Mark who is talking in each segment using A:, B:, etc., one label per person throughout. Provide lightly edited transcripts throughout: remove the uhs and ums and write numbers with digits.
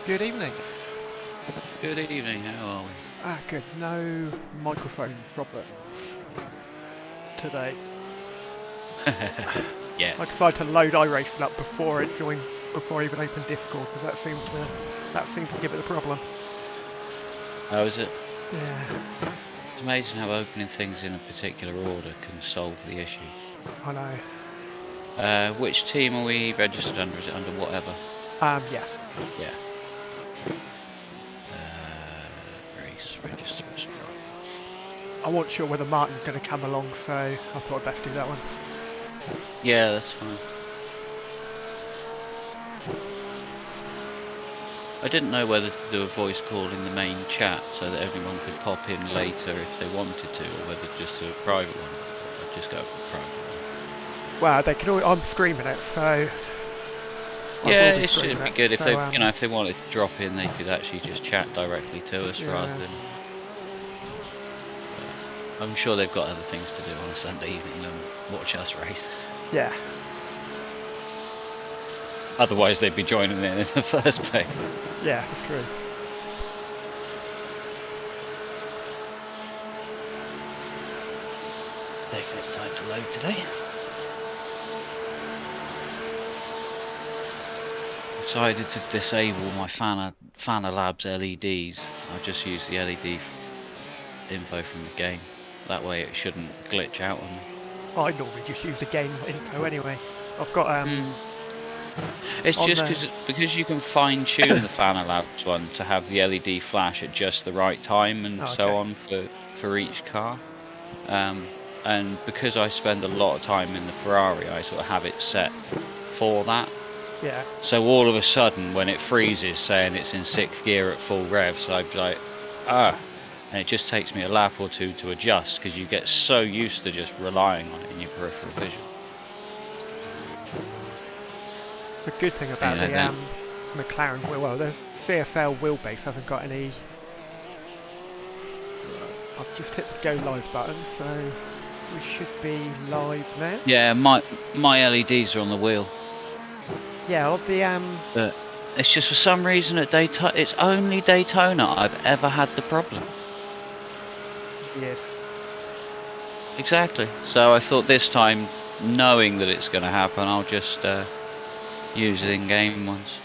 A: Good evening.
B: Good evening, how are we?
A: Good. No microphone problems today.
B: Yeah.
A: I decided to load iRacing up before I even opened Discord because that seems to give it a problem.
B: How is it?
A: Yeah.
B: It's amazing how opening things in a particular order can solve the issue.
A: I know.
B: Which team are we registered under? Is it under whatever?
A: Yeah.
B: Yeah. Race register as driver.
A: I wasn't sure whether Martin's going to come along, so I thought I'd best do that one.
B: Yeah, that's fine. I didn't know whether to do a voice call in the main chat so that everyone could pop in later if they wanted to, or whether just do a private one. I'd just go for a private one.
A: Well, they can. I'm streaming it, so
B: Yeah, it should be good if they, if they wanted to drop in, they could actually just chat directly to us rather than. I'm sure they've got other things to do on a Sunday evening than watch us race.
A: Yeah.
B: Otherwise, they'd be joining in the first place.
A: Yeah, that's true.
B: Taking its time to load today. Decided to disable my Fana Labs LEDs. I'll just use the LED info from the game. That way it shouldn't glitch out on me.
A: I normally just use the game info anyway. I've got
B: It's just because you can fine tune the Fana Labs one to have the LED flash at just the right time and so on for each car. And because I spend a lot of time in the Ferrari, I sort of have it set for that.
A: Yeah.
B: So all of a sudden, when it freezes, saying it's in 6th gear at full revs, I'd be like, and it just takes me a lap or two to adjust because you get so used to just relying on it in your peripheral vision.
A: The good thing about the McLaren the CSL wheelbase hasn't got any. I've just hit the go live button, so we should be live now.
B: Yeah, my LEDs are on the wheel.
A: Yeah, of the
B: But it's just for some reason at Daytona, it's only Daytona I've ever had the problem.
A: Weird.
B: Exactly. So I thought this time, knowing that it's going to happen, I'll just use the in-game ones.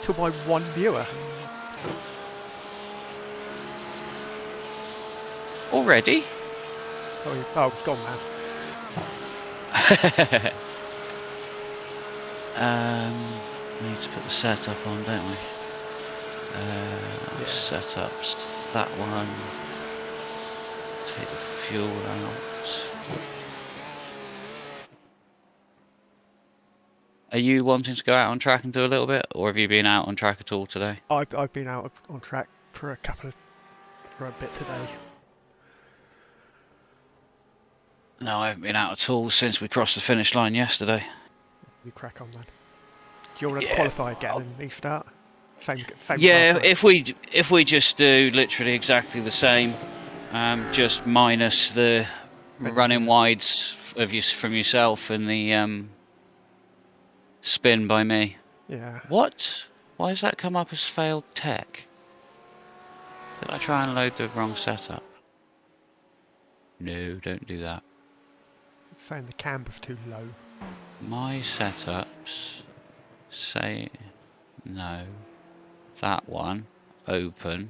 A: To my one viewer.
B: Already?
A: Oh, it's gone now.
B: We need to put the setup on, don't we? Setups, that one. Take the fuel out. Are you wanting to go out on track and do a little bit, or have you been out on track at all today?
A: I've been out on track for a bit today.
B: No, I haven't been out at all since we crossed the finish line yesterday.
A: You crack on, man. Do you want to qualify again and restart? Same.
B: Yeah, if we just do literally exactly the same, just minus the running wides from yourself and the spin by me.
A: Yeah.
B: What? Why does that come up as failed tech? Did I try and load the wrong setup? No, don't do that.
A: It's saying the camber's too low.
B: My setups say no. That one open.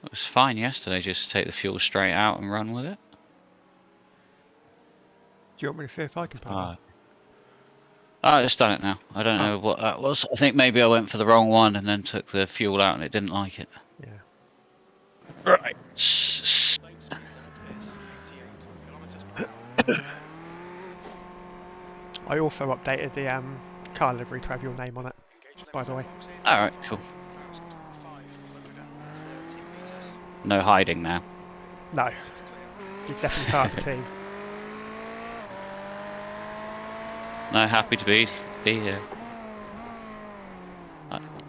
B: It was fine yesterday just to take the fuel straight out and run with it.
A: Do you want me to see if I can put it on?
B: I just done it now. I don't know what that was. I think maybe I went for the wrong one and then took the fuel out and it didn't like it.
A: Yeah.
B: Right.
A: I also updated the car livery to have your name on it, by the way.
B: Alright, cool. No hiding now.
A: No. You're definitely part of the team.
B: No, happy to be here.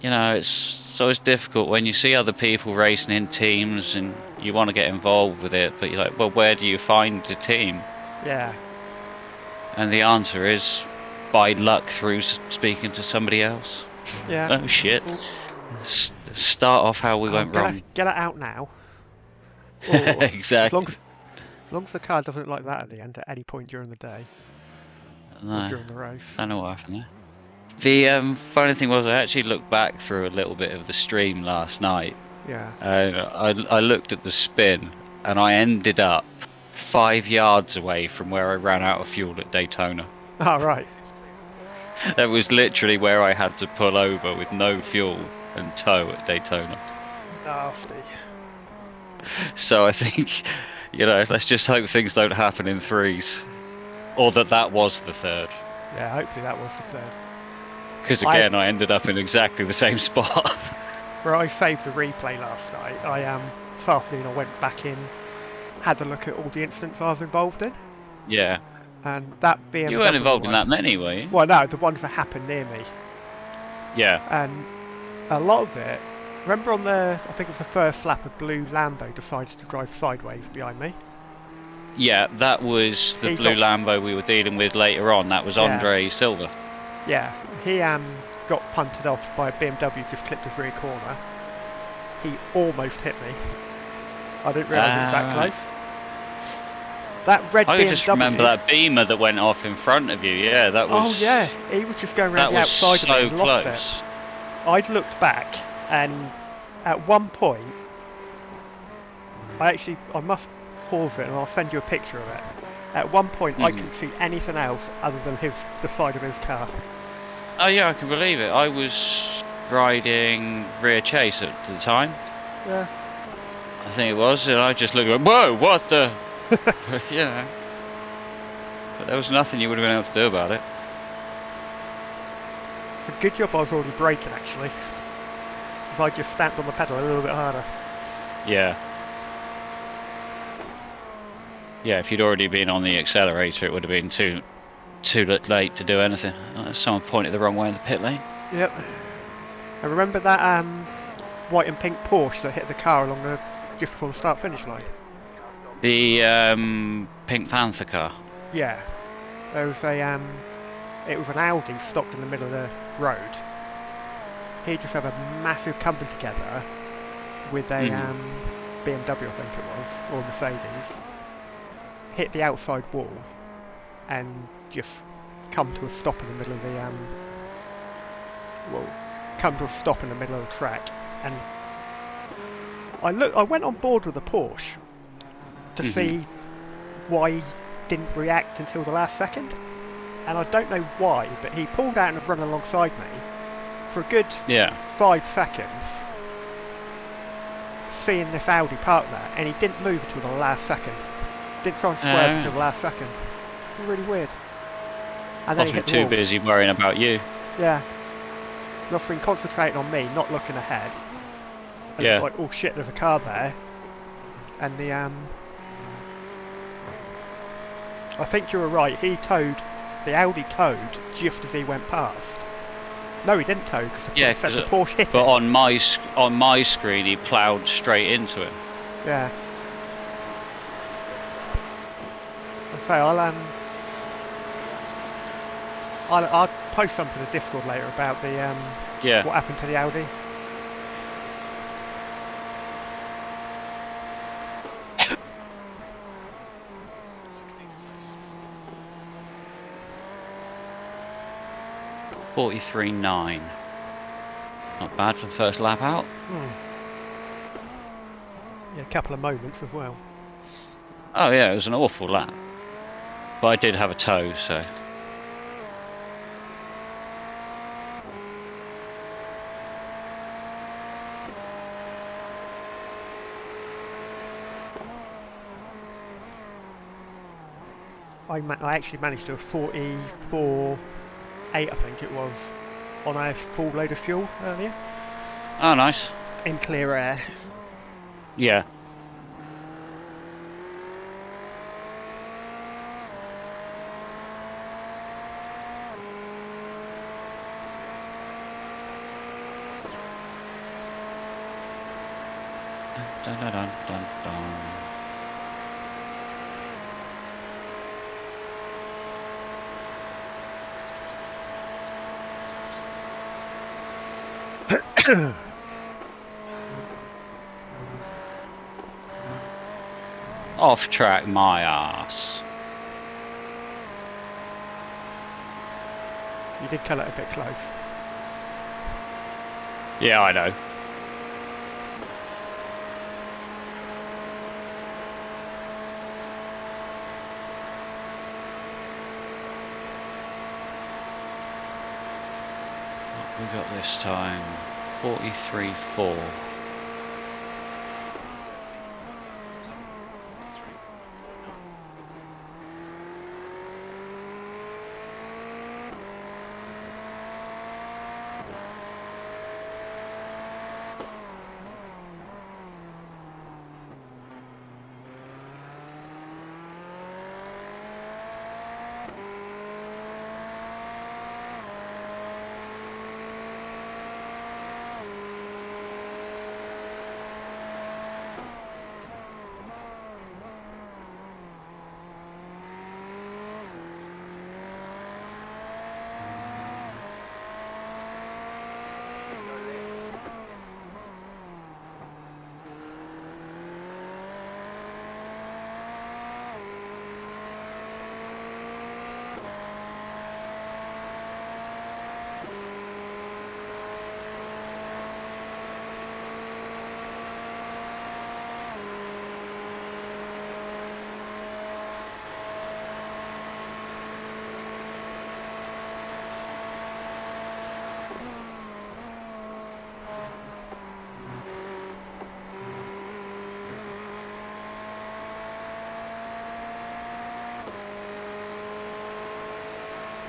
B: you know, it's always difficult when you see other people racing in teams and you want to get involved with it, but you're like, well, where do you find the team?
A: Yeah.
B: And the answer is by luck through speaking to somebody else.
A: Yeah.
B: Oh shit.
A: Well,
B: Start off how we went wrong.
A: Get it out now. Or
B: Exactly.
A: as long as the car doesn't look like that at the end at any point during the day or
B: No,
A: during the race.
B: I don't know what happened there. The funny thing was, I actually looked back through a little bit of the stream last night.
A: Yeah.
B: I looked at the spin, and I ended up 5 yards away from where I ran out of fuel at Daytona.
A: Oh, right.
B: That was literally where I had to pull over with no fuel and tow at Daytona.
A: Nasty.
B: So I think, you know, let's just hope things don't happen in threes, or that was the third.
A: Yeah, hopefully that was the third.
B: Because again, I ended up in exactly the same spot.
A: Where I saved the replay last night, this afternoon I went back in, had a look at all the incidents I was involved in.
B: Yeah.
A: And that BMW
B: You weren't involved in that many, were you?
A: Well, no, the ones that happened near me.
B: Yeah.
A: And a lot of it, remember on I think it was the first lap, a blue Lambo decided to drive sideways behind me.
B: Yeah, that was the blue Lambo we were dealing with later on. That was Andre Silva.
A: Yeah, he got punted off by a BMW, just clipped his rear corner. He almost hit me. I didn't realise it was that close. That red BMW...
B: I just remember that Beamer that went off in front of you. Yeah, that was...
A: Oh yeah, he was just going around the outside of me and lost it. I'd looked back, and at one point, I must pause it and I'll send you a picture of it. At one point, I couldn't see anything else other than the side of his car.
B: Oh yeah, I can believe it. I was riding rear chase at the time.
A: Yeah.
B: I think it was, and I just looked like, whoa, what the... You know. But there was nothing you would have been able to do about it.
A: A good job I was already braking, actually. If I just stamped on the pedal a little bit harder.
B: Yeah. Yeah, if you'd already been on the accelerator, it would have been too late to do anything. Someone pointed the wrong way in the pit lane.
A: Yep. I remember that white and pink Porsche that hit the car along just before the start-finish line.
B: The Pink Panther car.
A: Yeah. There was it was an Audi stopped in the middle of the road. He just had a massive company together with a BMW, I think it was, or Mercedes. Hit the outside wall and just come to a stop in the middle of the come to a stop in the middle of the track. And I went on board with the Porsche to see why he didn't react until the last second, and I don't know why, but he pulled out and ran alongside me for a good 5 seconds, seeing this Audi park there, and he didn't move until the last second. Didn't try and swerve until the last second. Really weird. And then he hit the wall.
B: Too busy worrying about you.
A: Yeah. He must have been concentrating on me, not looking ahead. And it's like, oh shit, there's a car there. And the I think you were right, the Audi towed just as he went past. No, he didn't tow, because the Porsche hit it.
B: But on my screen, he ploughed straight into it.
A: Yeah. So I'll post something to the Discord later about the what happened to the Audi.
B: .43.9. Not bad for the first lap out.
A: Yeah, a couple of moments as well.
B: Oh yeah, it was an awful lap. But I did have a tow, so...
A: I actually managed to 44.8, I think it was, on a full load of fuel earlier.
B: Oh, nice.
A: In clear air.
B: Yeah. Dun, dun, dun, dun, dun. Off track my ass.
A: You did cut it a bit close.
B: Yeah, I know. What we got this time? 43.4.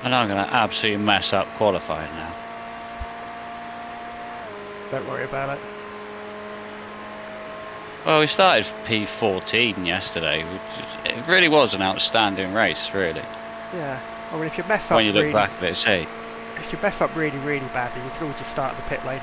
B: And I'm going to absolutely mess up qualifying now.
A: Don't worry about it.
B: Well, we started P14 yesterday, which it really was an outstanding race, really.
A: Yeah. I mean, if you mess up
B: when you look back at it, see.
A: If you mess up really, really badly, you can always just start at the pit lane.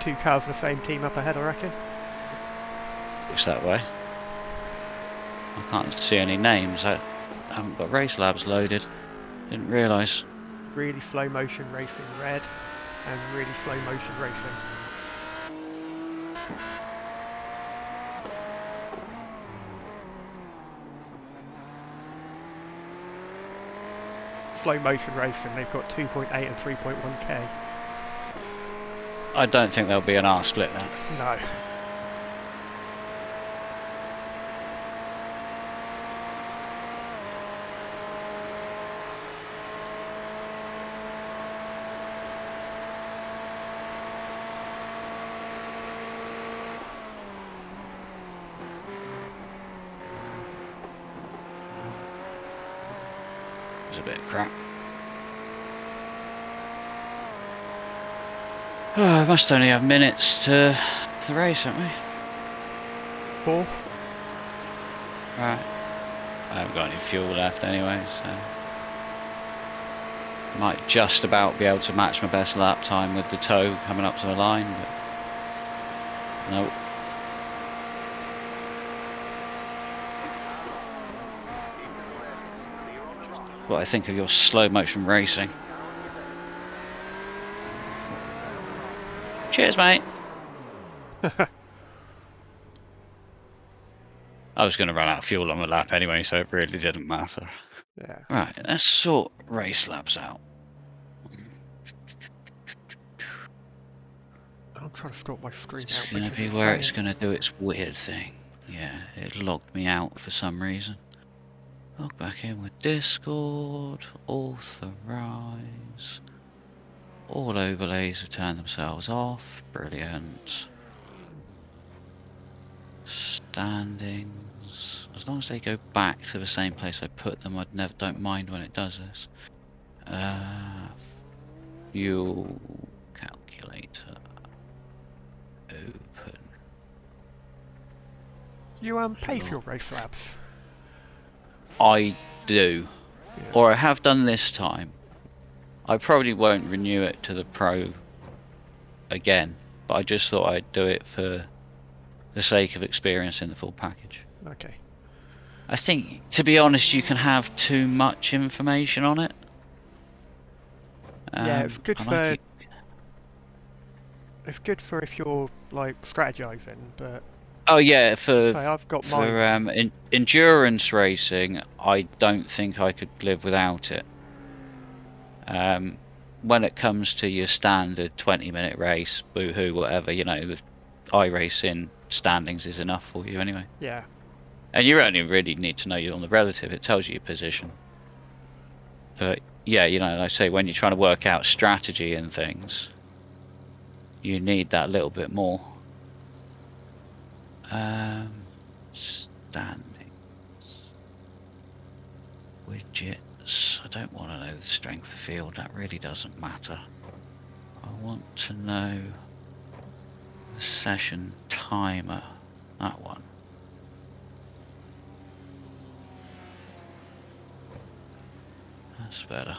A: Two cars in the same team up ahead, I reckon.
B: Looks that way. I can't see any names. I haven't got race labs loaded. Didn't realise.
A: Really slow motion racing red, and really slow motion racing. Slow motion racing, they've got 2.8 and 3.1k.
B: I don't think there'll be an R split then.
A: No.
B: It's a bit of crap. Oh, I must only have minutes to the race, haven't we?
A: 4.
B: Right. I haven't got any fuel left anyway, so might just about be able to match my best lap time with the tow coming up to the line, but nope. What I think of your slow motion racing. Cheers, mate. I was going to run out of fuel on the lap anyway, so it really didn't matter.
A: Yeah.
B: Right, let's sort race laps out.
A: I'm trying to sort my screen
B: It's
A: out.
B: going to be where it's going to do its weird thing. Yeah, it logged me out for some reason. Log back in with Discord. Authorize. All overlays have turned themselves off. Brilliant. Standings. as long as they go back to the same place I put them, don't mind when it does this. Fuel calculator open.
A: You pay for your race labs?
B: I do, or I have done this time. I probably won't renew it to the Pro again, but I just thought I'd do it for the sake of experiencing the full package.
A: Okay.
B: I think, to be honest, you can have too much information on it.
A: Yeah, it's good for. It's good for if you're like strategizing, but.
B: Oh yeah,
A: so I've got
B: endurance racing, I don't think I could live without it. When it comes to your standard 20-minute race, boohoo, whatever, you know, the iRacing standings is enough for you anyway.
A: Yeah.
B: And you only really need to know you're on the relative. It tells you your position. But yeah, you know, like I say, when you're trying to work out strategy and things, you need that little bit more. Standings. Widgets. I don't want to know the strength of field. That really doesn't matter. I want to know the session timer. That one. That's better.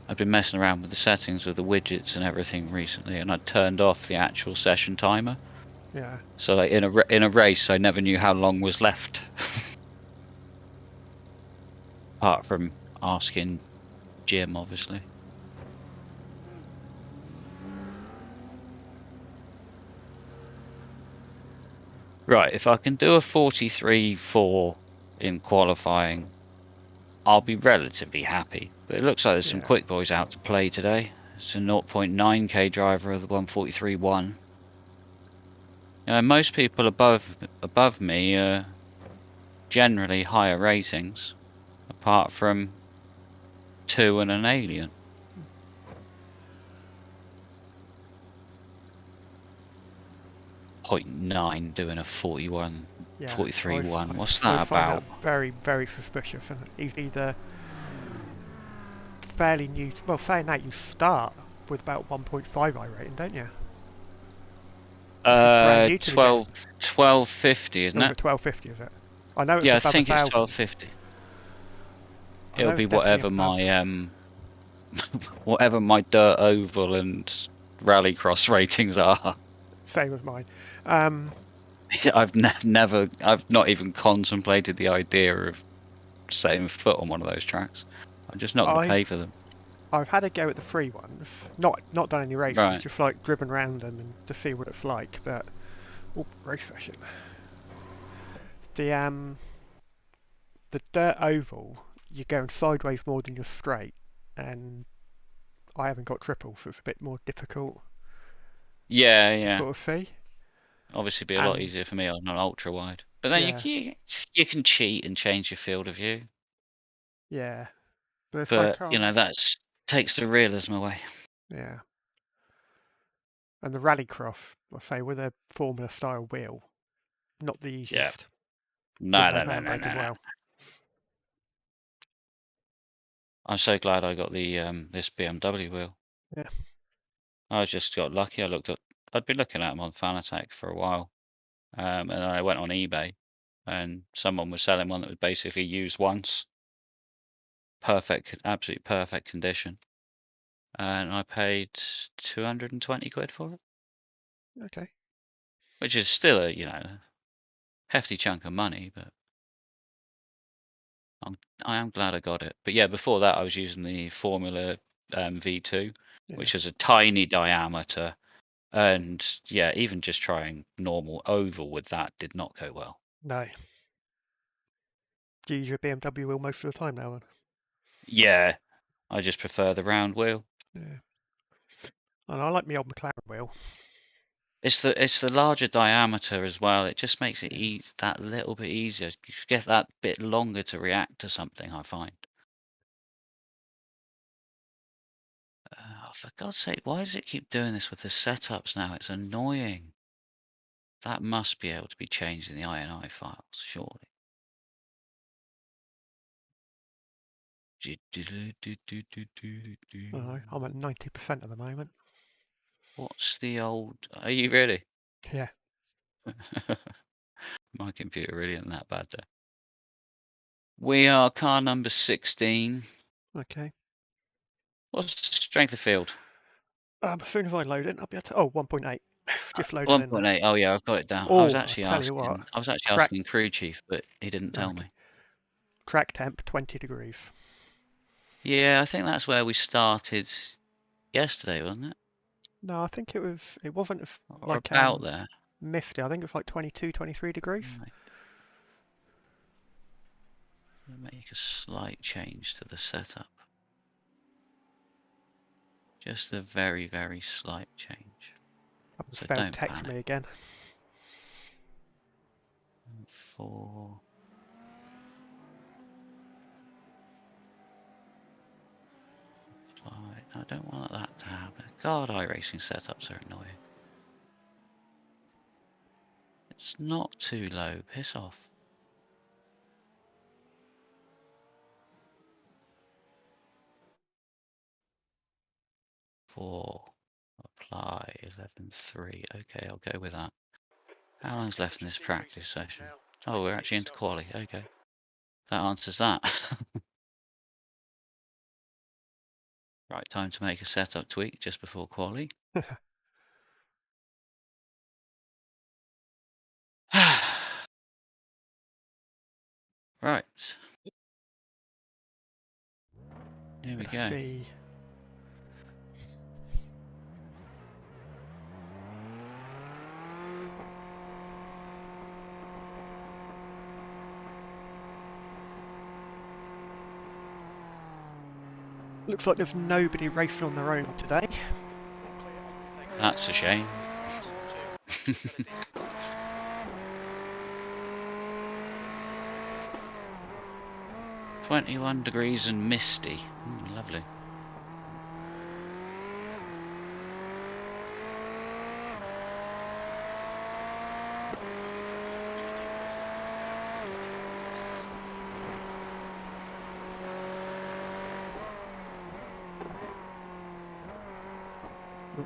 B: I've been messing around with the settings of the widgets and everything recently, and I turned off the actual session timer.
A: Yeah.
B: So like in a race, I never knew how long was left. Apart from asking Jim, obviously. Right, if I can do a 43.4 in qualifying, I'll be relatively happy. But it looks like there's some quick boys out to play today. It's a 0.9k driver of the 143.1. You know, most people above me are generally higher ratings, apart from 2 and an alien. 0.9 doing a 41, 43.1. What's that about?
A: Find that very, very suspicious. And he's either fairly new. Well, saying that, you start with about 1.5 I rating, don't you?
B: 1250, isn't it?
A: 1250, is it? I know it's
B: yeah, I
A: above
B: think
A: 1,000.
B: It's 1250. It'll be whatever my whatever my dirt oval and rallycross ratings are.
A: Same as mine.
B: I've not even contemplated the idea of setting foot on one of those tracks. I'm just not going to pay for them.
A: I've had a go at the free ones. Not done any races,
B: right.
A: Just like driven around them and to see what it's like. But race session. The dirt oval, you're going sideways more than you're straight, and I haven't got triples, so it's a bit more difficult.
B: Yeah.
A: Sort of see.
B: Obviously, it'd be a lot easier for me on an ultra wide. But then you can cheat and change your field of view.
A: Yeah.
B: But you know, that takes the realism away.
A: Yeah. And the rallycross, I say, with a Formula style wheel, not the easiest.
B: No.
A: Well.
B: I'm so glad I got the this BMW wheel.
A: Yeah.
B: I just got lucky. I'd been looking at them on Fanatec for a while, and then I went on eBay, and someone was selling one that was basically used once, absolutely perfect condition, and I paid 220 quid for it.
A: Okay.
B: Which is still a hefty chunk of money, but I am glad I got it. But yeah, before that I was using the Formula V2, which is a tiny diameter. And yeah, even just trying normal oval with that did not go well.
A: No. Do you use your BMW wheel most of the time now then?
B: Yeah, I just prefer the round wheel.
A: Yeah. And I like my old McLaren wheel.
B: It's the larger diameter as well. It just makes it that little bit easier. You get that bit longer to react to something, I find. Oh, for God's sake, why does it keep doing this with the setups now? It's annoying. That must be able to be changed in the INI files, surely.
A: Oh, I'm at 90% at the moment.
B: What's the old... Are you ready?
A: Yeah.
B: My computer really isn't that bad there. We are car number 16.
A: Okay.
B: What's the strength of field?
A: As soon as I load it, I'll be able to... Oh, 1.8. Just loaded in there.
B: 1.8. Oh yeah, I've got it down. I was
A: Oh, I'll
B: actually
A: tell you what.
B: asking crew chief, but he didn't tell me.
A: Track temp 20 degrees.
B: Yeah, I think that's where we started yesterday, wasn't it?
A: No, I think it wasn't as
B: Or about there.
A: misty. I think it was like 22, 23 degrees.
B: Right. Make a slight change to the setup. Just a very, very slight change. So don't
A: text
B: panic.
A: me again.
B: 4. Fly. I don't want that to happen. God, iRacing setups are annoying. It's not too low. Piss off. 4. Apply. 11.3. Okay, I'll go with that. How long's left in this practice session? Oh, we're actually into quali. Okay. That answers that. Right, time to make a setup tweak just before quali. Right. Here we go.
A: See. Looks like there's nobody racing on their own today.
B: That's a shame. 21 degrees and misty. Lovely.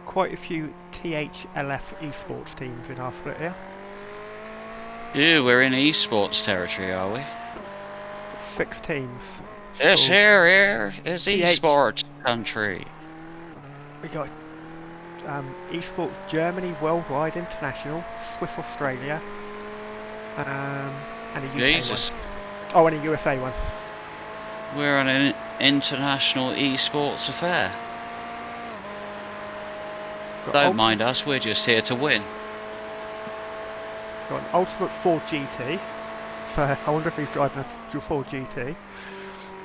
A: Quite a few THLF esports teams in our split here.
B: Yeah, we're in esports territory, are we?
A: 6 teams.
B: This here is esports country.
A: We got esports Germany, Worldwide International, Swiss Australia, and a UK one. Oh, and a USA one.
B: We're on an international esports affair. Don't mind us, we're just here to win.
A: Got an Ultimate 4 GT. So I wonder if he's driving a 4 GT.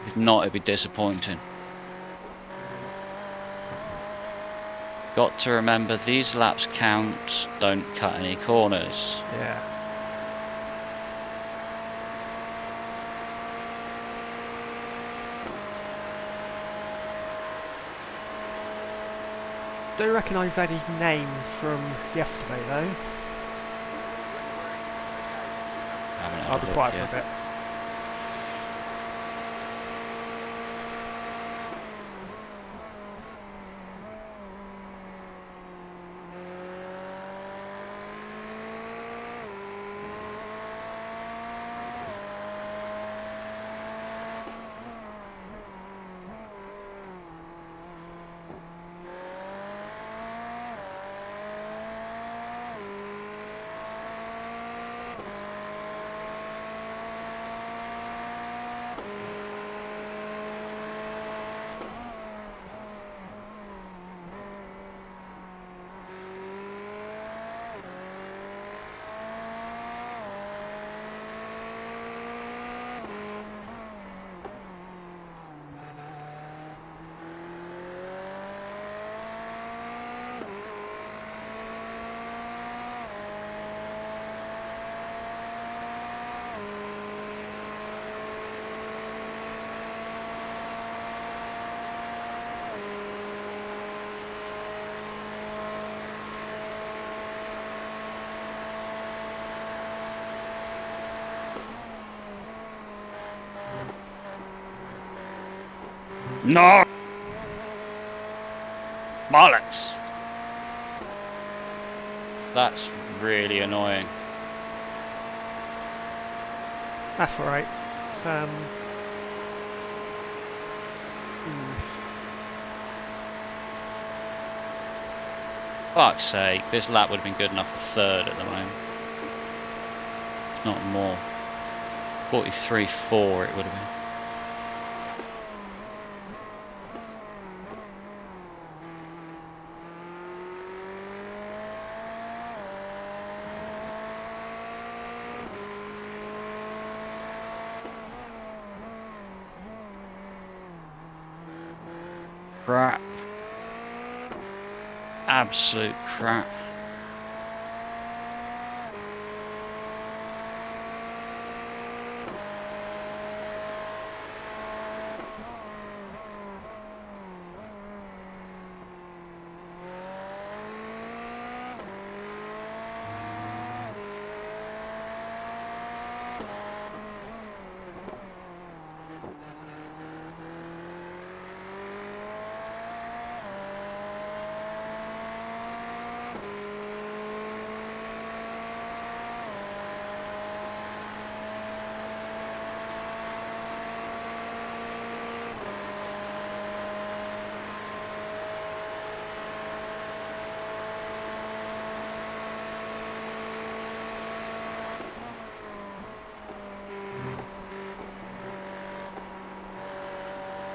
B: If not, it'd be disappointing. Got to remember, these laps count, don't cut any corners.
A: Yeah. Don't recognise any names from yesterday though. I'll be quiet for a bit.
B: No! Bollocks! That's really annoying.
A: That's alright.
B: Fuck's sake, this lap would have been good enough for third at the moment. Not more. 43.4 it would have been. Crap. Absolute crap.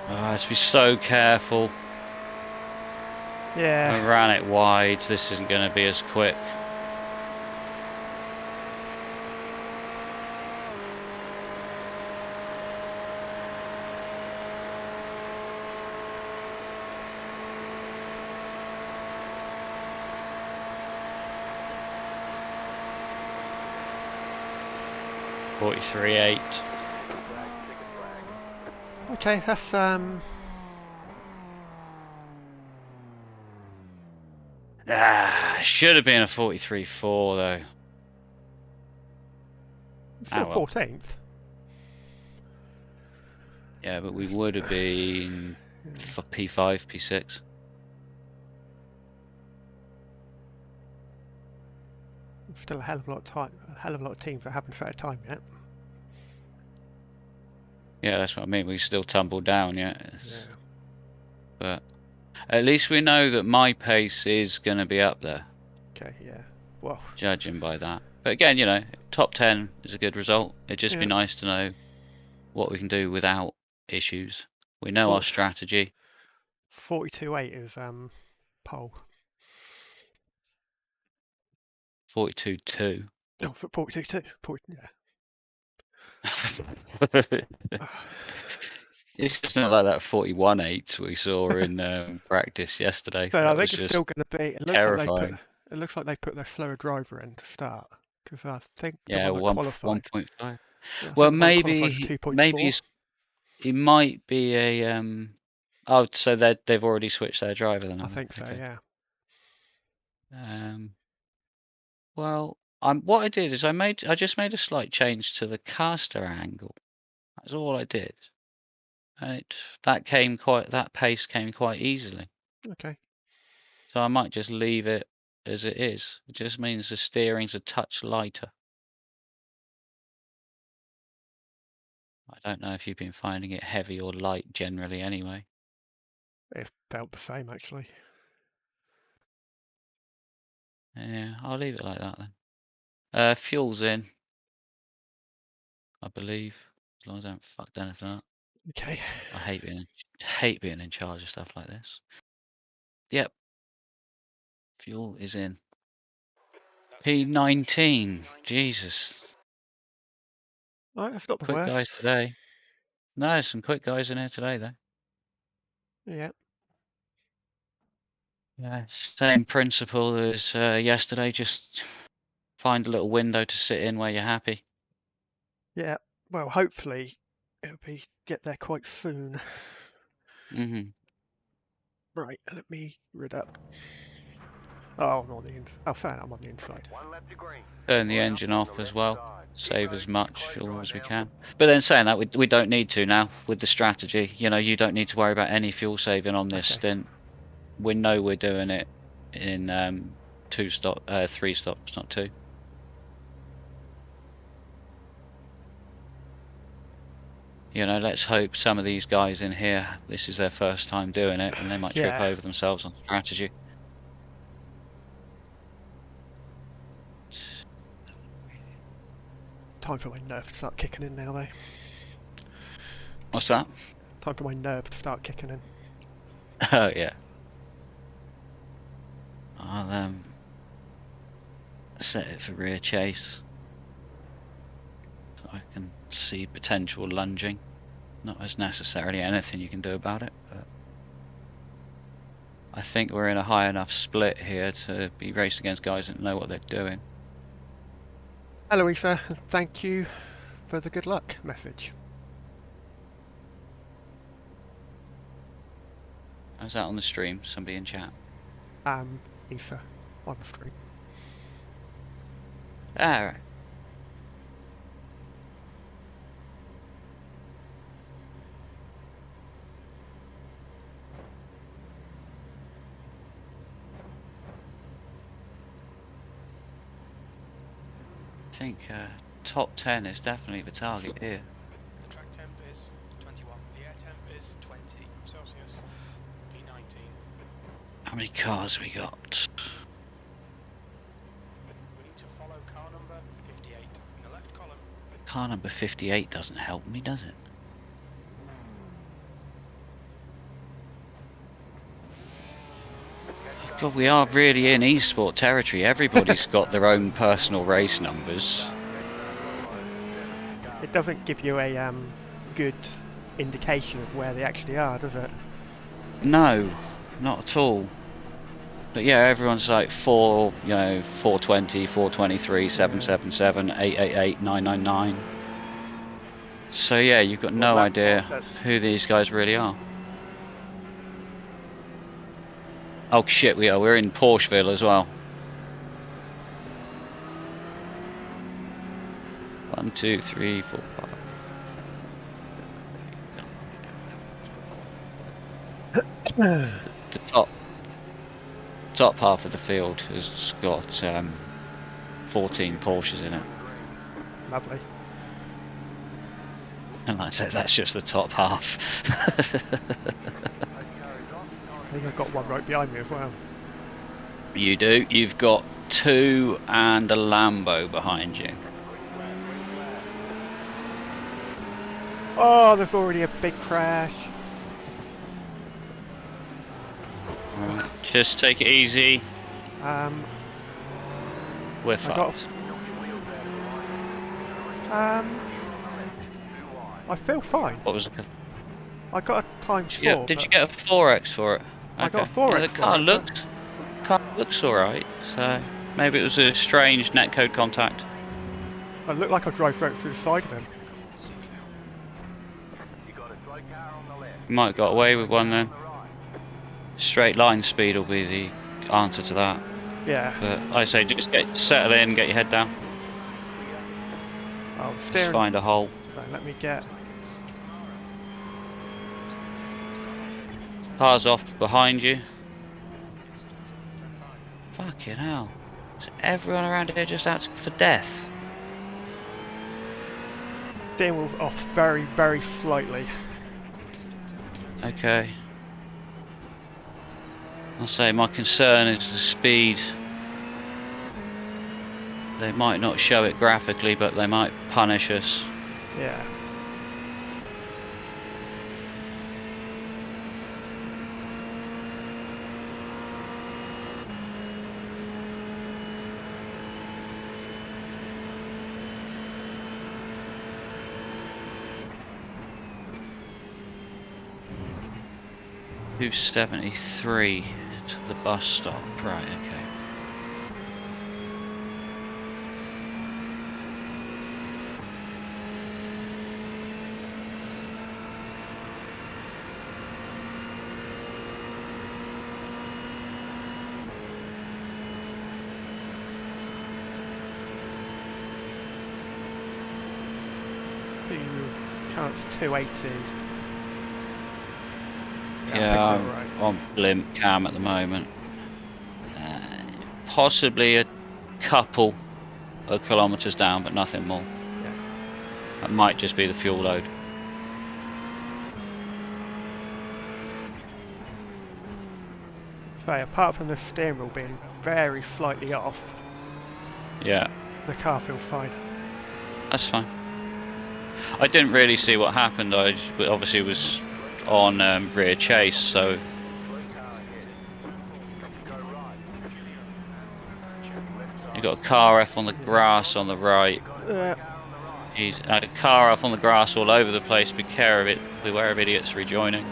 B: I have to be so careful.
A: Yeah.
B: I ran it wide. This isn't going to be as quick. .43.8.
A: Okay, that's
B: should have been a 43.4 though.
A: still
B: well.
A: 14th.
B: Yeah, but we would have been for P5, P6.
A: Still a hell of a lot of time, a hell of a lot of teams that haven't set a time yet.
B: Yeah, that's what I mean. We still tumbled down, yeah.
A: Yeah.
B: But at least we know that my pace is going to be up there.
A: Okay, yeah. Well,
B: judging by that. But again, you know, top 10 is a good result. It'd just be nice to know what we can do without issues. We know our strategy.
A: 42.8 is pole.
B: 42.2.
A: Oh, 42.2. Yeah.
B: It's just not like that 41.8 we saw in practice yesterday.
A: But
B: That
A: I
B: was
A: think it's
B: just
A: still going to be.
B: terrifying.
A: It looks like they put their slower driver in to start, because I think the
B: Yeah,
A: one that qualified.
B: 1.5.
A: Yeah,
B: Well,
A: the one that qualified
B: maybe
A: 2.4.
B: he might be a Oh, so they've already switched their driver then.
A: I think so.
B: Okay.
A: Yeah.
B: Well, what I did is I just made a slight change to the caster angle. That's all I did, and that pace came quite easily.
A: Okay.
B: So I might just leave it as it is. It just means the steering's a touch lighter. I don't know if you've been finding it heavy or light generally anyway.
A: It felt the same actually.
B: Yeah, I'll leave it like that then. Fuel's in, I believe, as long as I haven't fucked anything up.
A: Okay.
B: I hate being in charge of stuff like this. Yep. Fuel is in. P19. Jesus.
A: Right, that's not the
B: Quick guys
A: worst.
B: today. No, there's some quick guys in here today though.
A: Yeah.
B: Yeah, same principle as yesterday. Just find a little window to sit in where you're happy.
A: Yeah. Well, hopefully it'll get there quite soon.
B: Mhm.
A: Right. Let me rid up. Oh, I'm on the inside. Oh, fair, I'm on the inside.
B: Turn the engine off as well. Save as much fuel as we can. But then saying that, we don't need to now with the strategy. You know, you don't need to worry about any fuel saving on this stint. We know we're doing it in 3 stops, not 2. You know, let's hope some of these guys in here, this is their first time doing it, and they might trip over themselves on strategy.
A: Time for my nerves to start kicking in now, though.
B: What's that?
A: Time for my nerves to start kicking in.
B: Oh, yeah. I'll set it for rear chase. So I can see potential lunging. Not as necessarily anything you can do about it, but I think we're in a high enough split here to be racing against guys that know what they're doing.
A: Hello, Issa. Thank you for the good luck message.
B: How's that on the stream? Somebody in chat?
A: Issa, on the stream.
B: Alright. I think top 10 is definitely the target here.
C: The track temp is 21, the air temp is 20 Celsius, P19.
B: How many cars we got?
C: We need to follow car number 58 in the left column.
B: Car number 58 doesn't help me, does it? God, we are really in eSport territory. Everybody's got their own personal race numbers.
A: It doesn't give you a good indication of where they actually are, does it?
B: No, not at all. But yeah, everyone's like 420, 423, 777, 888, 999. So yeah, you've got no idea who these guys really are. Oh shit, we are. We're in Porscheville as well. 1, 2, 3, 4, 5. The top half of the field has got 14 Porsches in it.
A: Lovely.
B: And like I said, that's just the top half.
A: I think I've got one right behind me as well.
B: You do. You've got 2 and a Lambo behind you.
A: Oh, there's already a big crash.
B: Just take it easy. We're fucked.
A: I feel fine.
B: What was it?
A: I got a times 4.
B: Yeah, did you get a 4x for it?
A: I got a 4x.
B: Yeah, the car looks alright, so maybe it was a strange netcode contact.
A: It looked like I drove right through the side of him.
B: You might have got away with one then. Straight line speed will be the answer to that.
A: Yeah.
B: But like I say, just settle in, get your head down.
A: Oh,
B: Just find a hole.
A: So let me get.
B: Cars off behind you. Fucking hell. Is everyone around here just out for death?
A: Steering wheel's off very, very slightly.
B: Okay. I'll say my concern is the speed. They might not show it graphically, but they might punish us.
A: Yeah.
B: .273 to the bus stop, right, okay.
A: Oh, it's 280.
B: Yeah, I'm
A: right.
B: on blimp cam at the moment. Possibly a couple of kilometres down, but nothing more.
A: Yeah.
B: That might just be the fuel load.
A: So apart from the steering wheel being very slightly off,
B: Yeah,
A: the car feels fine.
B: that's fine. I didn't really see what happened. I obviously was on rear chase, so you got a car off on the grass on the right. He's a car off on the grass all over the place. Beware of idiots rejoining.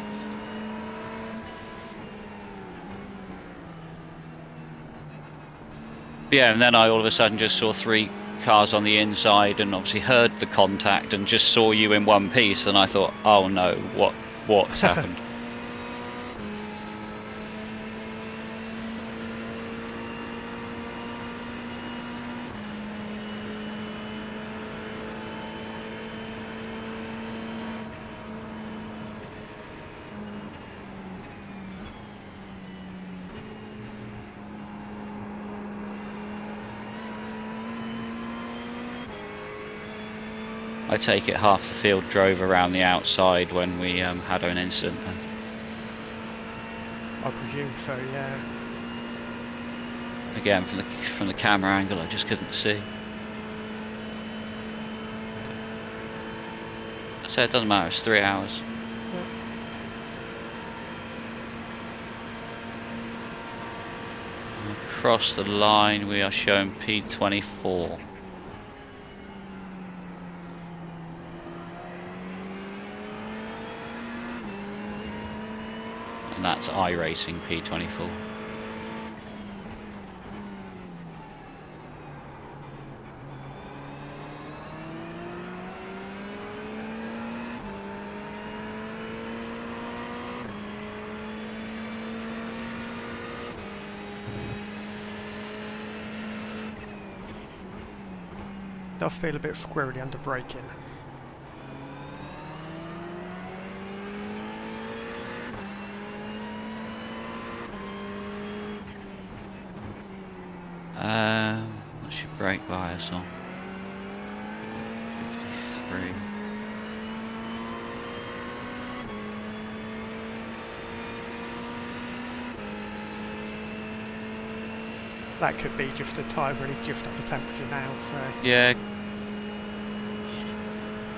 B: Yeah, and then I all of a sudden just saw 3 cars on the inside, and obviously heard the contact, and just saw you in one piece, and I thought, oh no, what's happened? I take it half the field drove around the outside when we had an incident.
A: I presume so, yeah.
B: Again, from the camera angle, I just couldn't see. So it doesn't matter. It's 3 hours. Yeah. Across the line, we are showing P24. And that's iRacing P24.
A: Does feel a bit squirrely under braking.
B: What's your brake bias on? 53.
A: That could be just the tyres really just up the temperature now, so...
B: Yeah.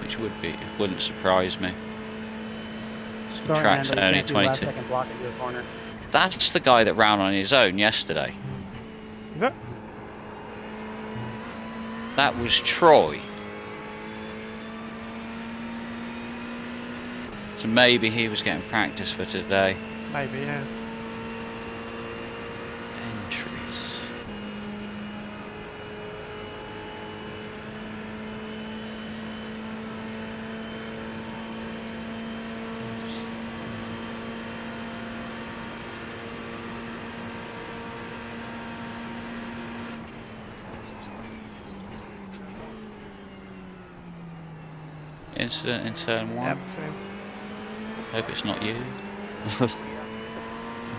B: Which wouldn't surprise me. So track's only 22. That's the guy that ran on his own yesterday.
A: Is it?
B: That was Troy. So maybe he was getting practice for today.
A: Maybe, yeah.
B: Entries. Incident in turn 1.
A: Yep, same.
B: Hope it's not you. I've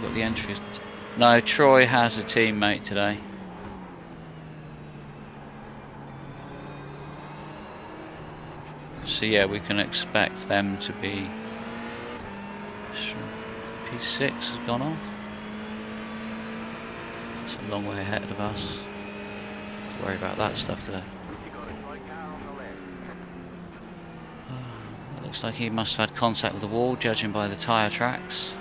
B: got the entries. No, Troy has a teammate today. So yeah, we can expect them to be... P6 has gone off. It's a long way ahead of us. Don't worry about that stuff today. Looks like he must have had contact with the wall, judging by the tyre tracks.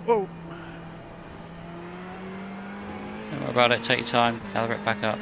A: Whoa!
B: Don't worry about it, take your time, calibrate back up.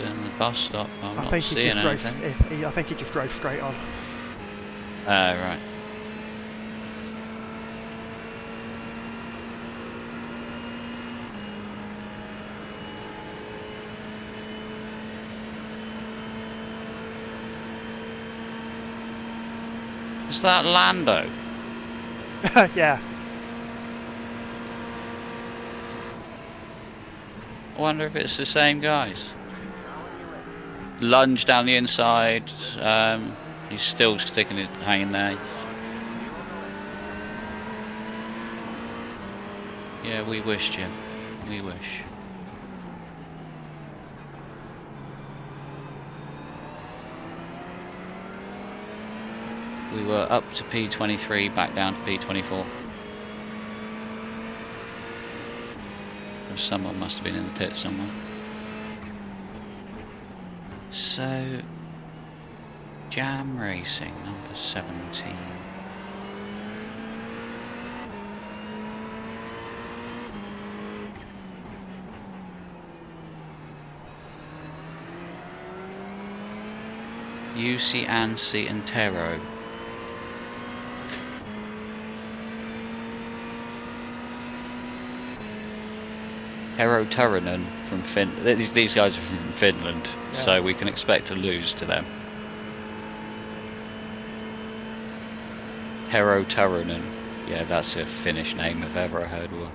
B: in the bus stop. I'm
A: I
B: not
A: think he
B: seeing
A: just drove.
B: anything.
A: I think he just drove straight on.
B: Right. Is that Lando?
A: Yeah.
B: I wonder if it's the same guys. Lunge down the inside. He's still hanging there. Yeah, we wish, Jim. We wish. We were up to P23, back down to P24. So someone must have been in the pit somewhere. So, Jam Racing, number 17. UC, Ansi and Tero. Tero Turunen from these guys are from Finland, yeah. So we can expect to lose to them. Tero Turunen. Yeah, that's a Finnish name if ever I heard one.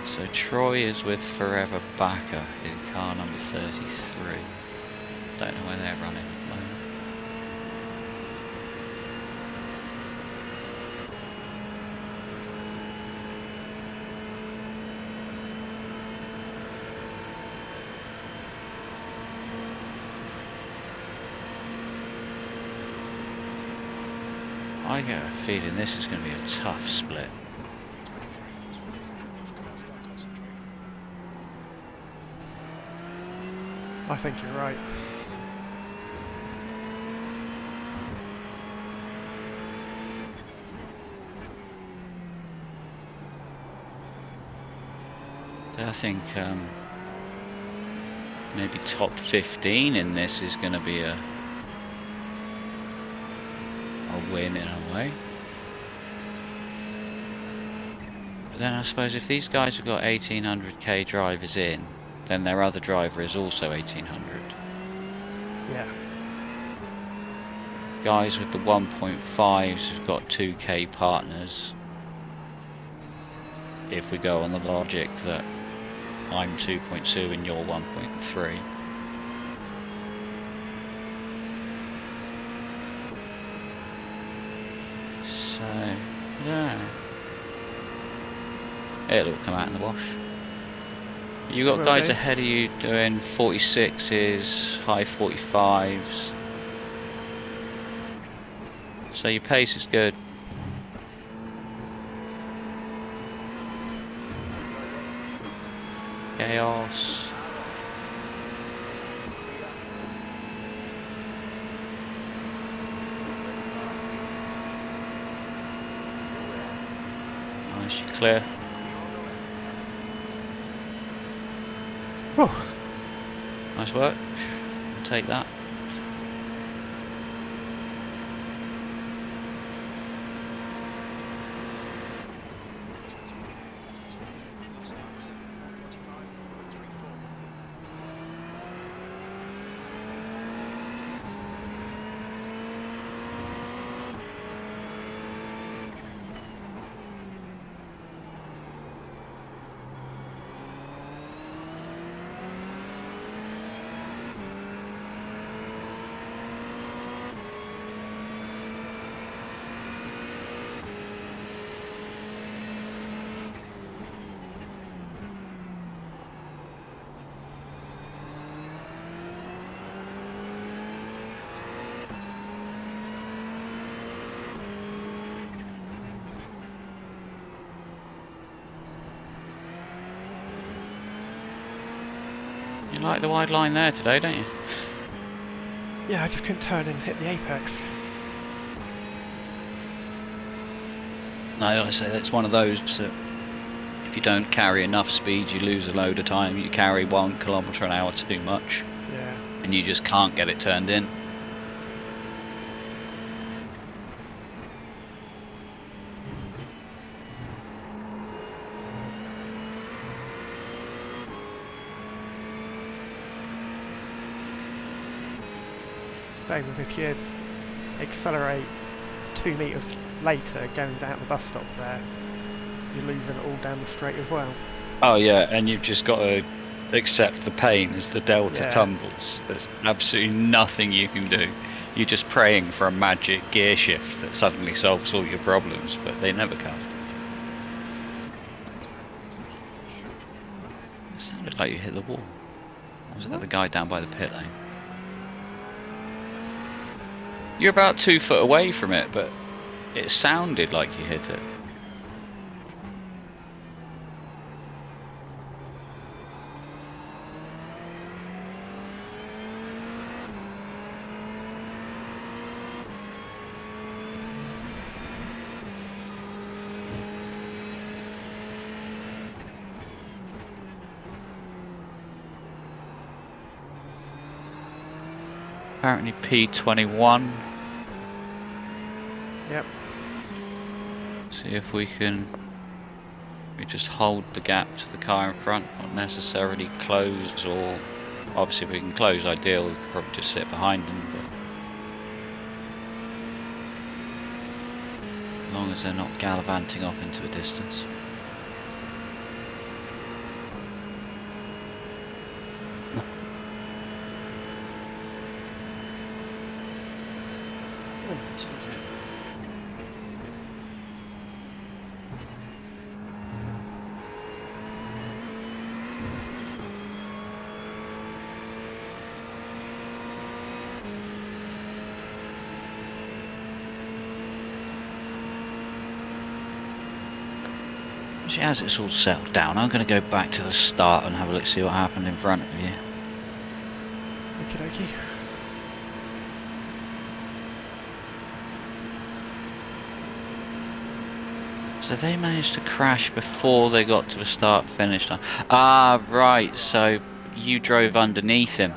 B: So Troy is with Forever Backer in car number 33. Don't know where they're running at the moment. I get a feeling this is going to be a tough split.
A: I think you're right.
B: I think maybe top 15 in this is going to be a win in a way. But then I suppose if these guys have got 1800k drivers in, then their other driver is also 1800.
A: Yeah.
B: Guys with the 1.5s have got 2k partners. If we go on the logic that I'm 2.2 and you're 1.3. So, yeah. It'll come out in the wash. You got guys ahead of you doing 46s, high 45s. So your pace is good. Chaos. Nice, you're clear.
A: Whew.
B: Nice work. I'll take that. You like the wide line there today, don't you?
A: Yeah, I just couldn't turn and hit the apex.
B: No, like I say, that's one of those that If you don't carry enough speed, you lose a load of time. You carry 1 kilometre an hour too much, and you just can't get it turned in.
A: Same as if you accelerate 2 metres later going down the bus stop there, you're losing it all down the straight as well.
B: Oh yeah, and you've just got to accept the pain as the delta tumbles. There's absolutely nothing you can do. You're just praying for a magic gear shift that suddenly solves all your problems, but they never come. It sounded like you hit the wall. Or was it the guy down by the pit lane? You're about 2 foot away from it, but it sounded like you hit it. Apparently P21.
A: Yep.
B: See if we can just hold the gap to the car in front, not necessarily close, or obviously if we can close ideal, we could probably just sit behind them, but as long as they're not gallivanting off into the distance. As it's all settled down, I'm going to go back to the start and have a look, see what happened in front of you.
A: Okie dokie.
B: So they managed to crash before they got to the start finish line. Ah, right, so you drove underneath him.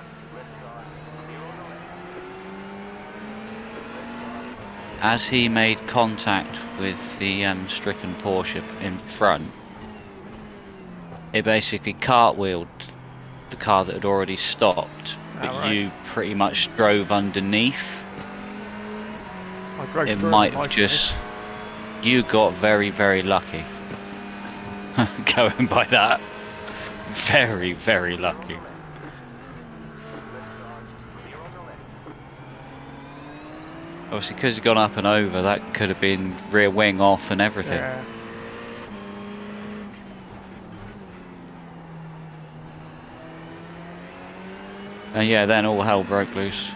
B: As he made contact with the stricken Porsche in front, it basically cartwheeled the car that had already stopped, but you pretty much drove underneath. It might have just... You got very, very lucky. Going by that. Very, very lucky. Obviously, because it's gone up and over, that could have been rear wing off and everything.
A: Yeah.
B: And yeah, then all hell broke loose.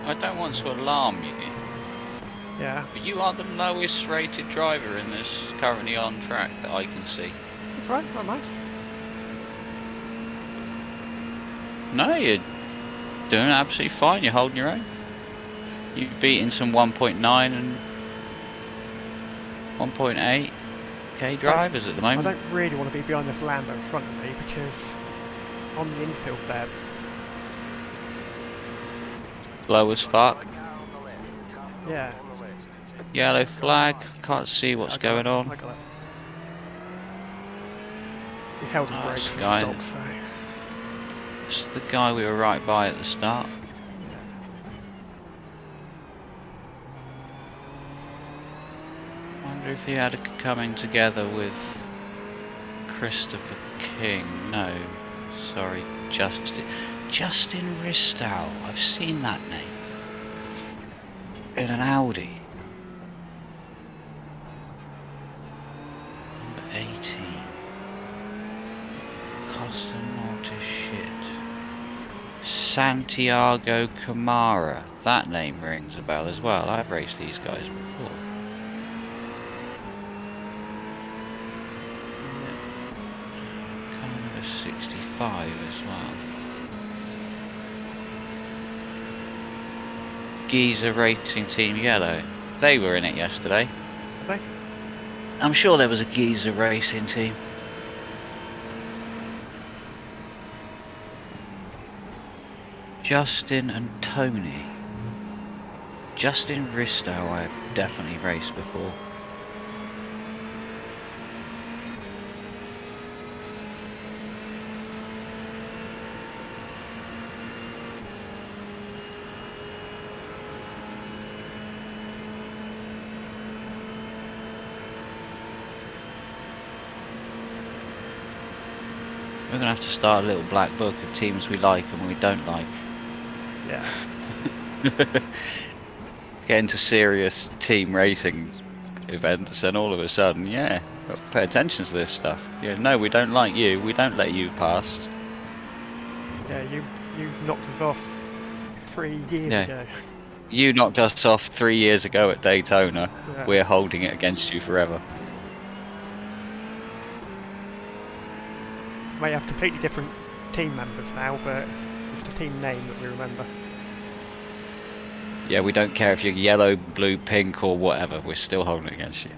B: I don't want to alarm you,
A: yeah,
B: but you are the lowest rated driver in this currently on track that I can see.
A: That's right, not mind.
B: No, you're doing absolutely fine, you're holding your own. You've beaten some 1.9 and 1.8k drivers at the moment.
A: I don't really want to be behind this Lambo in front of me because on the infield there,
B: Low as fuck.
A: yeah.
B: Yellow flag. Can't see what's going on.
A: I got it. He held his brakes for stop, so.
B: It's the guy we were right by at the start. Wonder if he had a coming together with Christopher King. No, sorry, Justin Ristow. I've seen that name in an Audi. Number 18. Costa Mortis shit. Santiago Camara. That name rings a bell as well. I've raced these guys before. Kind of a 65 as well. Giza Racing Team Yellow. They were in it yesterday.
A: Were they?
B: I'm sure there was a Giza Racing Team. Justin and Tony. Justin Risto I've definitely raced before. We're going to have to start a little black book of teams we like and we don't like.
A: Yeah.
B: Get into serious team racing events and all of a sudden, yeah, pay attention to this stuff. Yeah, no, we don't like you, we don't let you past.
A: Yeah, you knocked us off 3 years ago.
B: You knocked us off 3 years ago at Daytona.
A: Yeah.
B: We're holding it against you forever.
A: May have completely different team members now, but it's the team name that we remember.
B: Yeah, we don't care if you're yellow, blue, pink or whatever, we're still holding it against you.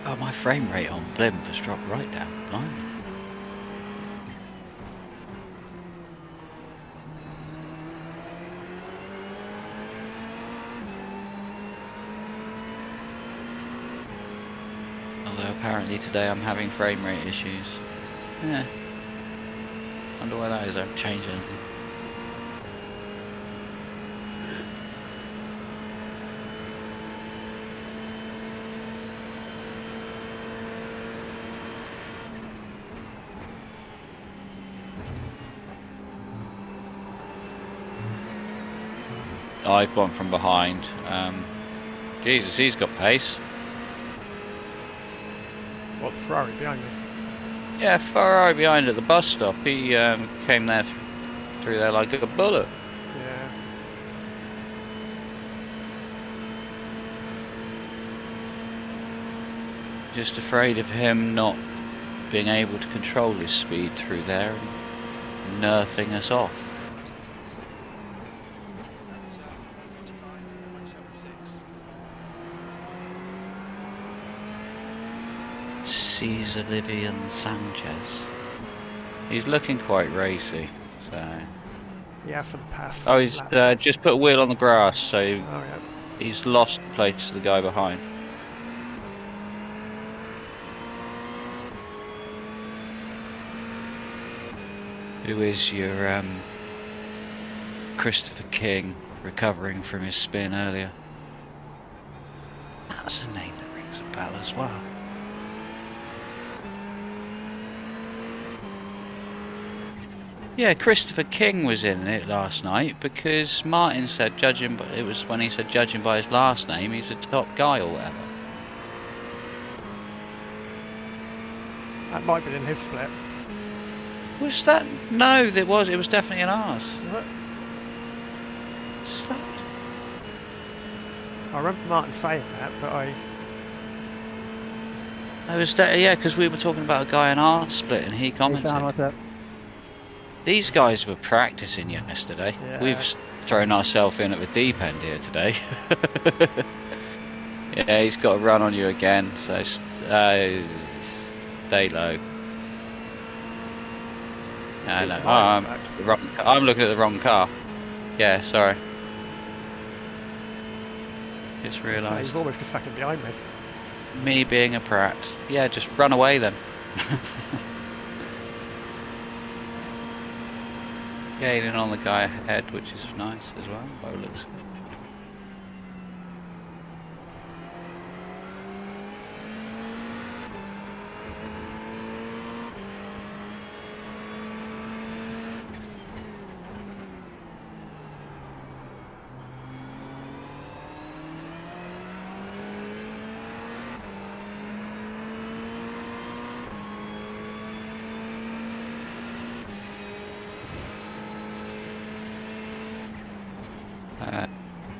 B: Oh, my frame rate on Blimp has dropped right down. Blimey. Although apparently today I'm having frame rate issues. Yeah. Wonder why that is. I don't change anything. I've gone from behind. Jesus, he's got pace.
A: What, the Ferrari behind me?
B: Yeah, Ferrari behind at the bus stop. He came there through there like a bullet.
A: Yeah.
B: Just afraid of him not being able to control his speed through there and nerfing us off. Cesar Livian Sanchez. He's looking quite racy, so.
A: Yeah, for the past.
B: Oh, he's just put a wheel on the grass, so
A: yeah.
B: He's lost place to the guy behind. Who is your Christopher King, recovering from his spin earlier? That's a name that rings a bell as well. Yeah, Christopher King was in it last night because Martin said, judging by, it was when he said judging by his last name, he's a top guy or whatever.
A: That might be in his split.
B: Was that? No, it was definitely an ours.
A: What?
B: Is that?
A: I remember Martin saying that, but
B: I was yeah, because we were talking about a guy in our split and he commented.
D: Hey, what's up?
B: These guys were practicing yesterday.
A: Yeah.
B: We've thrown ourselves in at the deep end here today. Yeah, he's got a run on you again, so stay low. No, no, I'm looking at the wrong car. Yeah, sorry. Just realised.
A: He's almost a second behind me.
B: Me being a prat. Yeah, just run away then. Gaining on the guy ahead, which is nice as well, by the looks of it.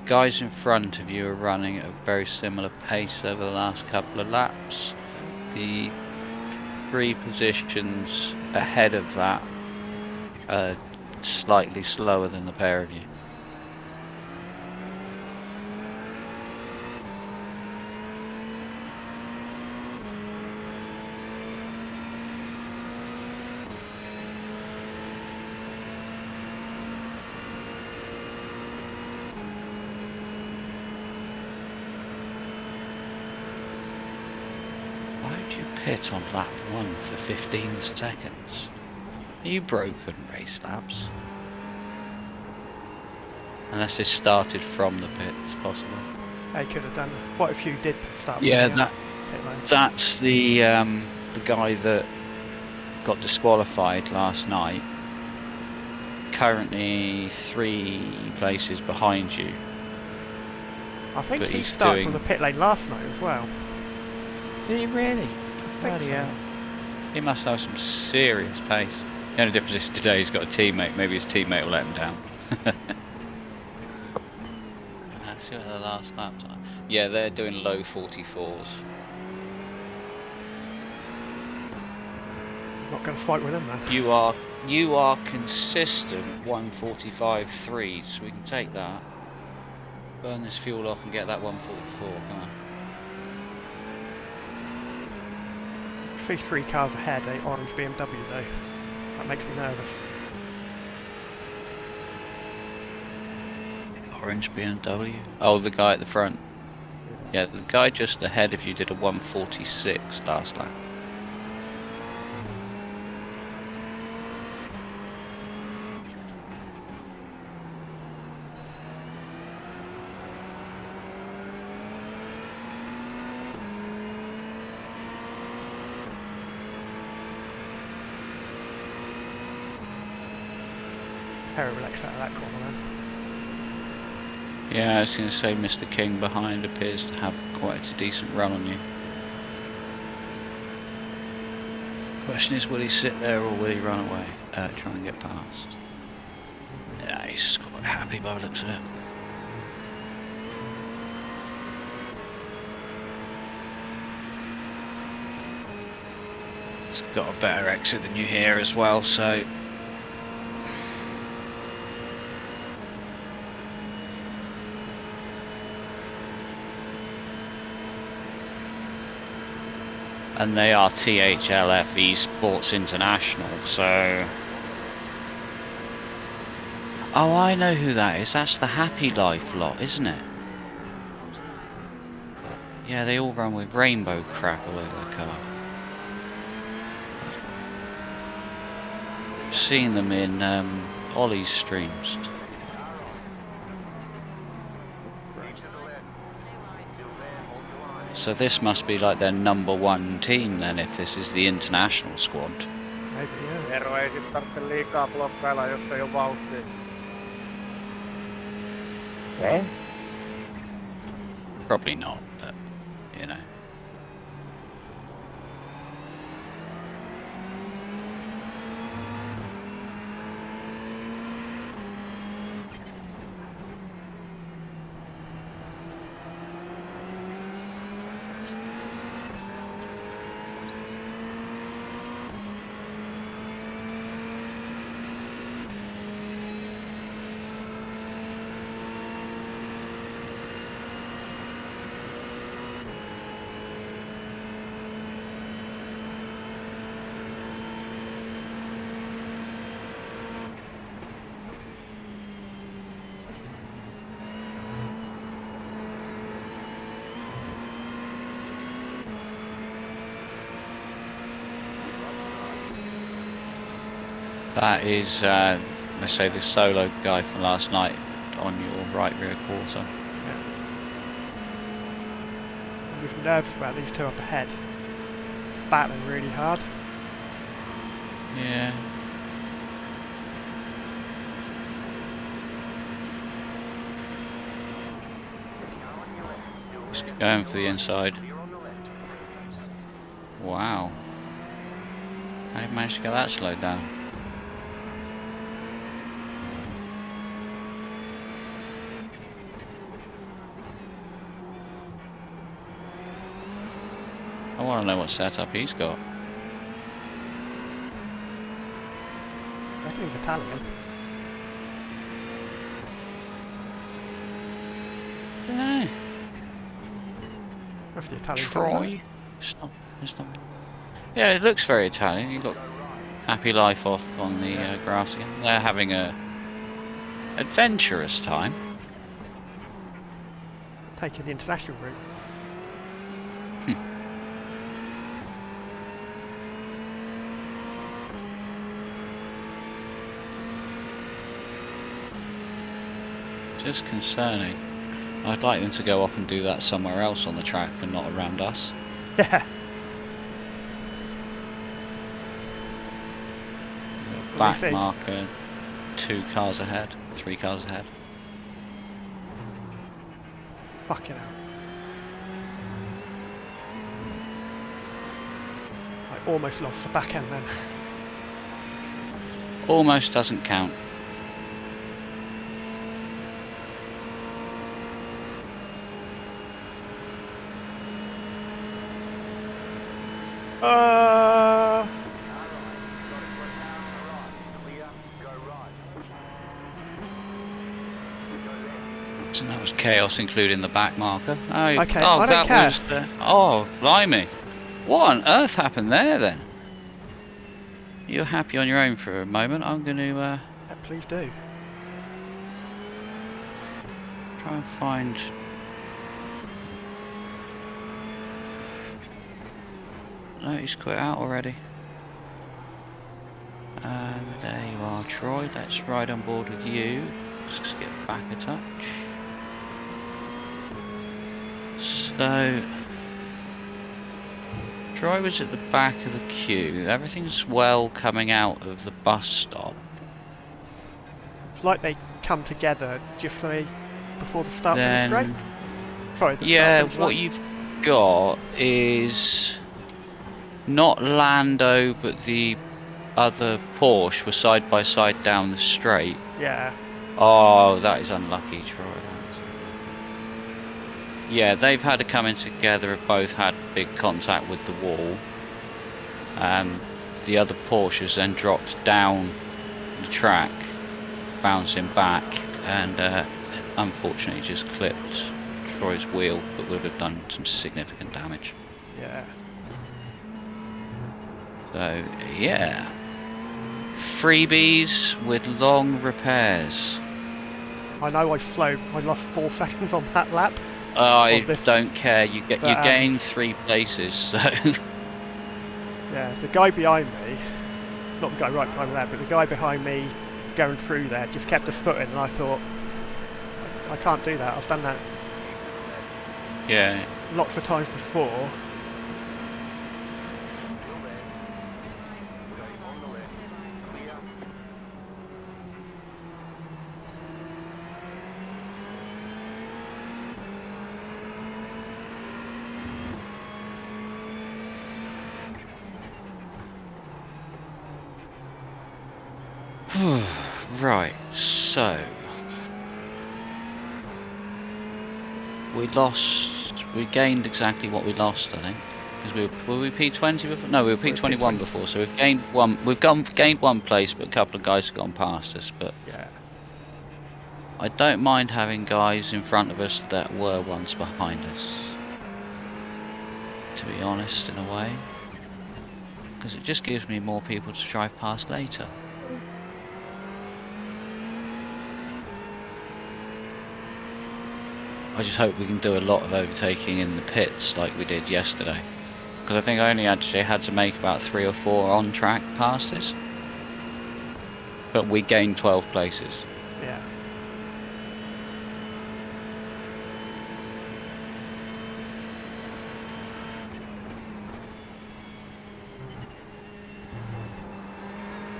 B: guys in front of you are running at a very similar pace over the last couple of laps. The 3 positions ahead of that are slightly slower than the pair of you. Pit on lap 1 for 15 seconds. Are you broken, race labs? Unless they started from the pits, possibly.
A: They could have done. Quite a few did start.
B: Yeah,
A: from
B: that's the guy that got disqualified last night. Currently 3 places behind you.
A: I think he started from the pit lane last night as well.
B: Did he really?
A: Bloody hell.
B: He must have some serious pace. The only difference is today he's got a teammate. Maybe his teammate will let him down. Let's see what the last lap time. Yeah, they're doing low 44s.
A: Not going to fight with him then.
B: You are consistent 145.3, so we can take that. Burn this fuel off and get that 144. Come on.
A: See 3 cars ahead, a orange BMW though. That makes me nervous.
B: Orange BMW? Oh, the guy at the front. Yeah, the guy just ahead of you did a 146 last lap.
A: Terrible exit out of that corner then.
B: Yeah, I was going to say Mr. King behind appears to have quite a decent run on you. Question is, will he sit there or will he run away? Try and get past. Yeah, he's quite happy by the looks of it. It's got a better exit than you here as well, so... And they are THLF Esports International, so... Oh, I know who that is. That's the Happy Life lot, isn't it? Yeah, they all run with rainbow crap all over their car. I've seen them in Ollie's streams. So this must be like their #1 team then, if this is the international squad.
A: Maybe, yeah.
D: Ero ei sit tarvitse liikaa blokkailla, jos ei oo vauhtia.
A: Eh?
B: Probably not, but you know. That is, let's say, the solo guy from last night on your right rear quarter.
A: Yeah. I'm just nervous about these two up ahead. Battling really hard.
B: Yeah. Just going for the inside. Wow. How did you manage to get that slowed down? I want to know what setup he's got.
A: I reckon he's Italian.
B: No.
A: That's the Italian
B: Troy? It's not. Yeah, it looks very Italian. You got happy life off on the grass again. They're having a adventurous time.
A: Taking the international route.
B: Just concerning. I'd like them to go off and do that somewhere else on the track and not around us.
A: Yeah.
B: Back marker, 2 cars ahead, 3 cars ahead.
A: Fucking hell. I almost lost the back end then.
B: Almost doesn't count. So that was chaos, including the back marker. Oh,
A: okay,
B: oh,
A: I don't care.
B: Was the, oh, blimey! What on earth happened there then? You're happy on your own for a moment. I'm going to
A: Yeah, please do.
B: try and find. No, he's quit out already. There you are, Troy. Let's ride on board with you. Let's get back a touch. So, Troy was at the back of the queue. Everything's well coming out of the bus stop.
A: It's like they come together just before the start of the straight. Sorry, the
B: yeah,
A: start
B: what you've got is not Lando, but the other Porsche were side by side down the straight.
A: Yeah.
B: Oh, that is unlucky, Troy. Yeah, they've had to come in together, have both had big contact with the wall. The other Porsches then dropped down the track, bouncing back, and unfortunately just clipped Troy's wheel, but would have done some significant damage.
A: Yeah.
B: So, yeah. Freebies with long repairs.
A: I know I lost 4 seconds on that lap.
B: I don't care. You gain 3 places. So
A: yeah, the guy behind me, not the guy right behind that, but the guy behind me going through there just kept his foot in, and I thought, I can't do that. I've done that.
B: Yeah.
A: Lots of times before.
B: Right, so we gained exactly what we lost, I think, because were we P20 before? No, we were P21 before, so we've gained gained 1 place, but a couple of guys have gone past us. But
A: yeah,
B: I don't mind having guys in front of us that were once behind us, to be honest, in a way, because it just gives me more people to drive past later. I just hope we can do a lot of overtaking in the pits like we did yesterday, because I think I only actually had to make about 3 or 4 on-track passes, but we gained 12 places.
A: Yeah.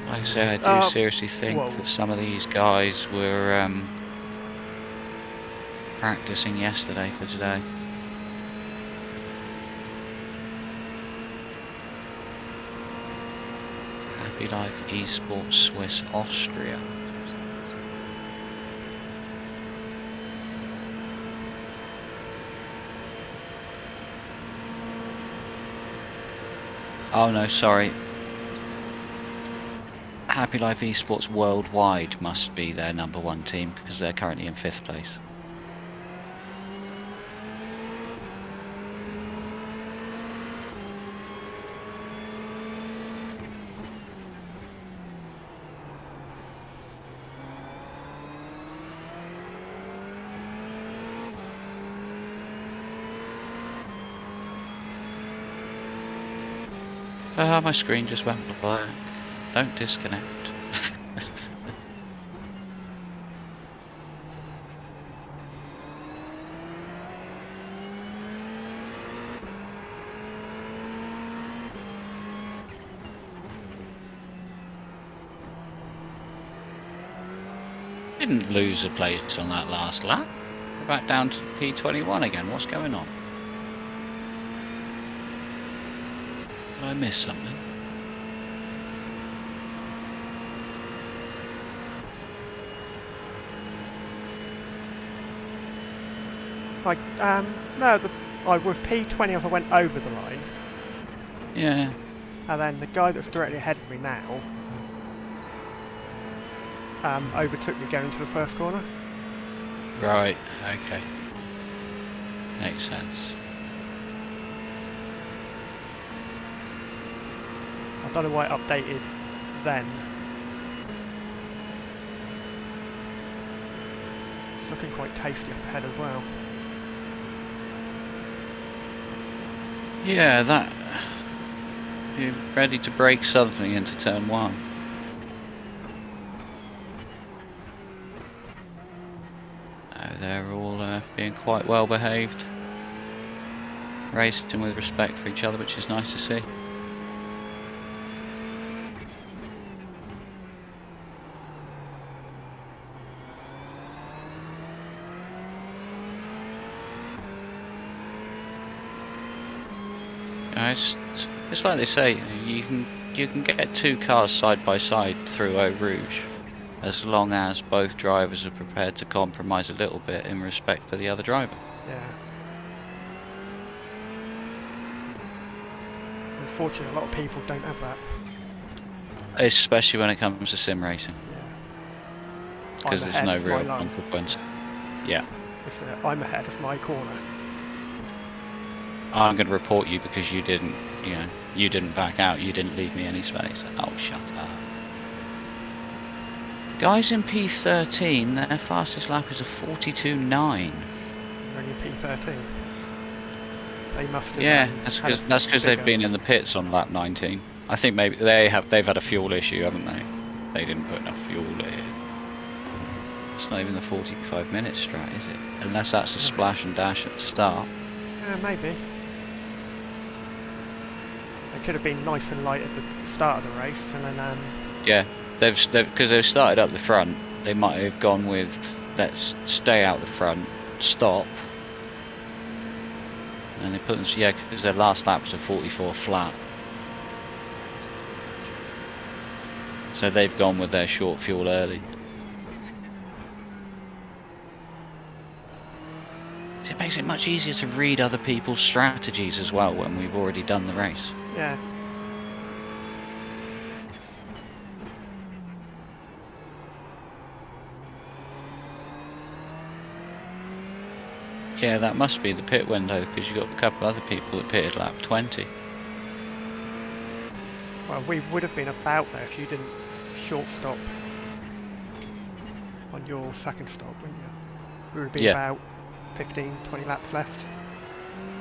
B: Like I say, I do seriously think that some of these guys were practicing yesterday for today. Happy Life Esports Swiss Austria. Oh no, sorry. Happy Life Esports Worldwide must be their #1 team because they're currently in 5th place. My screen just went black. Don't disconnect. Didn't lose a place on that last lap. We're back down to P21 again. What's going on? Did I miss something?
A: No, I was P20 as I went over the line.
B: Yeah.
A: And then the guy that's directly ahead of me now overtook me going into the first corner.
B: Right, okay. Makes sense.
A: I don't know why it updated then. It's looking quite tasty up ahead as well.
B: Yeah, that... You're ready to break something into turn 1. Oh, they're all being quite well behaved. Racing with respect for each other, which is nice to see. It's like they say, you can get 2 cars side by side through Eau Rouge, as long as both drivers are prepared to compromise a little bit in respect for the other driver.
A: Yeah. Unfortunately, a lot of people don't have that.
B: Especially when it comes to sim racing.
A: Yeah.
B: Because there's no real consequence. Yeah.
A: If I'm ahead of my corner.
B: I'm going to report you because you didn't, you didn't back out. You didn't leave me any space. Oh, shut up. Guys in P13, their fastest lap is a 42.9.
A: Only P13. They must have.
B: Yeah, that's because they've been in the pits on lap 19. I think maybe they've had a fuel issue, haven't they? They didn't put enough fuel in. It's not even the 45-minute strat, is it? Unless that's a splash and dash at the start.
A: Yeah, maybe. They could have been nice and light at the start of the race, and then.
B: Yeah, because they've started up the front. They might have gone with let's stay out the front, stop, and they put them. Yeah, because their last lap was a 44 flat. So they've gone with their short fuel early. It makes it much easier to read other people's strategies as well when we've already done the race.
A: Yeah.
B: Yeah, that must be the pit window because you've got a couple other people that pitted lap 20.
A: Well, we would have been about there if you didn't short stop on your second stop, wouldn't you? We would have been about 15, 20 laps left.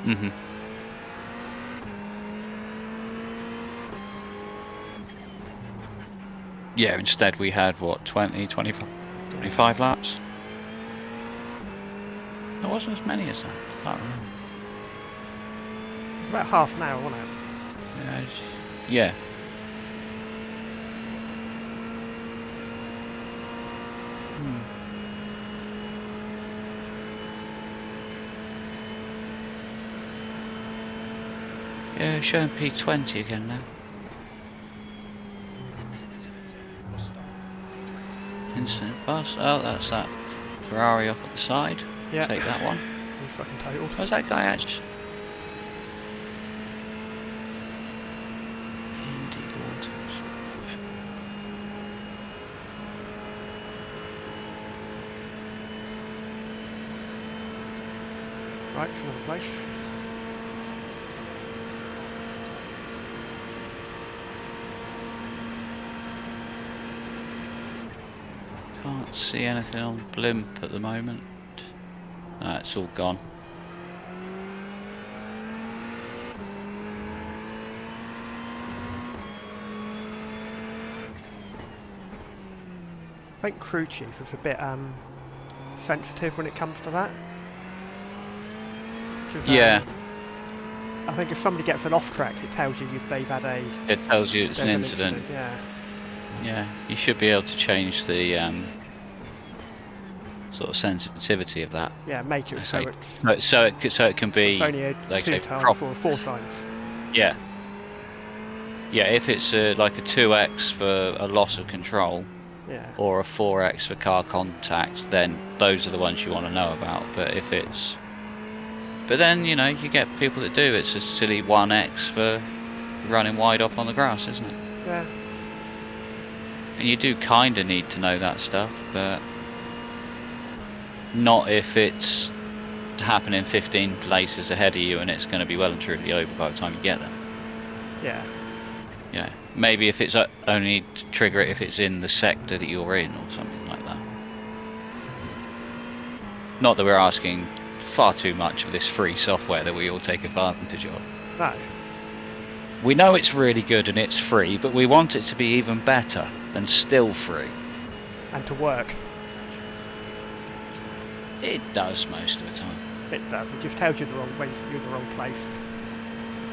B: Mhm. Yeah, instead we had what, 20, 25 laps? There wasn't as many as that, I can't remember.
A: It was about half an hour, wasn't it?
B: Yeah. Yeah, showing P20 again now. Instant bus. Oh, that's that Ferrari off at the side.
A: Yeah.
B: Take that one.
A: You fucking totaled.
B: Where's that guy actually?
A: Right, it's another place.
B: Can't see anything on blimp at the moment. It's all gone.
A: I think crew chief is a bit sensitive when it comes to that.
B: Yeah.
A: I think if somebody gets an off track, it tells you they've had a.
B: It tells you it's an incident.
A: Yeah.
B: Yeah, you should be able to change the sort of sensitivity of that.
A: Yeah, make it so
B: it can be
A: only a
B: like
A: 2 times or 4 times.
B: Yeah. Yeah, if it's like a 2x for a loss of control,
A: yeah,
B: or a 4x for car contact, then those are the ones you want to know about. But if it's, but then you know you get people that do. It's a silly 1x for running wide up on the grass, isn't it?
A: Yeah.
B: And you do kind of need to know that stuff, but not if it's happening 15 places ahead of you and it's going to be well and truly over by the time you get there.
A: Yeah.
B: Yeah. Maybe if it's only to trigger it if it's in the sector that you're in or something like that. Not that we're asking far too much of this free software that we all take advantage of.
A: No.
B: We know it's really good and it's free, but we want it to be even better and still free.
A: And to work.
B: It does most of the time.
A: It does. It just tells you the wrong way, you're the wrong place.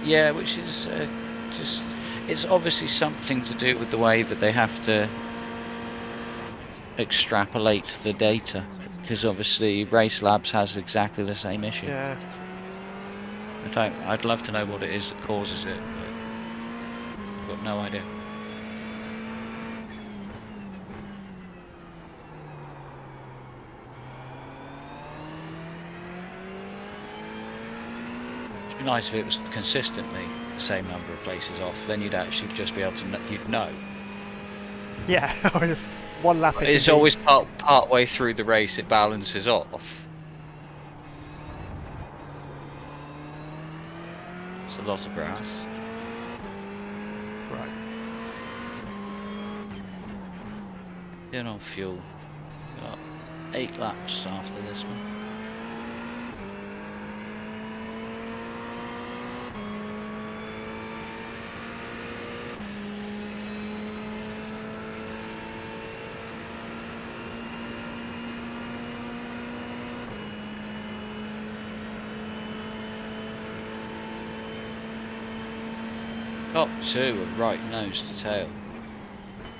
B: Yeah, which is just, it's obviously something to do with the way that they have to extrapolate the data, because obviously Race Labs has exactly the same issue.
A: Yeah.
B: I'd love to know what it is that causes it, but I've got no idea. It'd be nice if it was consistently the same number of places off, then you'd actually just be able to you'd know.
A: Yeah, just one lap.
B: It's always part way through the race it balances off. It's a lot of grass.
A: Right.
B: Then on fuel, got 8 laps after this one. Top 2 are right nose to tail.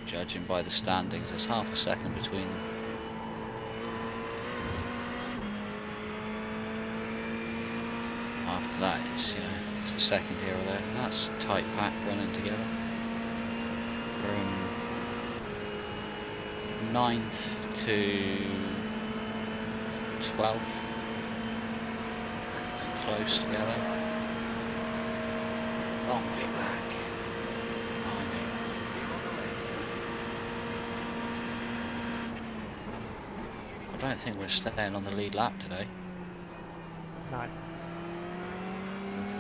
B: Judging by the standings, there's half a second between them. After that, it's, you know, it's a second here or there. That's a tight pack running together. From 9th to 12th. Close together. Long way back. I don't think we're staying on the lead lap today.
A: No.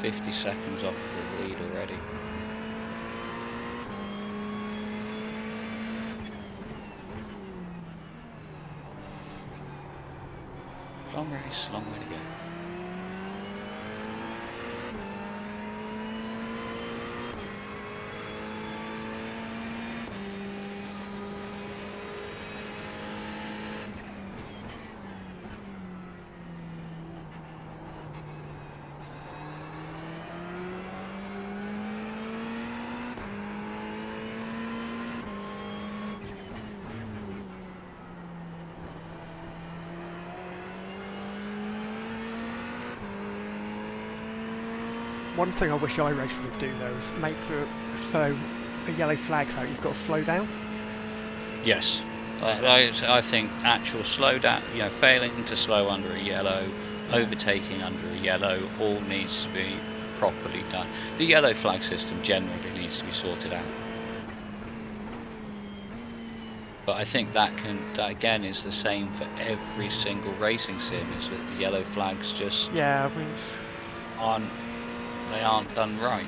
B: 50 seconds off the lead already. Long race, long way to go.
A: One thing I wish iRacing would do though is make it so a yellow flag's out, you've got to slow down.
B: Yes, I think actual slow down, you know, failing to slow under a yellow, overtaking under a yellow, all needs to be properly done. The yellow flag system generally needs to be sorted out. But I think that again is the same for every single racing sim, is that the yellow flags just aren't done right.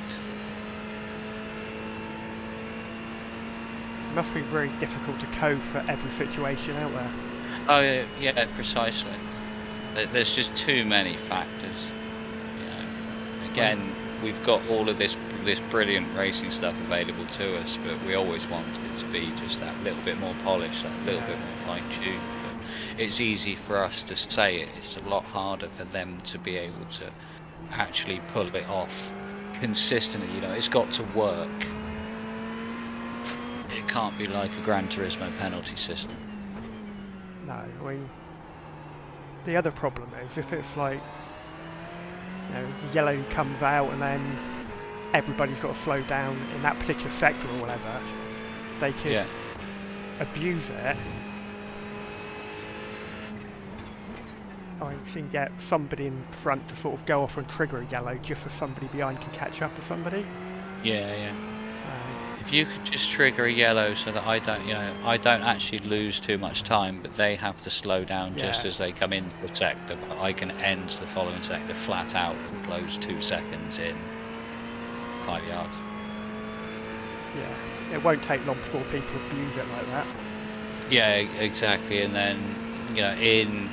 A: It must be very difficult to code for every situation out there.
B: Oh yeah, precisely. There's just too many factors. Again, we've got all of this brilliant racing stuff available to us, but we always want it to be just that little bit more polished, that little bit more fine-tuned. But it's easy for us to say it. It's a lot harder for them to be able to actually pull it off consistently. It's got to work. It can't be like a Gran Turismo penalty system.
A: No, I mean, the other problem is if it's like, yellow comes out and then everybody's got to slow down in that particular sector or whatever, they could abuse it. I mean, you can get somebody in front to sort of go off and trigger a yellow just so somebody behind can catch up with somebody.
B: Yeah. If you could just trigger a yellow so that I don't actually lose too much time, but they have to slow down just as they come into the sector, but I can end the following sector flat out and close 2 seconds in 5 yards.
A: Yeah, it won't take long before people abuse it like that.
B: Yeah, exactly. And then, in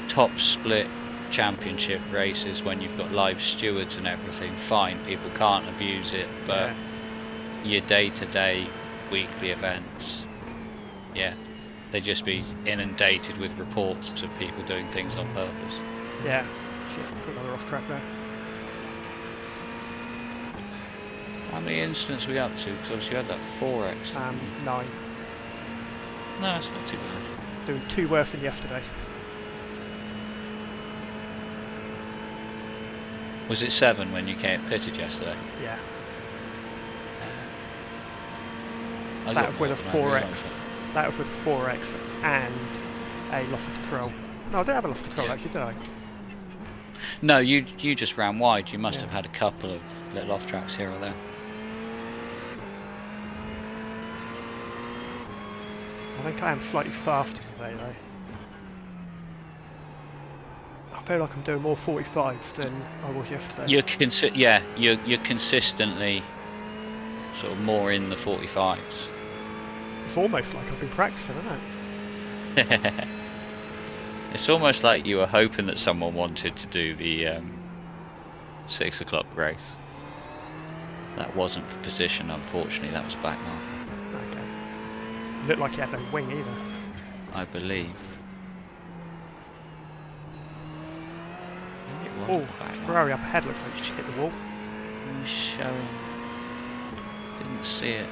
B: top split championship races when you've got live stewards and everything, fine, people can't abuse it, but your day-to-day weekly events, they just be inundated with reports of people doing things on purpose.
A: Yeah, shit, put another off track there.
B: How many incidents are we up to? Because obviously you had that 4X.
A: 9.
B: No, it's not too bad.
A: Doing 2 worse than yesterday.
B: Was it 7 when you came pitted yesterday?
A: Yeah.
B: I
A: That
B: got
A: was with a
B: more than I
A: 4X.
B: realised.
A: That was with a 4X and a loss of control. No, I didn't have a loss of control actually, did I?
B: No, you just ran wide. You must have had a couple of little off tracks here or there.
A: I think I am slightly faster today though. I feel like I'm doing more 45s than I was yesterday.
B: You're consistently sort of more in the 45s.
A: It's almost like I've been practicing, isn't it?
B: It's almost like you were hoping that someone wanted to do the 6 o'clock race. That wasn't for position, unfortunately. That was back marker.
A: Okay. Looked like he had no wing either.
B: I believe.
A: Oh, Ferrari up ahead looks like you just hit the wall.
B: Who's showing? Didn't see it.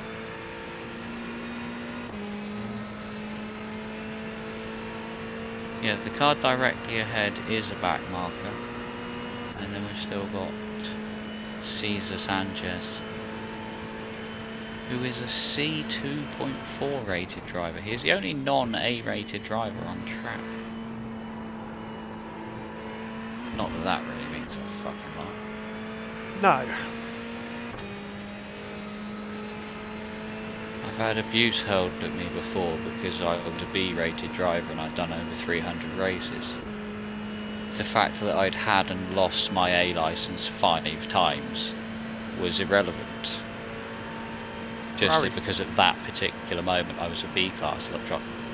B: Yeah, the car directly ahead is a back marker, and then we've still got Cesar Sanchez, who is a C 2.4 rated driver. He is the only non-A rated driver on track. Not that that really means a fucking lot.
A: No.
B: I've had abuse hurled at me before because I was a B-rated driver and I'd done over 300 races. The fact that I'd had and lost my A licence 5 times was irrelevant. Just because at that particular moment I was a B-class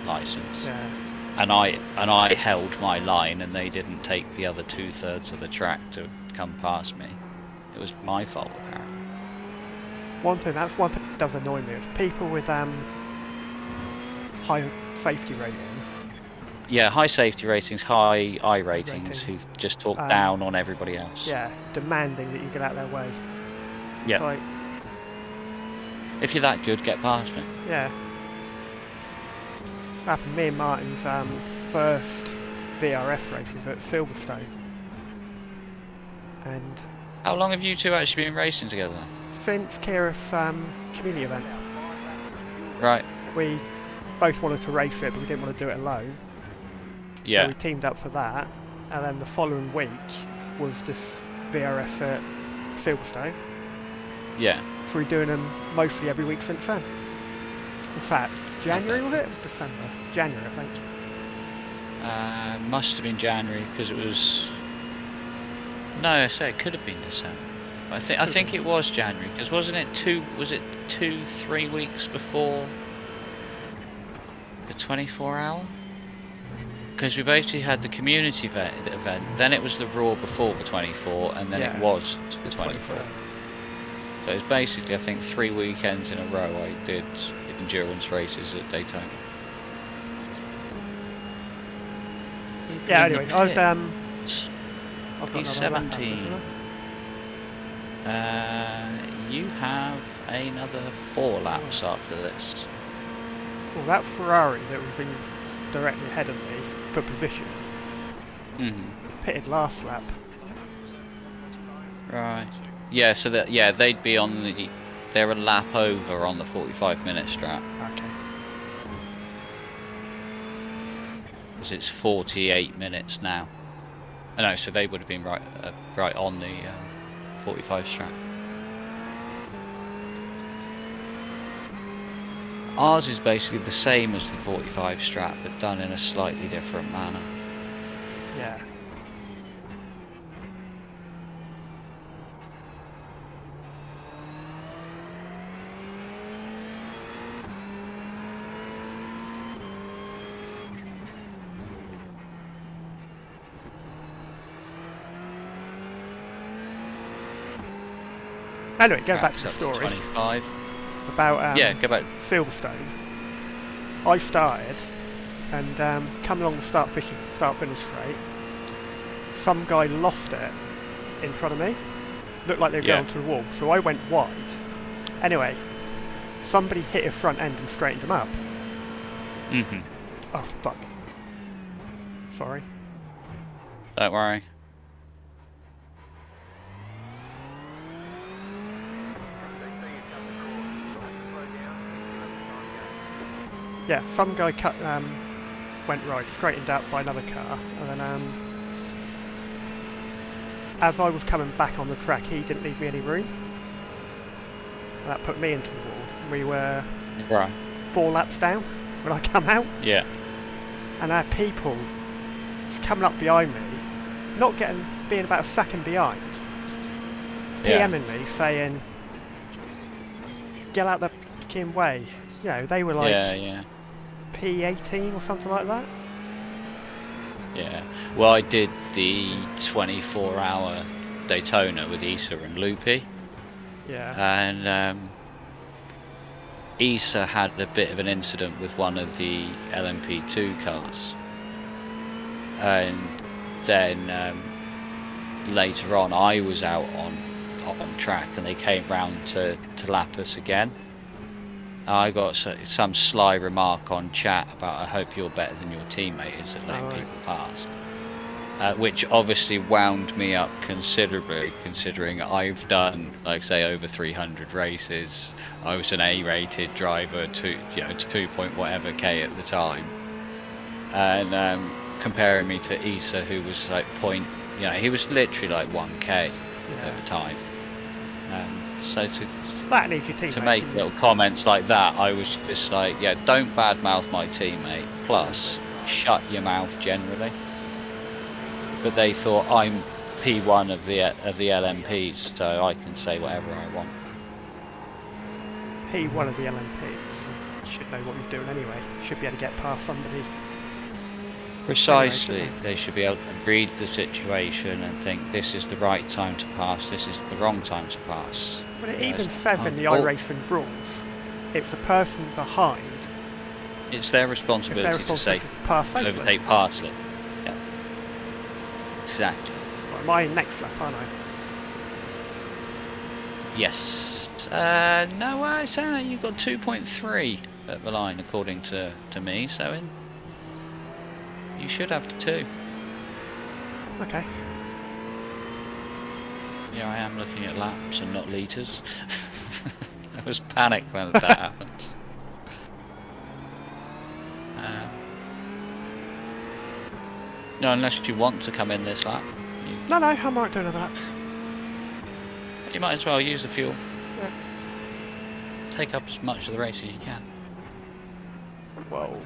B: licence.
A: Yeah.
B: And I held my line and they didn't take the other 2/3 of the track to come past me. It was my fault apparently.
A: One thing that does annoy me is people with high safety rating.
B: Yeah, high safety ratings, high I ratings, who just talk down on everybody else.
A: Yeah, demanding that you get out of their way.
B: Yeah.
A: Like,
B: if you're that good, get past me.
A: Yeah. That happened to me and Martin's first VRS races at Silverstone. And
B: how long have you two actually been racing together?
A: Since Kira's community event.
B: Right.
A: We both wanted to race it, but we didn't want to do it alone.
B: Yeah.
A: So we teamed up for that, and then the following week was this VRS at Silverstone.
B: Yeah.
A: So we're doing them mostly every week since then. In fact, January, was it? December? January, I think.
B: Must have been January because it was. No, I say it could have been December. I think it was January because wasn't it 2-3 weeks before the 24-hour? Because we basically had the community event, then it was the Raw before the 24, and then it was the 24. So it was basically, I think, 3 weekends in a row I did endurance races at Daytona.
A: Yeah, anyway, I've got
B: P17. You have another 4 laps after this.
A: Well, that Ferrari that was directly ahead of me for position pitted last lap.
B: Right. Yeah, so they'd be on they're a lap over on the 45-minute strap.
A: Okay.
B: Because it's 48 minutes now. Oh, no, so they would have been right on the 45 strap. Ours is basically the same as the 45 strap, but done in a slightly different manner.
A: Yeah. Anyway, go back to the story.
B: 25.
A: About
B: go back.
A: Silverstone. I started and come along the start finish straight. Some guy lost it in front of me. Looked like they were going to the wall, so I went wide. Anyway, somebody hit his front end and straightened him up. Oh fuck. Sorry.
B: Don't worry.
A: Yeah, some guy went right, straightened out by another car, and then as I was coming back on the track, he didn't leave me any room. And that put me into the wall. We were 4 laps down when I come out.
B: Yeah.
A: And I had people just coming up behind me, being about a second behind, PMing me saying, "Get out the fucking way." You know, they were like P18 or something like that.
B: Yeah. Well, I did the 24-hour Daytona with Issa and Loopy.
A: Yeah.
B: And Issa had a bit of an incident with one of the LMP2 cars. And then later on, I was out on track, and they came round to lap us again. I got some sly remark on chat about, "I hope you're better than your teammate is at letting people past," which obviously wound me up considerably, considering I've done, like say, over 300 races. I was an A-rated driver, 2 point whatever K at the time, and comparing me to Issa, who was like he was literally like 1K at the time. So to make little comments like that, I was just like, don't badmouth my teammate, plus shut your mouth generally. But they thought I'm P1 of the LMPs, so I can say whatever I want.
A: P1 of the LMPs should know what he's doing anyway. Should be able to get past somebody.
B: Precisely,
A: anyway,
B: they should be able to read the situation and think this is the right time to pass, this is the wrong time to pass.
A: But it even says in the iRacing rules, it's the person behind.
B: It's their responsibility to say overtake past it. Yeah. Exactly.
A: Well, am I next lap, aren't I?
B: Yes. No, I say that you've got 2.3 at the line according to me, so you should have 2.
A: Okay.
B: Yeah, I am looking at laps and not litres. I was panicked when that happened. No, unless you want to come in this lap.
A: No, I might do another lap.
B: You might as well use the fuel.
A: Yeah.
B: Take up as much of the race as you can.
A: Whoa.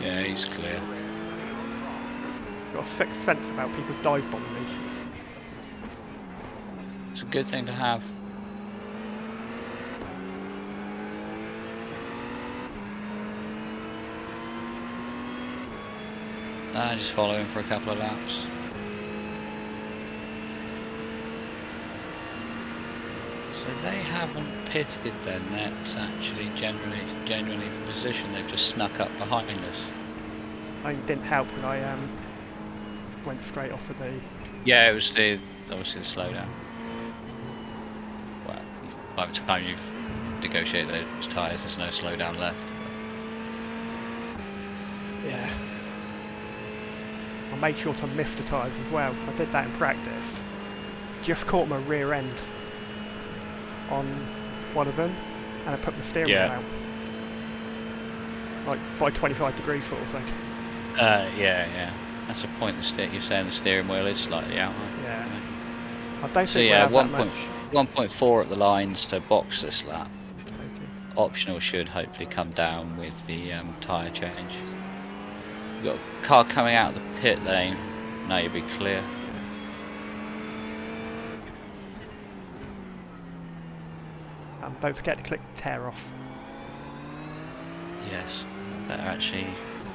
B: Yeah, he's clear.
A: Got a sixth sense about people dive bombing me.
B: It's a good thing to have. Just follow him for a couple of laps. So they haven't pitted then, that's actually genuinely the position, they've just snuck up behind us.
A: I didn't help when I went straight off of the...
B: Yeah, it was obviously the slowdown. Well, by the time you've negotiated those tyres, there's no slowdown left.
A: Yeah. I made sure to miss the tyres as well, because I did that in practice. Just caught my rear end on one of them, and I put my steering wheel out. Like by 25 degrees sort of thing.
B: Yeah. That's the point. You're saying the steering wheel is slightly out.
A: Yeah. I don't
B: So
A: think
B: yeah,
A: we'll have that much.
B: 1.4 at the lines to box this lap.
A: Okay.
B: Optional should hopefully come down with the tyre change. You've got a car coming out of the pit lane. Now you'll be clear.
A: Don't forget to click tear off.
B: Yes. Better actually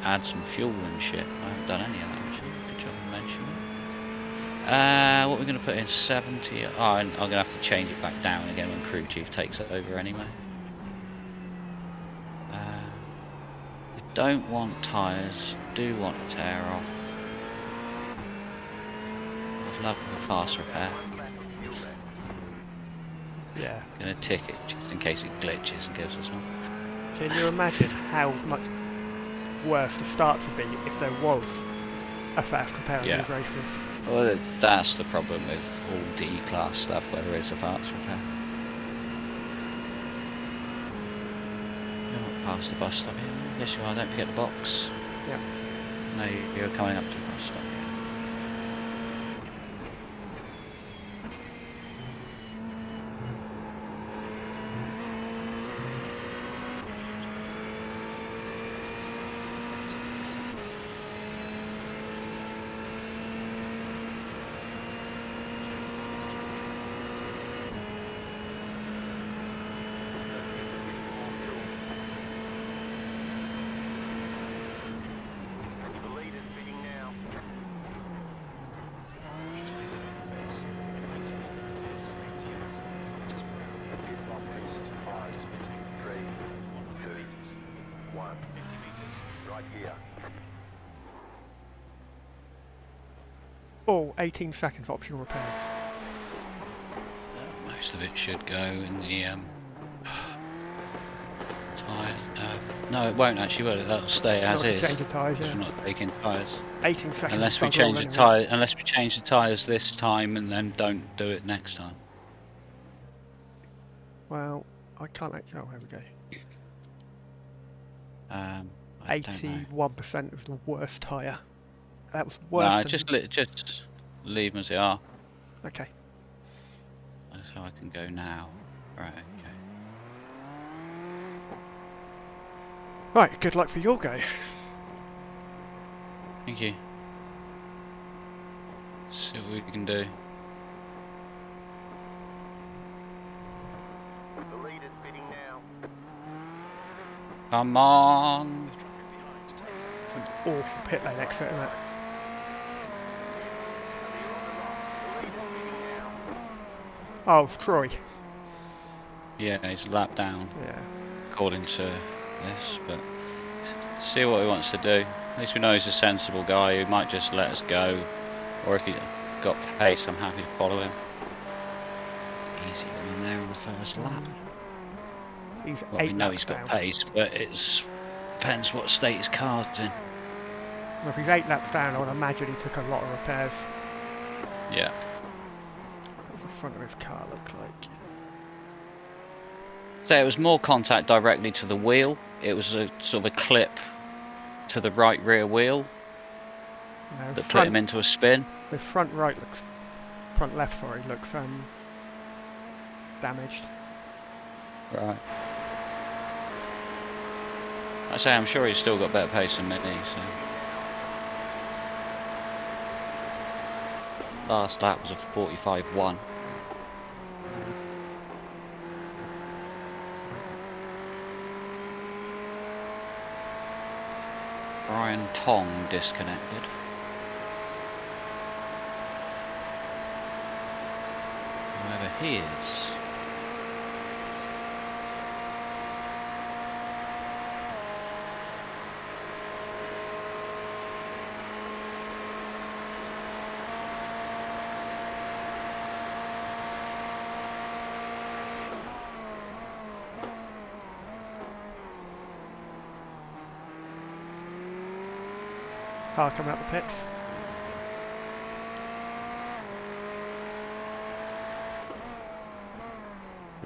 B: add some fuel and shit. I haven't done any of that, which is a good job of mentioning. What we're going to put in 70. Oh, I'm going to have to change it back down again when crew chief takes it over anyway. We don't want tyres, do want to tear off. I'd love a fast repair.
A: Yeah.
B: Gonna tick it just in case it glitches and gives us one.
A: Can you imagine how much worse the start would be if there was a fast repair on these races?
B: Well, that's the problem with all D-class stuff, where there is a fast repair. You're not past the bus stop here. Yes you are, don't forget the box.
A: Yeah.
B: No, you're coming up to the bus stop.
A: Oh, 18 seconds optional repairs.
B: Most of it should go in the tyre. No, it won't actually, will it? That'll stay as is.
A: Change the tyres,
B: We're not taking tyres.
A: 18 seconds.
B: Unless we change the tyre, unless we change the tyres this time and then don't do it next time.
A: Well, I can't actually. Oh, here we go. 81% of the worst tyre. That was worse.
B: No,
A: than...
B: just leave them as they are.
A: Okay.
B: That's how I can go now. Right. Okay.
A: Right. Good luck for your go.
B: Thank you. See what we can do.
D: The lead is bidding now.
B: Come on.
A: It's an awful pit lane exit, isn't it? Oh, it's Troy.
B: Yeah, he's a lap down.
A: Yeah.
B: According to this, but see what he wants to do. At least we know he's a sensible guy who might just let us go, or if he's got pace, I'm happy to follow him. Easy one there on the first lap.
A: He's
B: Well, we know he's got
A: down.
B: pace, but it depends what state his car's in.
A: Well, if he's 8 laps down, I would imagine he took a lot of repairs.
B: Yeah.
A: What does the front of his car look like?
B: So it was more contact directly to the wheel. It was a sort of a clip to the right rear wheel
A: No,
B: that put him into a spin.
A: The front left, sorry, looks damaged.
B: Right. I say, I'm sure he's still got better pace than me, so. Last lap was a 45.1. Brian Tong disconnected. Whoever he is.
A: Car coming out the pits.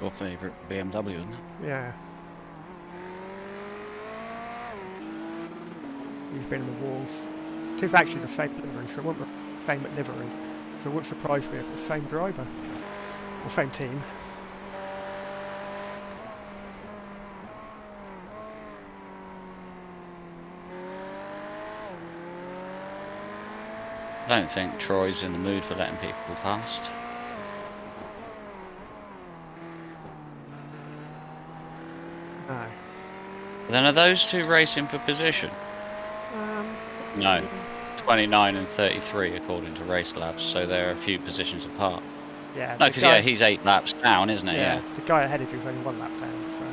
B: Your favourite BMW, isn't it?
A: Yeah. He's been in the walls. It is actually the same livery, so it won't be the same at livery. So it wouldn't surprise me if it's the same driver. Or same team.
B: I don't think Troy's in the mood for letting people past.
A: No.
B: Then are those two racing for position? No. 29 and 33 according to Race Labs, so they're a few positions apart.
A: Yeah.
B: No, because yeah, he's 8 laps down, isn't it?
A: Yeah. The guy ahead of you is only 1 lap down, so.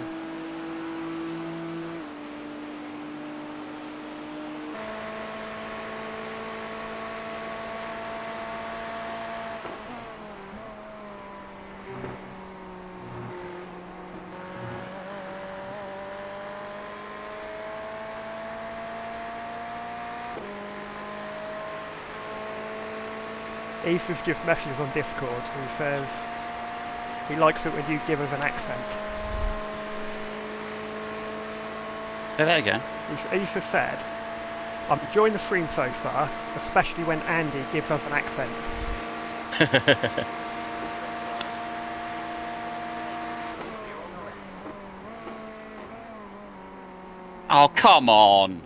A: Ethan's just messages on Discord and he says he likes it when you give us an accent.
B: Say that again.
A: Ethan said, I'm enjoying the stream so far, especially when Andy gives us an accent.
B: Oh, come on!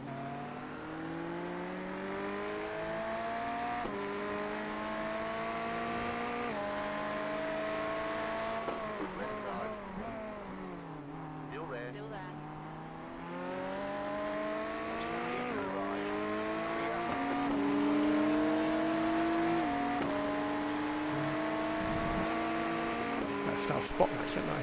A: Start a spot match, don't I?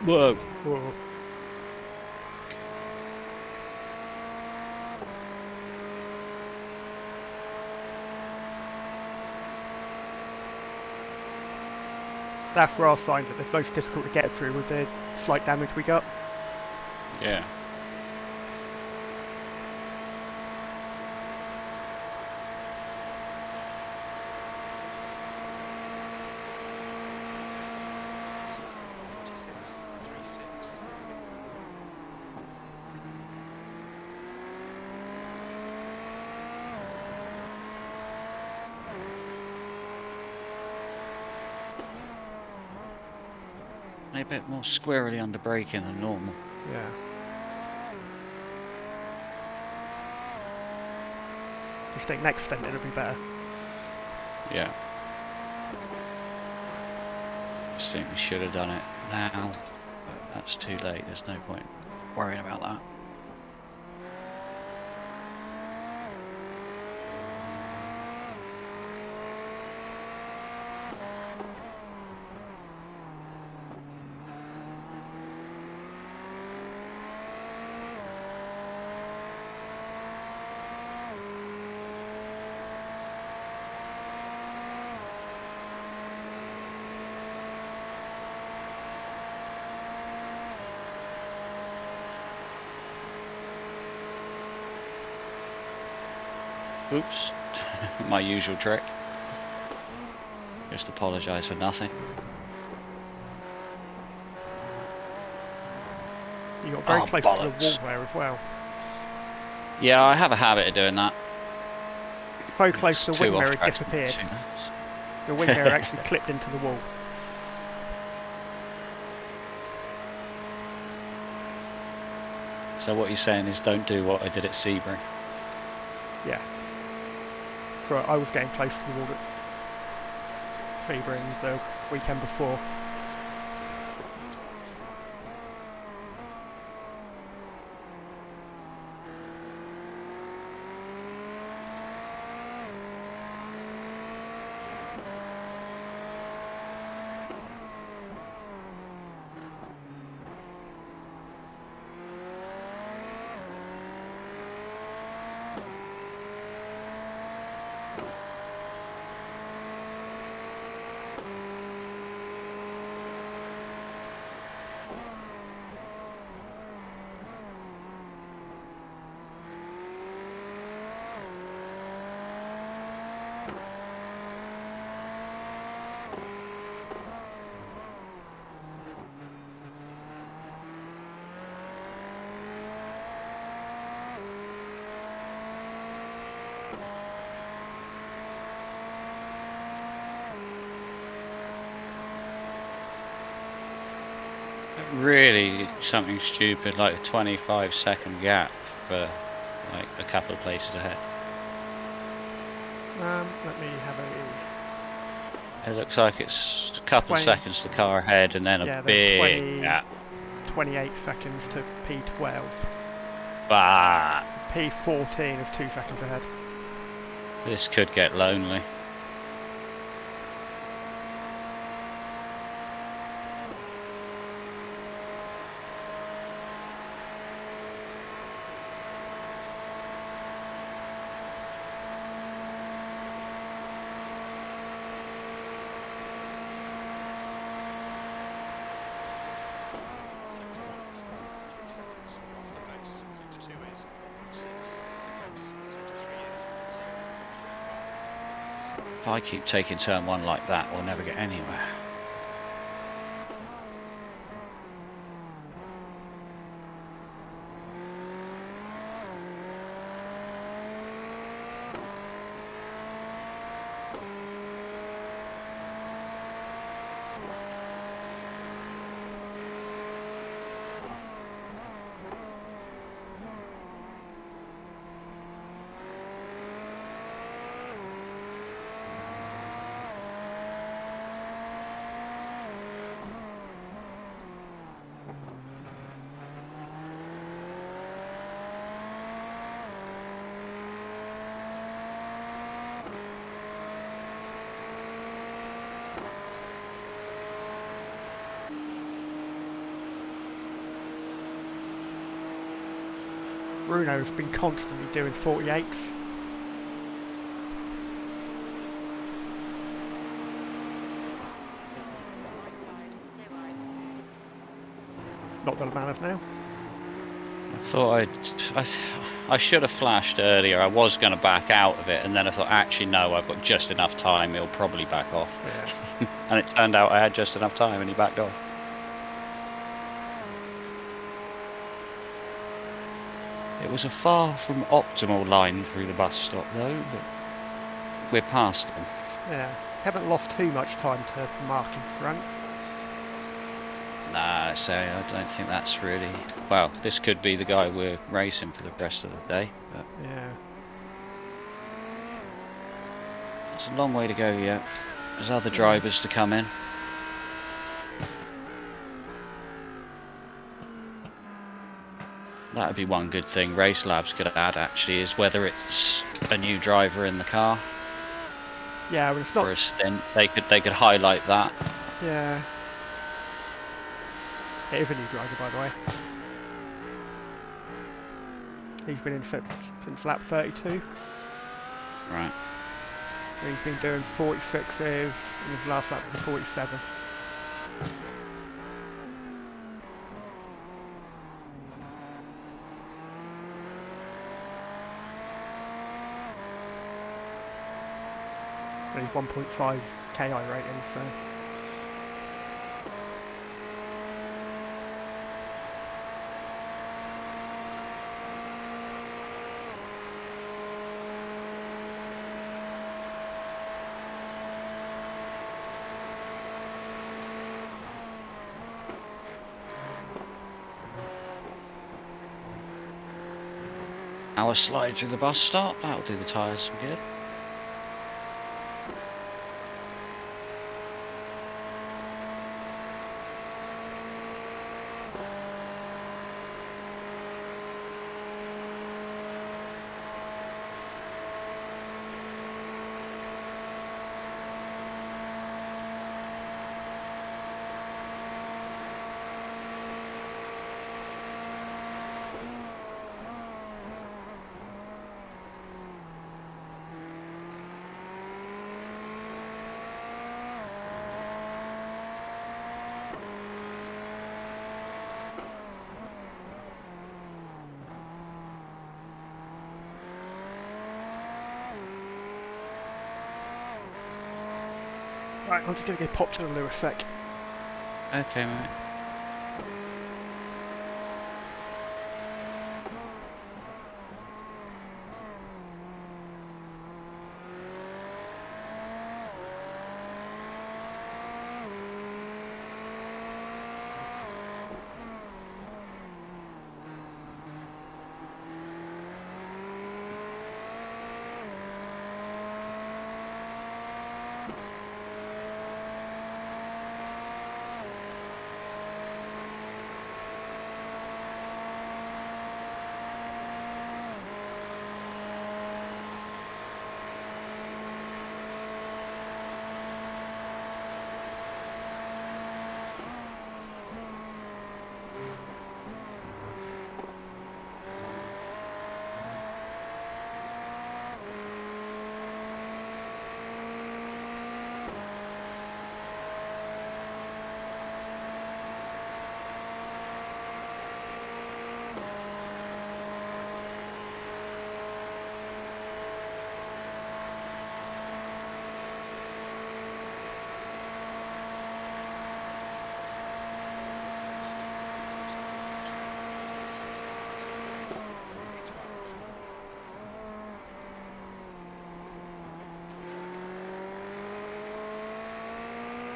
B: Whoa.
A: Whoa. That's where I find it the most difficult to get through with the slight damage we got.
B: Yeah. A bit more squirrely under braking than normal.
A: Yeah. Just think next stint it'll be better.
B: Yeah. Just think we should have done it now, but that's too late. There's no point worrying about that. Oops. My usual trick. Just apologise for nothing.
A: You got very close
B: bollocks.
A: to the wall there as well.
B: Yeah, I have a habit of doing that.
A: So close the wing mirror
B: off-track.
A: disappeared. The wing mirror actually clipped into the wall.
B: So what you're saying is don't do what I did at Sebring.
A: Yeah. So I was getting close to the wall at Sebring the weekend before.
B: Really something stupid like a 25-second gap for like a couple of places ahead.
A: Let me have a...
B: It looks like it's a couple of
A: 20
B: seconds to the car ahead and then
A: yeah,
B: a big
A: 20
B: gap.
A: 28 seconds to P12.
B: But
A: P14 is 2 seconds ahead.
B: this could get lonely. If I keep taking turn 1 like that, we'll never get anywhere.
A: Bruno's been constantly doing 48s. Not that it matters now.
B: I thought I should have flashed earlier. I was going to back out of it, and then I thought, actually, no, I've got just enough time. He'll probably back off.
A: Yeah.
B: And it turned out I had just enough time, and he backed off. It was a far from optimal line through the bus stop, though. But we're past him.
A: Yeah. Haven't lost too much time to mark in front.
B: Nah, so I don't think that's really... Well, this could be the guy we're racing for the rest of the day. But
A: Yeah.
B: it's a long way to go yet. There's other drivers to come in. That would be one good thing Race Labs could add, actually, is whether it's a new driver in the car.
A: Yeah, well, it's not...
B: For a stint, they could highlight that.
A: Yeah. It is a new driver, by the way. He's been in since lap 32.
B: Right.
A: And he's been doing 46s, and his last lap was a 47. and he's 1.5 KI rating, so.
B: I'll slide through the bus stop, that'll do the tyres some good.
A: Right, I'm just going to go pop to the loo a sec.
B: Okay, mate.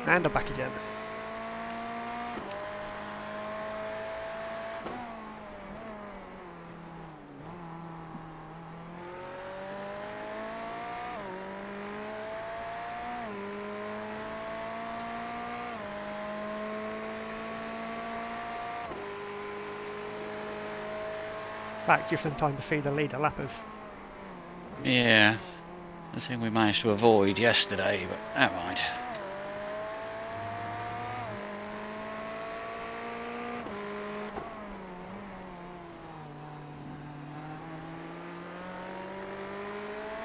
A: And I'm back again. Back just in time to see the leader lappers.
B: Yeah, the thing we managed to avoid yesterday, but never mind.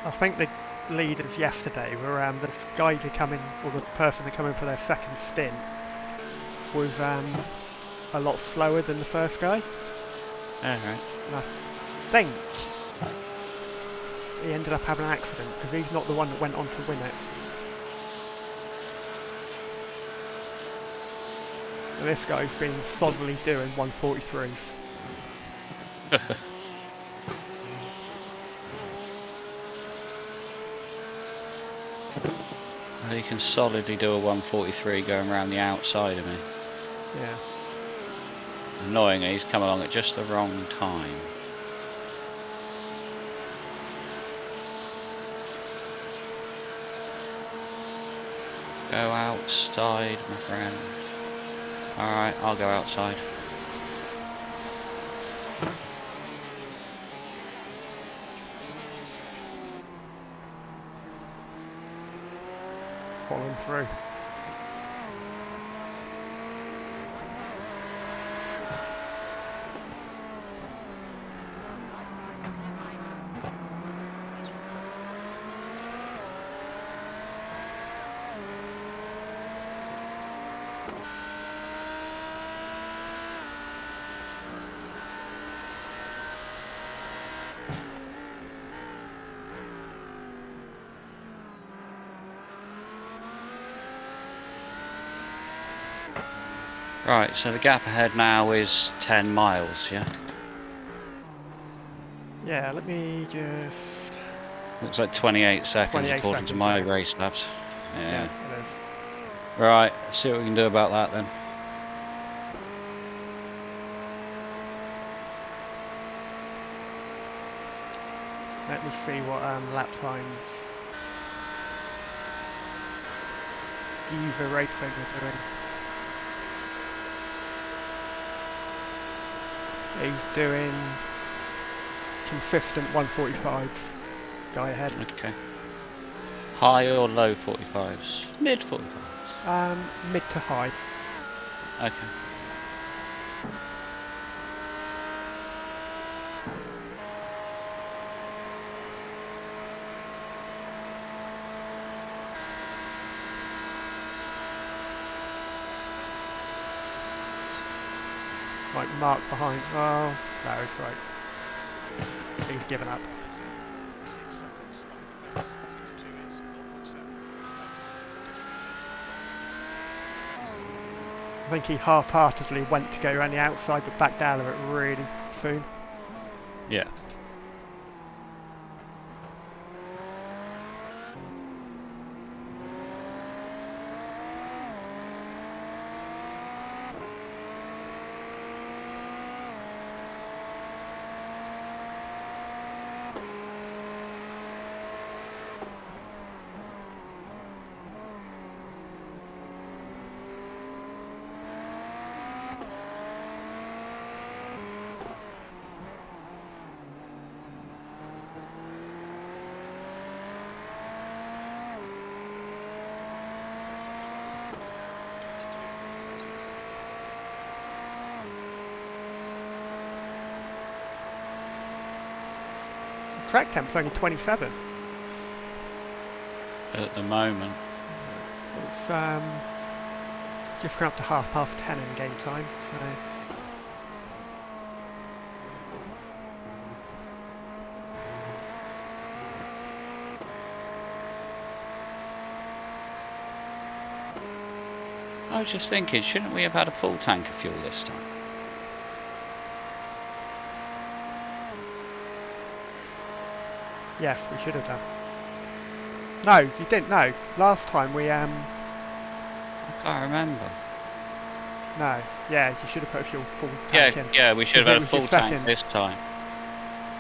A: I think the leaders yesterday were the guy to come in, or the person to come in for their second stint was a lot slower than the first guy.
B: Alright.
A: And I think he ended up having an accident because he's not the one that went on to win it. And this guy's been solidly doing 143s.
B: Well, you can solidly do a 143 going around the outside of me.
A: Yeah.
B: Annoyingly, he's come along at just the wrong time. Go outside, my friend. Alright, I'll go outside.
A: Following through.
B: Right, so the gap ahead now is 10 miles, yeah?
A: Yeah, let me just...
B: Looks like 28 seconds
A: 28
B: according to
A: seconds,
B: my
A: yeah.
B: race labs.
A: Yeah,
B: Yeah.
A: it is.
B: Right, let's see what we can do about that then.
A: Let me see what lap times user racing are doing. He's doing consistent 145s. Guy ahead.
B: Okay. High or low 45s? Mid 45s?
A: Mid to high.
B: Okay.
A: Like Mark behind. Oh, no, it's right. He's given up.
C: 6 seconds off the pace. 6.2 is 0.7 pace.
A: I think he half-heartedly went to go around the outside but backed out of it really soon.
B: Yeah.
A: Track temp's only 27.
B: At the moment.
A: It's just gone up to 10:30 in game time, so...
B: I was just thinking, shouldn't we have had a full tank of fuel this time?
A: Yes, we should have done. No, you didn't. No, last time we
B: I can't remember.
A: No, yeah, you should have put a full tank in.
B: Yeah, we should have had a
A: Because it
B: full
A: was your
B: tank
A: second.
B: this time.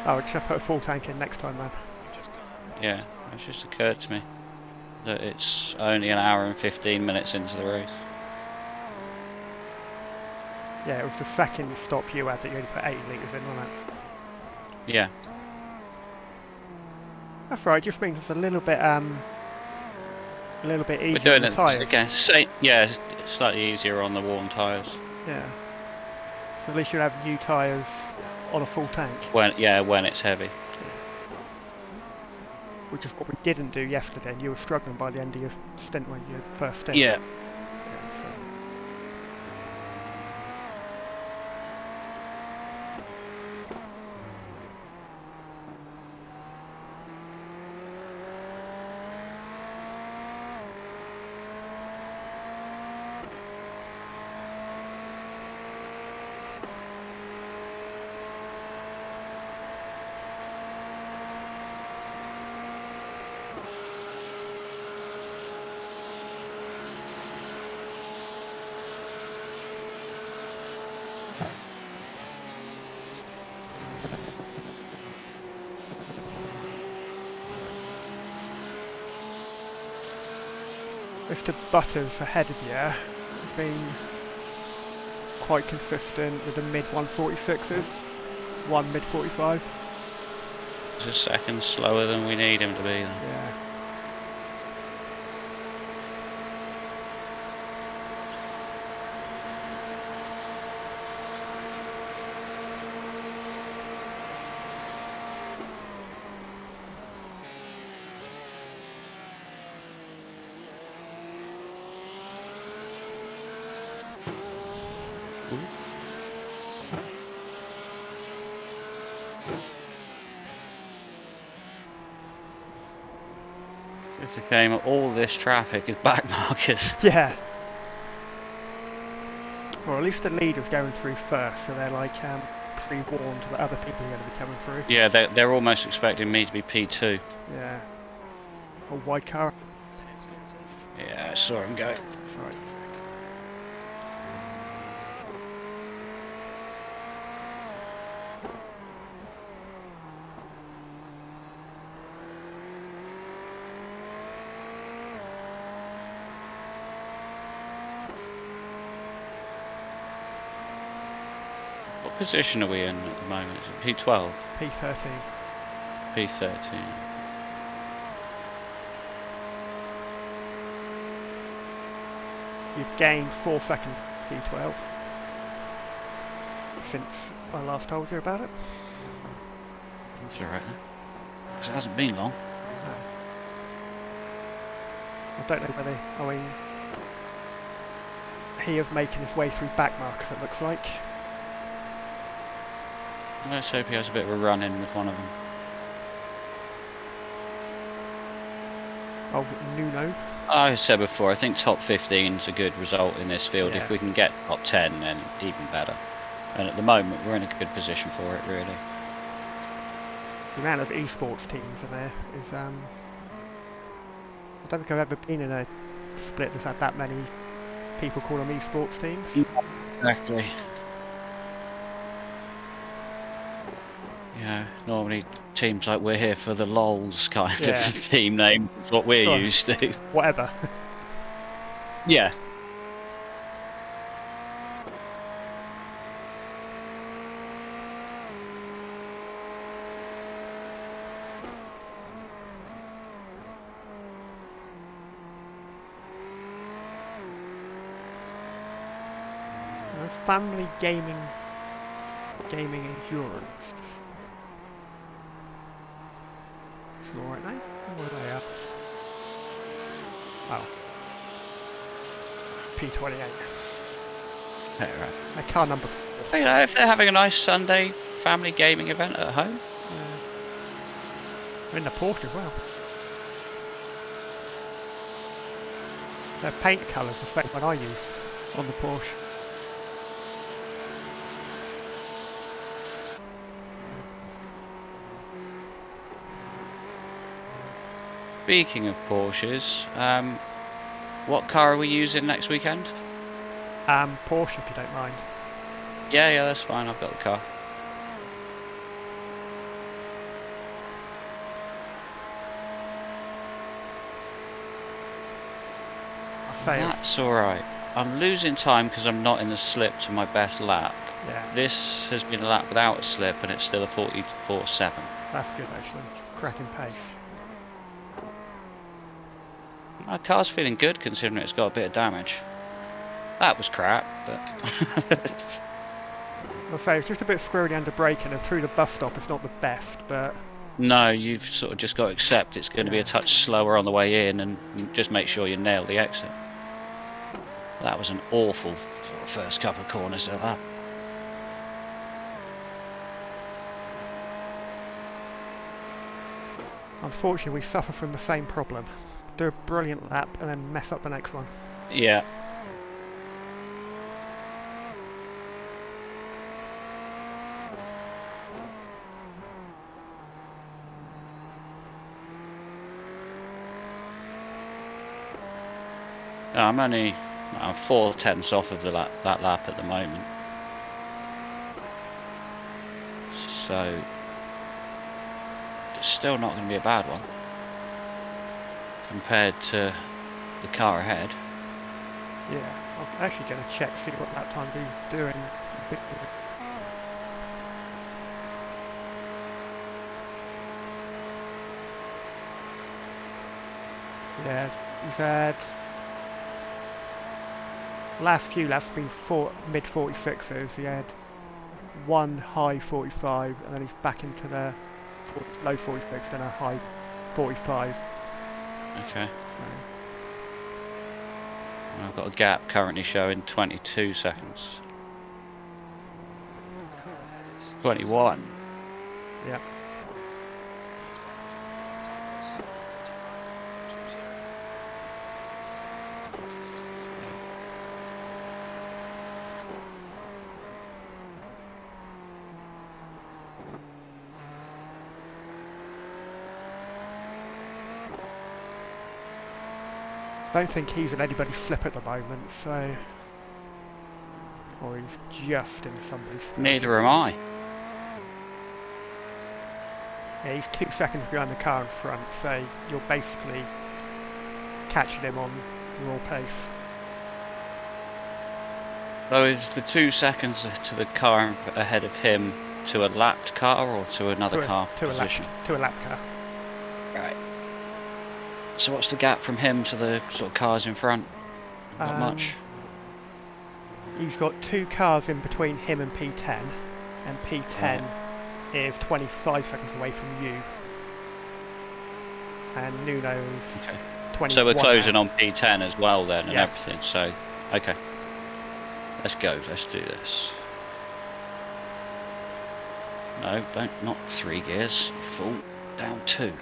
A: Oh, we should have put a full tank in next time then.
B: Yeah, it just occurred to me that it's only an hour and 15 minutes into the race.
A: Yeah, it was the second stop you had that you only put 80 litres in, wasn't it?
B: Yeah.
A: That's right. It just means it's a little bit easier
B: We're doing
A: on the
B: it
A: tyres.
B: again. Yeah, it's slightly easier on the warm tyres.
A: Yeah. So at least you'll have new tyres on a full tank.
B: When it's heavy.
A: Which is what we didn't do yesterday, and you were struggling by the end of your stint when you first stint.
B: Yeah.
A: Yeah, so. Mr. Butters ahead of you has been quite consistent with the mid 146s, one mid 45.
B: It's a second slower than we need him to be. Then.
A: Yeah.
B: It's a game of all this traffic is back markers.
A: Yeah. Or at least the leader's going through first, so they're like pre-warned that other people are going to be coming through.
B: Yeah, they're almost expecting me to be P2.
A: Yeah. A wide car.
B: Yeah, I saw him go.
A: Sorry.
B: What position are we in at the moment? Is it P12?
A: P13.
B: P13.
A: You've gained 4 seconds P12 since I last told you about it.
B: That's alright then. 'Cause it hasn't been long.
A: No. I don't know whether, I mean, he is making his way through back markers, it looks like.
B: Let's hope he has a bit of a run in with one of them.
A: Oh, Nuno.
B: I said before, I think top 15 is a good result in this field.
A: Yeah.
B: If we can get top 10, then even better. And at the moment, we're in a good position for it, really.
A: The amount of esports teams in there is, I don't think I've ever been in a split that's had that many people call them esports teams.
B: Exactly. Yeah, normally teams like we're here for the lols kind
A: Yeah.
B: of team name is what we're
A: Go on.
B: used to.
A: Whatever.
B: Yeah.
A: Family gaming endurance. It's an alright name. Where are they at? Oh. P28.
B: Yeah, right.
A: My car number 4.
B: But, you know, if they're having a nice Sunday family gaming event at home.
A: I'm in the Porsche as well. Their paint colours the same one I use on the Porsche.
B: Speaking of Porsches, what car are we using next weekend?
A: Porsche if you don't mind.
B: Yeah, that's fine. I've got the car. That's alright. I'm losing time because I'm not in the slip to my best lap.
A: Yeah.
B: This has been a lap without a slip and it's still a 44.7.
A: That's good actually. It's cracking pace.
B: My car's feeling good considering it's got a bit of damage. That was crap, but...
A: I'll say it's just a bit squirrely under braking and through the bus stop it's not the best, but...
B: No, you've sort of just got to accept it's going to be a touch slower on the way in and just make sure you nail the exit. That was an awful sort of first couple of corners of that.
A: Unfortunately we suffer from the same problem. Do a brilliant lap and then mess up the next one.
B: Yeah. No, I'm 4/10 off of that lap at the moment. So it's still not going to be a bad one compared to the car ahead.
A: Yeah, I'm actually going to check, see what lap time he's doing. Yeah, he's had... last few laps been mid 46s. He had one high 45 and then he's back into the low 46 and a high 45.
B: Okay.
A: So.
B: I've got a gap currently showing 22 seconds. 21.
A: Yep. don't think he's in anybody's slip at the moment, so... Or he's just in somebody's slip.
B: Neither am I.
A: Yeah, he's 2 seconds behind the car in front, so you're basically catching him on raw pace.
B: So is the 2 seconds to the car ahead of him to a lapped car or to another car position?
A: To a lap car.
B: Right. So what's the gap from him to the sort of cars in front? Not much.
A: He's got 2 cars in between him and P10, and P10 is 25 seconds away from you. And Nuno's 21.
B: So we're closing on P10 as well then, and
A: yeah.
B: everything. So, okay. Let's go. Let's do this. No, not 3 gears. Full. Down 2.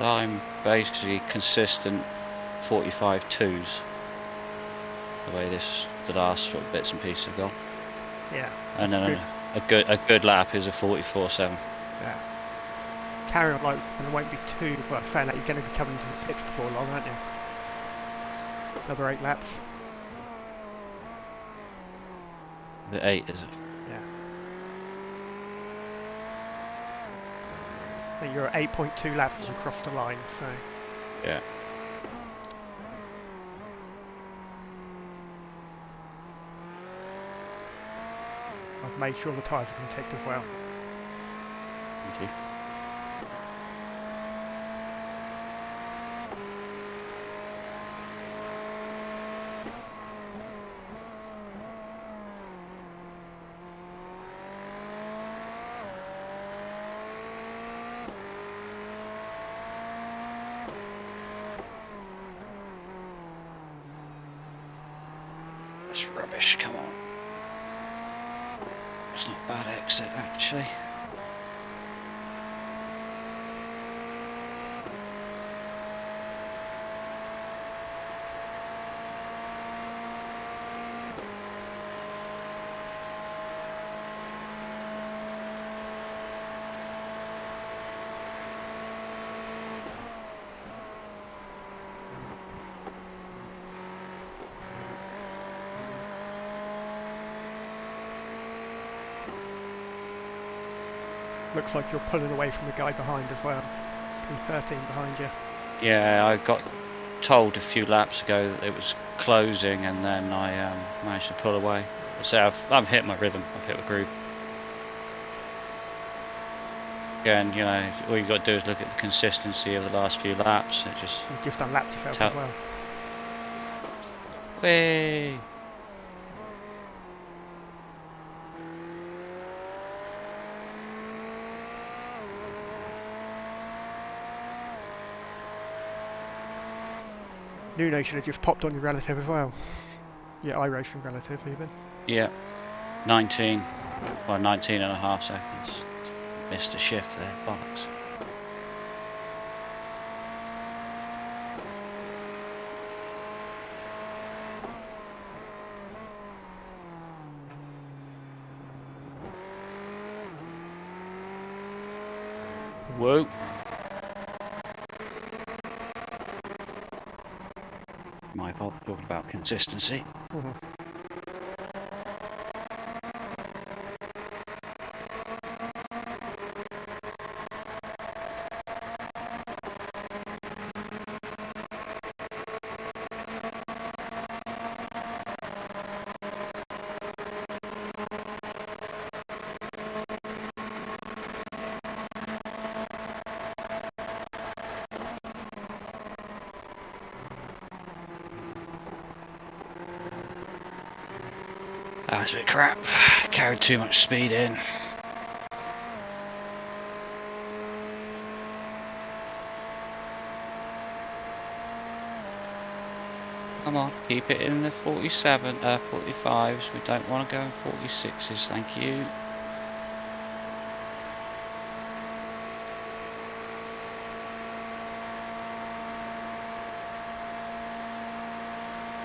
B: I'm basically consistent 45.2s. The way the last sort of bits and pieces have gone.
A: Yeah.
B: And then a good lap is a 44.7.
A: Yeah. Carry on like, and it won't be too, well, saying that you're going to be coming to the 6 before long, aren't you? Another 8 laps.
B: The 8, is it?
A: Yeah. I think you're at 8.2 laps as you cross the line, so...
B: Yeah.
A: I've made sure the tyres have been ticked as well.
B: Thank you. That's rubbish, come on. It's not a bad exit actually.
A: Looks like you're pulling away from the guy behind as well. P13 behind you.
B: Yeah, I got told a few laps ago that it was closing, and then I managed to pull away. So I've hit my rhythm, I've hit my groove. Again, you know, all you got to do is look at the consistency of the last few laps. It just
A: You've just unlapped yourself as well.
B: Whee!
A: Nuno should have just popped on your relative as well. Yeah, iRacing relative even.
B: Yeah, 19 and a half seconds. Missed a shift there, bollocks. Whoa. My fault, talking about consistency. That was a bit crap. Carried too much speed in. Come on, keep it in the 45s. We don't want to go in 46s, thank you.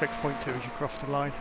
A: .2 as you cross the line.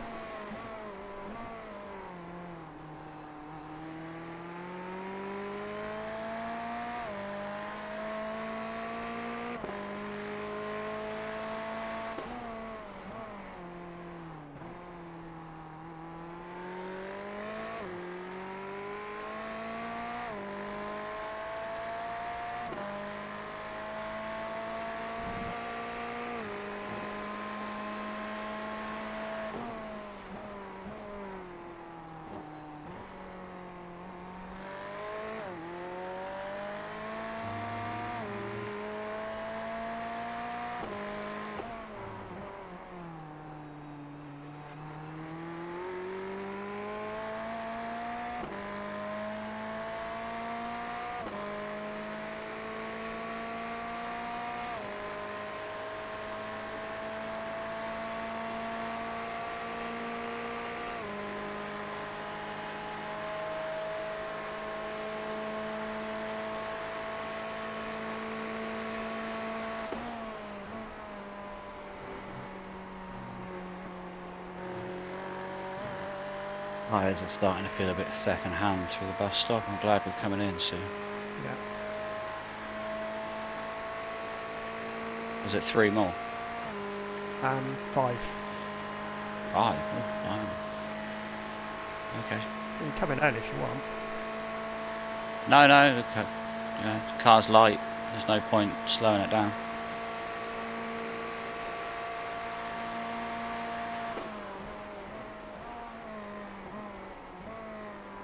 B: Tyres are starting to feel a bit second hand through the bus stop. I'm glad we're coming in soon.
A: Yeah.
B: Is it 3 more?
A: 5.
B: 5? Oh, blimey. Okay.
A: You can come in early if you want.
B: No, you know, the car's light. There's no point slowing it down.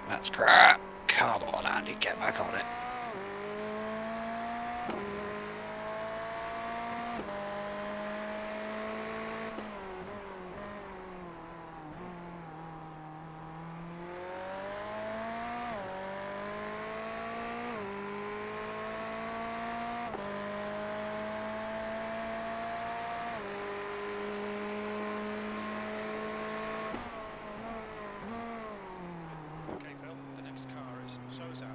B: That's crap. Come on, Andy, get back on it.
C: Okay, Phil, the next car is Sosa.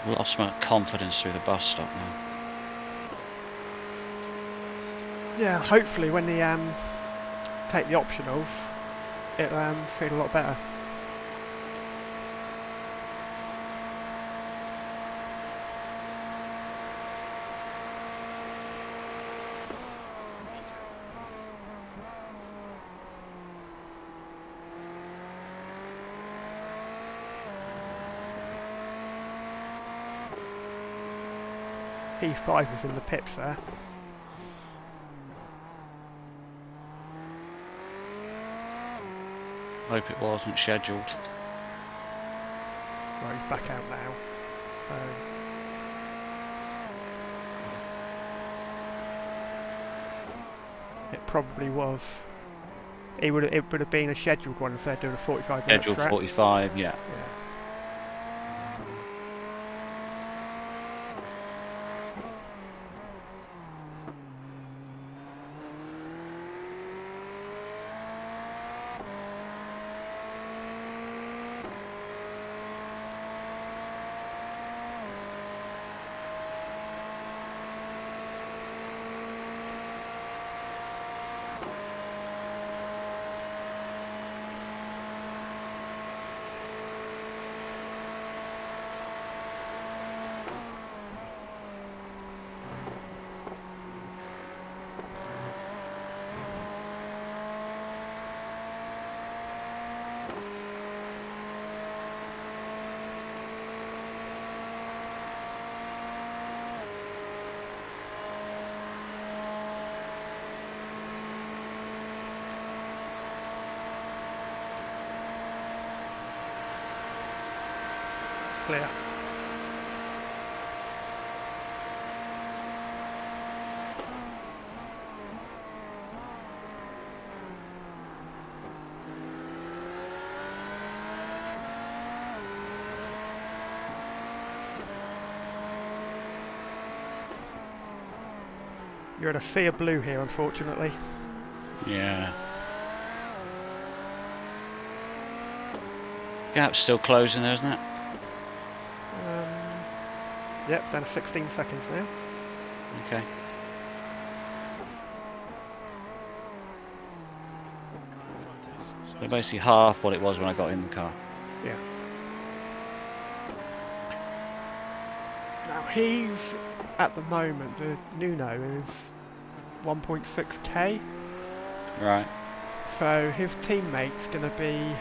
B: Lost my confidence through the bus stop now.
A: Yeah, hopefully when they take the optionals, it'll feel a lot better. P5 was in the pits there.
B: Hope it wasn't scheduled.
A: Well, he's back out now, so it probably was. It would have been a scheduled one if they're doing a 45 minute
B: Scheduled
A: strat.
B: 45, yeah.
A: Yeah. Clear. You're in a sea of blue here, unfortunately.
B: Yeah. Gap's still closing there, isn't it?
A: Yep, down to 16 seconds now.
B: Okay. So basically half what it was when I got in the car.
A: Yeah. Now he's, at the moment, the Nuno is 1.6k.
B: Right.
A: So his teammate's going to be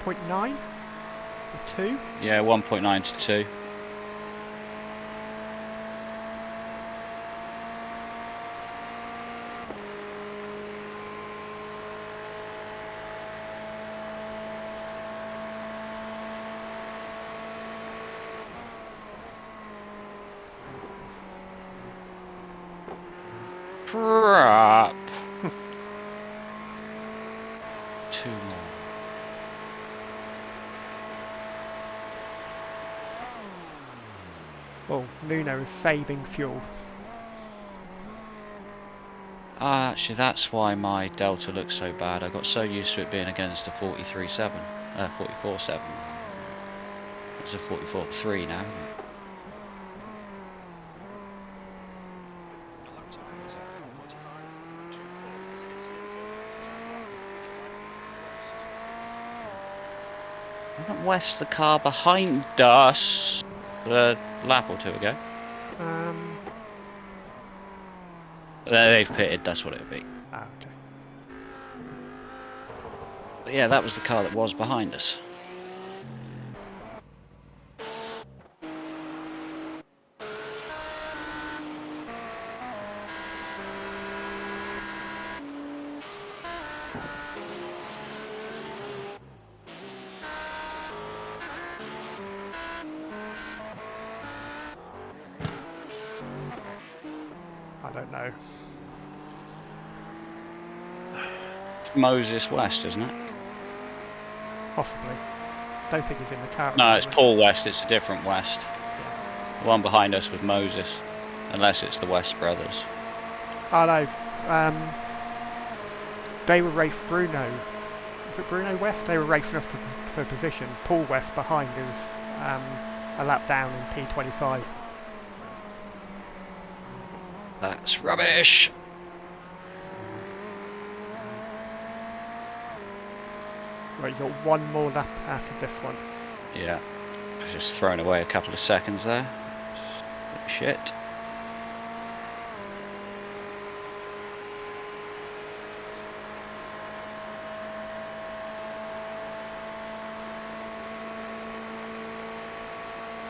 A: 1.9 or 2.
B: Yeah, 1.9 to 2. Crap. 2 more.
A: Well, Nuno is saving fuel.
B: Actually, that's why my Delta looks so bad. I got so used to it being against a 43.7, 44.7. It's a 44.3 now. Wasn't West the car behind us a lap or two ago? They've pitted, that's what it would be.
A: Ah, okay.
B: But yeah, that was the car that was behind us.
A: I don't know.
B: It's Moses West, isn't it?
A: Possibly. Don't think he's in the car.
B: No, it's Paul West, it's a different West. The one behind us was Moses, unless it's the West brothers.
A: Oh no, they were racing Bruno. Was it Bruno West? They were racing us for position. Paul West behind is a lap down in P25.
B: That's rubbish!
A: Right, you got one more lap after this one.
B: Yeah, I was just throwing away a couple of seconds there. Shit.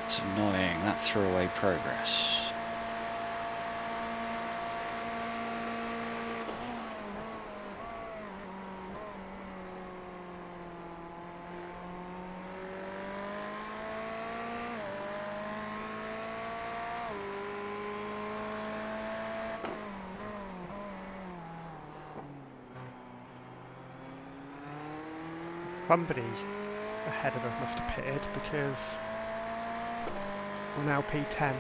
B: It's annoying, that threw away progress.
A: Somebody ahead of us must have pitted because we're now P10.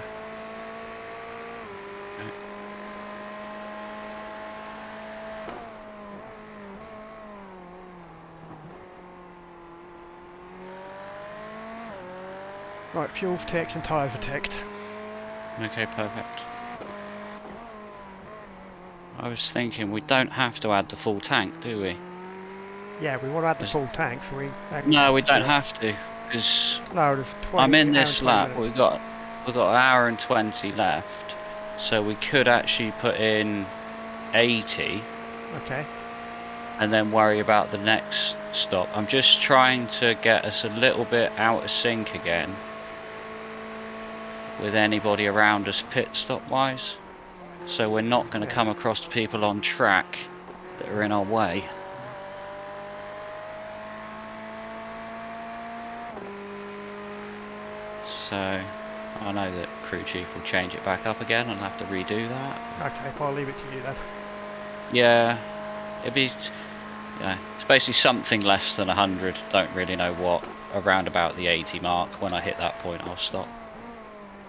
A: Right, fuel's ticked and tyres are ticked.
B: Okay, perfect. I was thinking we don't have to add the full tank, do we?
A: Yeah, we want to add the full tank, so we...
B: No, we don't have to, because
A: no, there's 20,
B: I'm in this lap,
A: minutes.
B: we've got an hour and 20 left, so we could actually put in 80.
A: Okay.
B: And then worry about the next stop. I'm just trying to get us a little bit out of sync again with anybody around us pit stop wise, so we're not going to come across people on track that are in our way. So I know that crew chief will change it back up again and I'll have to redo that.
A: Okay, well, I'll leave it to you then.
B: Yeah, it'd be, it's basically something less than 100, don't really know what, around about the 80 mark. When I hit that point I'll stop.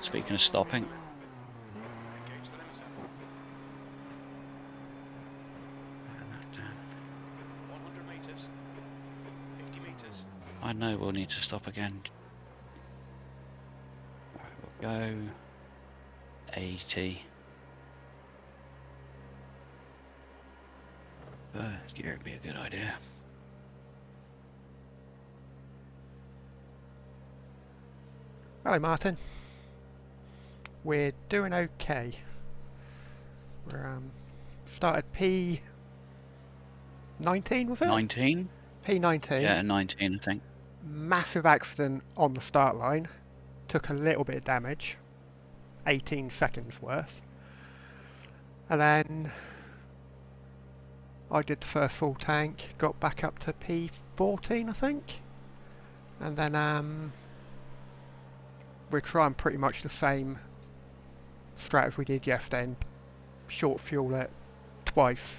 B: Speaking of stopping.
C: Engage the limiter. 100 metres. 50 metres.
B: I know we'll need to stop again. Right, we'll go 80. Gear would be a good idea.
A: Hello, Martin. We're doing okay. We're started P19, was it?
B: 19?
A: P19.
B: Yeah, 19 I think.
A: Massive accident on the start line. Took a little bit of damage. 18 seconds worth. And then I did the first full tank, got back up to P14 I think. And then we're trying pretty much the same strat as we did yesterday, and short fuel it twice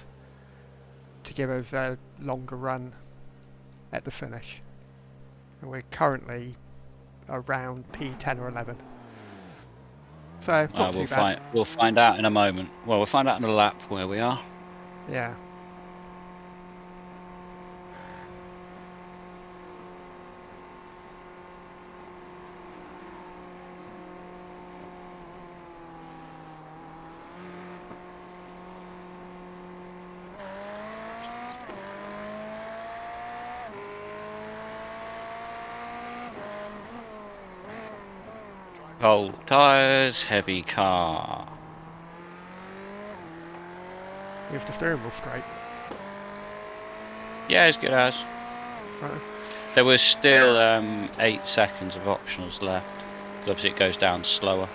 A: to give us a longer run at the finish. And we're currently around P10 or 11. So, not too bad.
B: We'll find out in a moment. Well, we'll find out in a lap where we are.
A: Yeah.
B: Cold tyres, heavy car.
A: Is the steering wheel straight?
B: Yeah, as good as.
A: So,
B: There was still 8 seconds of optionals left. Obviously, it goes down slower.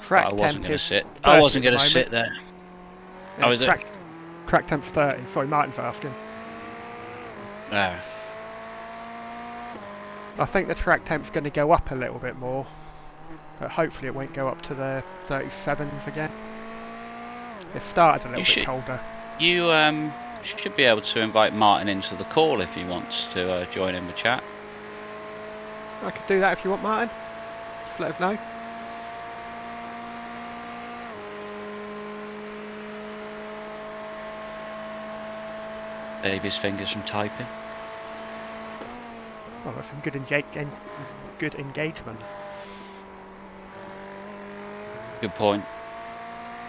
A: track
B: But I wasn't
A: temp
B: going to
A: is
B: sit.
A: 30
B: I wasn't
A: at
B: going
A: the
B: to sit
A: moment.
B: there.
A: Yeah,
B: Oh, is it?
A: Track temp's 30. Sorry, Martin's asking.
B: No.
A: I think the track temp's going to go up a little bit more, but hopefully it won't go up to the 37s again. It started a little bit colder.
B: You should be able to invite Martin into the call if he wants to join in the chat.
A: I could do that if you want, Martin. Just let us know.
B: Save his fingers from typing.
A: Well, that's some good engagement.
B: Good point.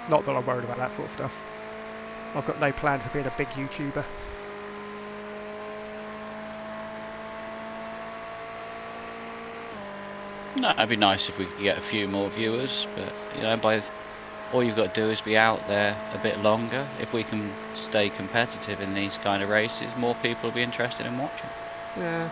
A: Not that I'm worried about that sort of stuff. I've got no plans of being a big YouTuber.
B: No, it'd be nice if we could get a few more viewers, but you know, all you've got to do is be out there a bit longer. If we can stay competitive in these kind of races, more people will be interested in watching.
A: Yeah.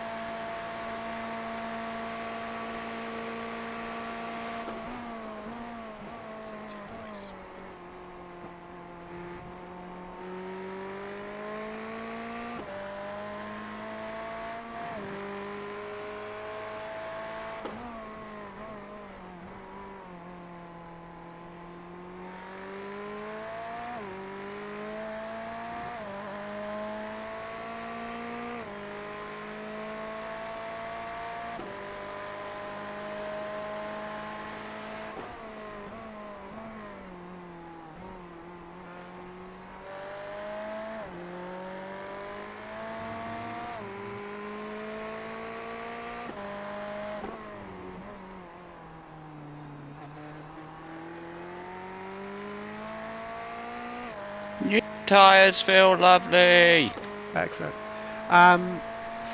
B: New tyres feel lovely.
A: Excellent.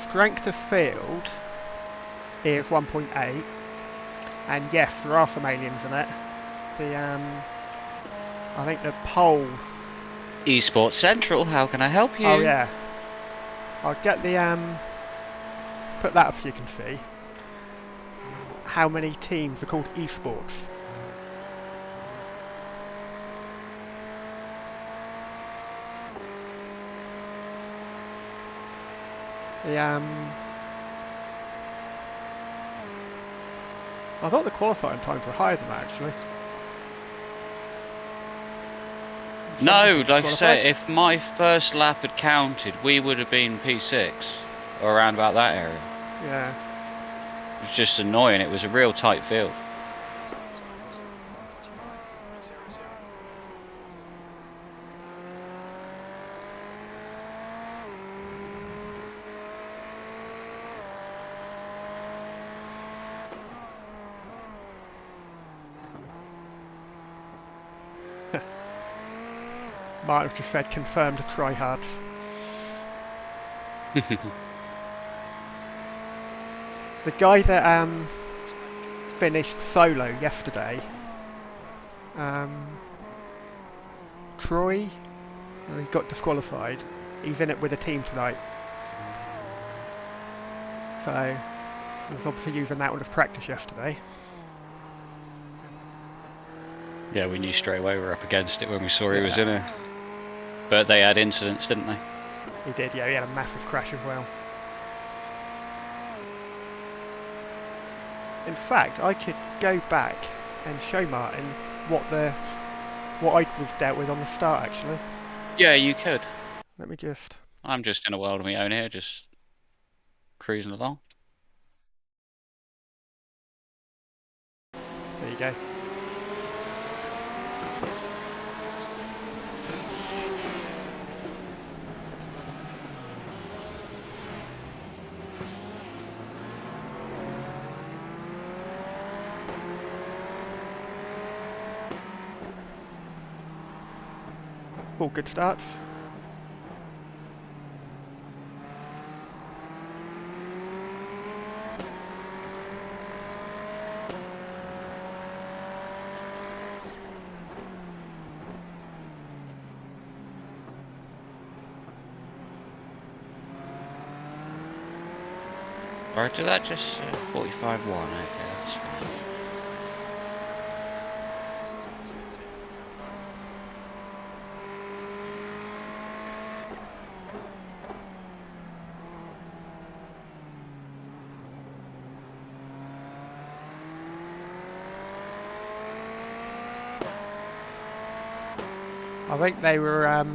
A: Strength of field is 1.8, and yes, there are some aliens in it. I think the pole.
B: Esports Central, how can I help you?
A: Oh yeah. I'll get the put that up so you can see how many teams are called esports. I thought the qualifying times were higher than that actually.
B: No, like I say, if my first lap had counted, we would have been P6 or around about that area.
A: Yeah.
B: It was just annoying. It was a real tight field.
A: Might have just said confirmed tryhards. The guy that finished solo yesterday, Troy, he got disqualified. He's in it with a team tonight, so he was obviously using that one as practice yesterday.
B: Yeah, we knew straight away we were up against it when we saw he was in it. But they had incidents, didn't they?
A: He did, yeah, he had a massive crash as well. In fact, I could go back and show Martin what the what I was dealt with on the start, actually.
B: Yeah, you could.
A: Let me just...
B: I'm just in a world of my own here, just cruising along.
A: There you go. All good starts.
B: Or did that just 45-1? Okay, that's fine.
A: I think they were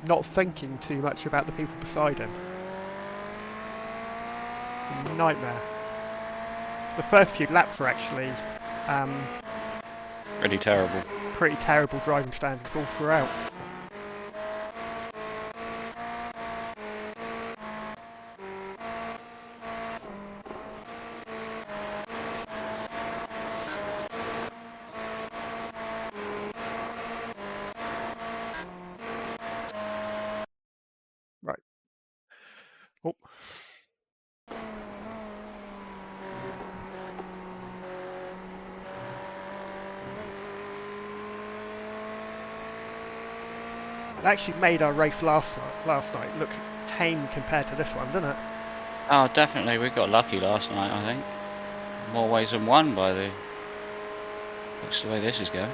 A: not thinking too much about the people beside him. Nightmare. The first few laps were actually
B: Pretty terrible.
A: pretty terrible driving standards all throughout. Right. Oh. It actually made our race last night look tame compared to this one, didn't it?
B: Oh, definitely. We got lucky last night, I think. More ways than one by the... Looks the way this is going.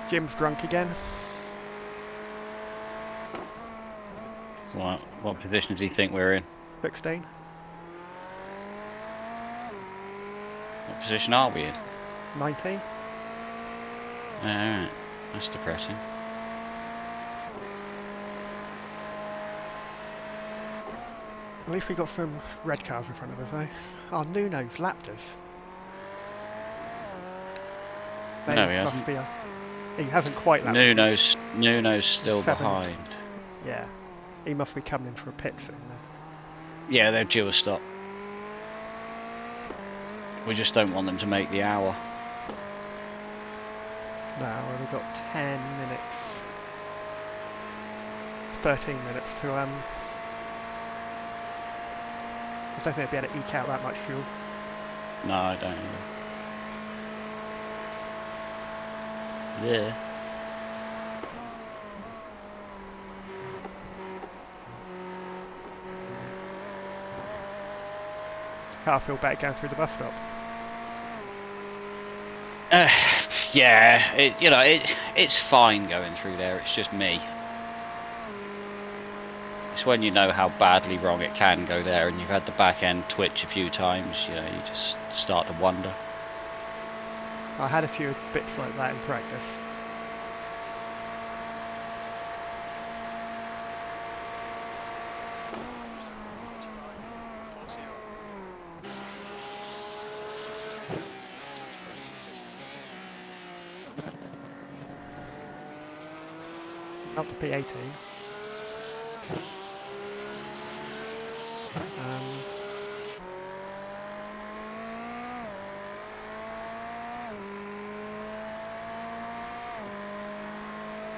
A: Jim's drunk again.
B: What position does he think we're in?
A: 16.
B: What position are we in?
A: 19.
B: Alright, that's depressing.
A: At least we got some red cars in front of us though. Oh, Nuno's lapped us.
B: No, he hasn't.
A: He hasn't quite lapped us.
B: Nuno's still
A: 7.
B: behind.
A: Yeah. He must be coming in for a pit soon then.
B: Yeah, they're due a stop. We just don't want them to make the hour.
A: No, we've only got 10 minutes. 13 minutes to I don't think they'll be able to eke out that much fuel.
B: No, I don't either. Yeah.
A: Car feel better going through the bus stop.
B: Yeah, it's fine going through there. It's just me. It's when you know how badly wrong it can go there, and you've had the back end twitch a few times. You just start to wonder.
A: I had a few bits like that in practice. Up to P18.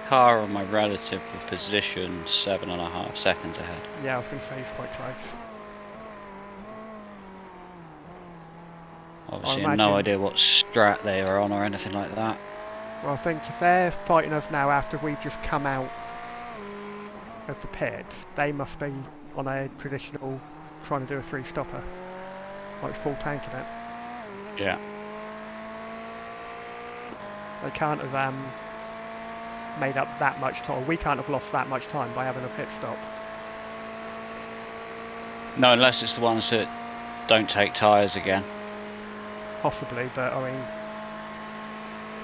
B: Car on my relative position 7.5 seconds ahead.
A: Yeah, I was going to say he's quite close.
B: Obviously, I have no idea what strat they are on or anything like that.
A: Well, I think if they're fighting us now after we've just come out of the pit, they must be on a traditional trying to do a 3-stopper, like full tanking it.
B: Yeah.
A: They can't have made up that much time. We can't have lost that much time by having a pit stop.
B: No, unless it's the ones that don't take tyres again.
A: Possibly, but I mean,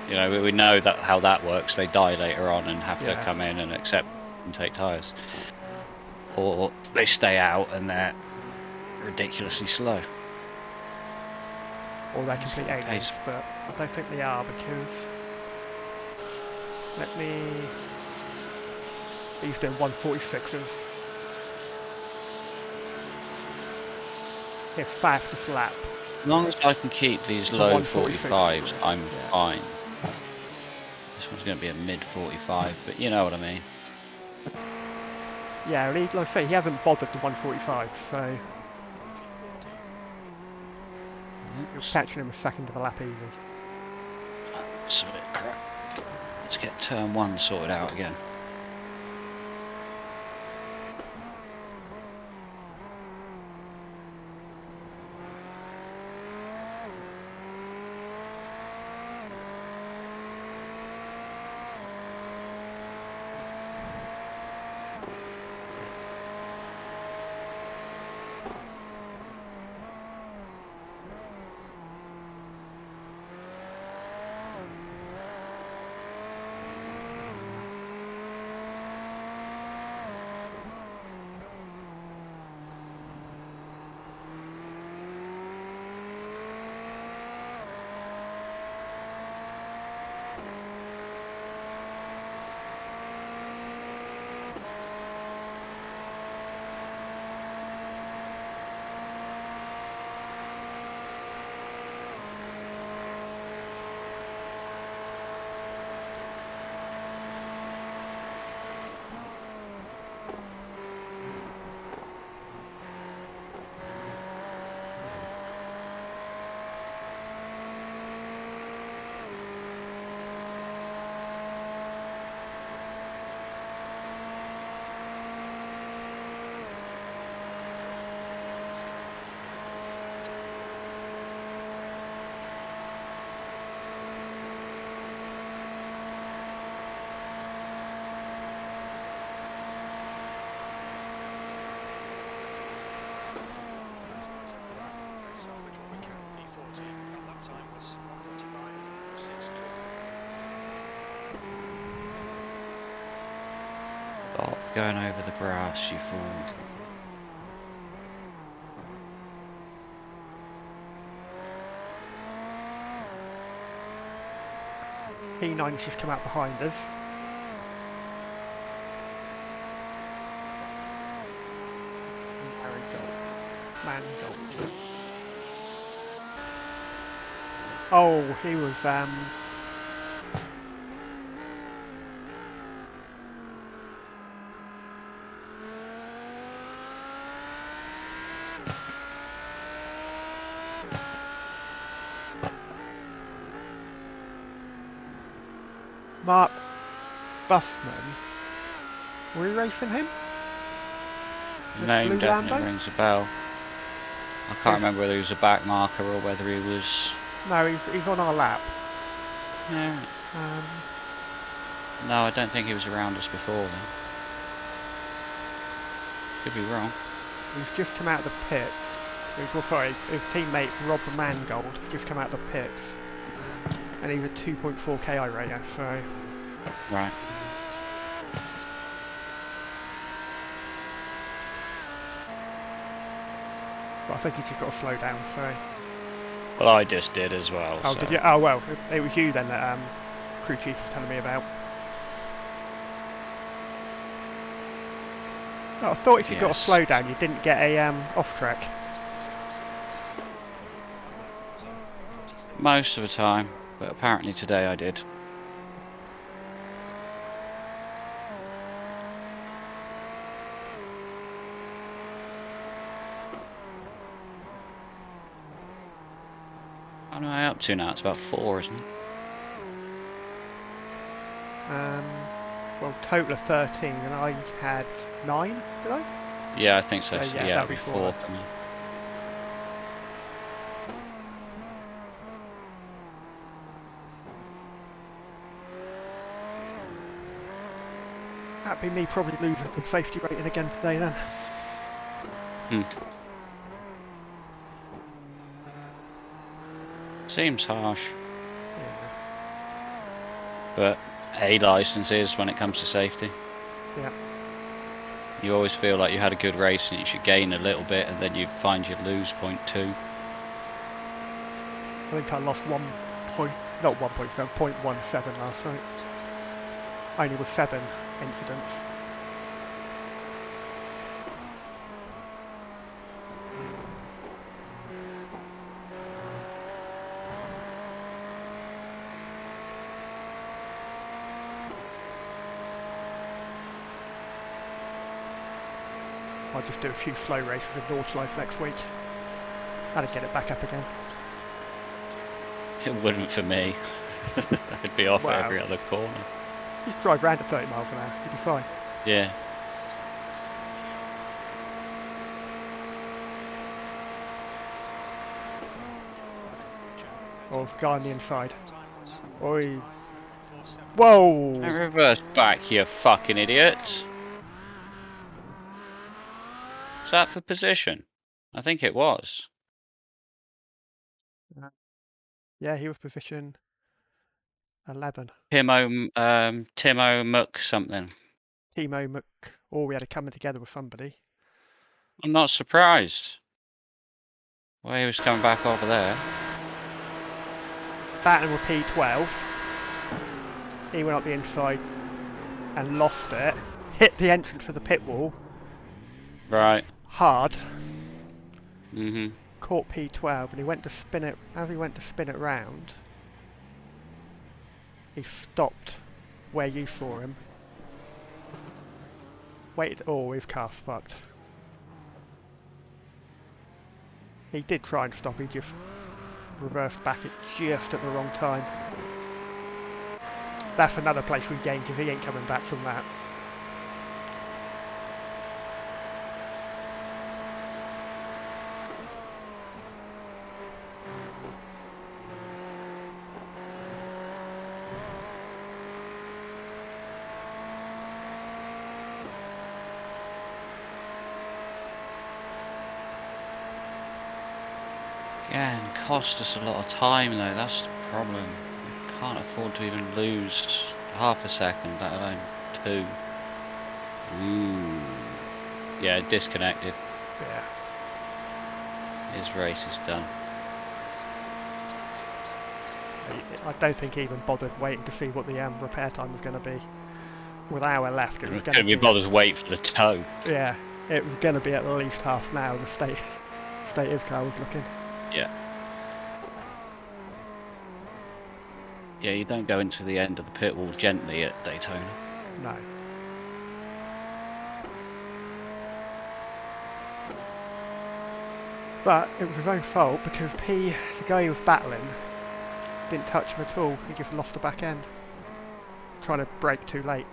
B: you know, we know that how that works. They die later on and have
A: Yeah.
B: to come in and accept and take tyres, or they stay out and they're ridiculously slow.
A: or they're complete
B: Pace.
A: aliens, but I don't think they are because. Let me. He's doing 146s. His fastest lap.
B: As long as I can keep these
A: For
B: low
A: 146.
B: 45s, I'm
A: Yeah.
B: fine. This one's going to be a mid 45, but you know what I mean.
A: Yeah, well, like I say, he hasn't bothered the 145, so you're catching him a second of a lap easy.
B: That's a bit crap. Let's get turn 1 sorted out again. Stop going over the grass, you fool.
A: E9's just come out behind us. Mangold. Oh, he was Mark Bussman. Were we racing him? The
B: Name
A: blue
B: definitely
A: Lambo?
B: rings a bell. I can't remember whether he was a back marker or whether he was.
A: No, he's on our lap.
B: Yeah. No, I don't think he was around us before then. Could be wrong.
A: He's just come out of the pits. Well, sorry, his teammate Rob Mangold has just come out of the pits. And he's a 2.4 KI rater, so...
B: Right.
A: But I think he's just got to slow down, so...
B: Well, I just did as well.
A: Oh,
B: so.
A: did you? Oh, well, it was you then that crew chief was telling me about. Oh, I thought if you got a slow down, you didn't get a off track.
B: Most of the time, but apparently today I did. How am I up to now? It's about 4, isn't it?
A: Well, total of 13, and I had 9, did I?
B: Yeah, I think so.
A: So,
B: Yeah,
A: that'll
B: it'll
A: be
B: be
A: 4
B: 4 for me.
A: That'd be me probably losing the safety rating again today then.
B: Seems harsh.
A: Yeah.
B: But A licence is when it comes to safety.
A: Yeah.
B: You always feel like you had a good race and you should gain a little bit, and then you find you lose 0.2.
A: I think I lost 0.17 last night. Only with 7 incidents. I'll just do a few slow races in Nordschleife next week. That'll get it back up again.
B: It wouldn't for me. I'd be off at every other corner.
A: Just drive round at 30 miles an hour, you'll be fine.
B: Yeah.
A: Oh, there's a guy on the inside. Oi. Whoa!
B: Don't reverse back, you fucking idiot. Is that for position? I think it was.
A: Yeah, he was position 11.
B: Timo Muck something.
A: Timo Mc... Oh, we had it coming together with somebody.
B: I'm not surprised. Well, he was coming back over there.
A: Batten with P12. He went up the inside and lost it. Hit the entrance of the pit wall.
B: Right.
A: Hard. Caught P12 and he went to spin it. As he went to spin it round, he stopped where you saw him. Waited. Oh, his car's fucked. He did try and stop, he just reversed back just at the wrong time. That's another place we gained because he ain't coming back from that.
B: Again, cost us a lot of time though, that's the problem. We can't afford to even lose half a second, let alone 2. Ooh. Yeah, disconnected.
A: Yeah.
B: His race is done.
A: I don't think he even bothered waiting to see what the repair time was going to be. With an hour left, it was going to be...
B: bothered to wait for the tow.
A: Yeah, it was going to be at least half an hour, the state his car was looking.
B: Yeah. Yeah, you don't go into the end of the pit wall gently at Daytona.
A: No. But it was his own fault because the guy he was battling, didn't touch him at all. He just lost the back end. Trying to brake too late.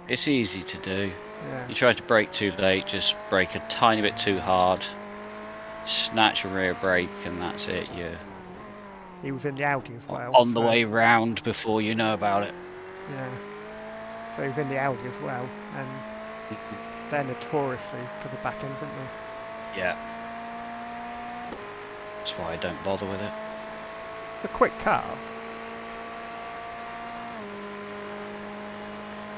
B: It's easy to do.
A: Yeah.
B: You try to brake too late, just brake a tiny bit too hard, snatch a rear brake, and that's it.
A: He was in the Audi as well.
B: On the way round before you know about it.
A: Yeah. So he was in the Audi as well, and they're notoriously for the back ends, aren't they?
B: Yeah. That's why I don't bother with it.
A: It's a quick car.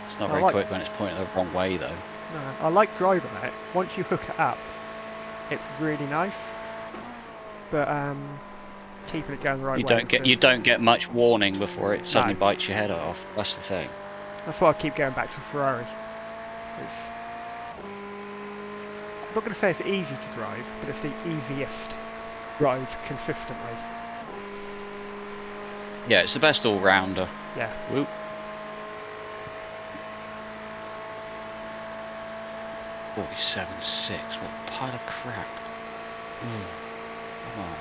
B: It's not very quick when it's pointed the wrong way though.
A: No, I like driving it. Once you hook it up, it's really nice. But keeping it going the right way.
B: You don't get much warning before it suddenly bites your head off. That's the thing.
A: That's why I keep going back to Ferrari. I'm not going to say it's easy to drive, but it's the easiest drive consistently.
B: Yeah, it's the best all-rounder.
A: Yeah.
B: Whoop. $47.6. What a pile of crap. Come on.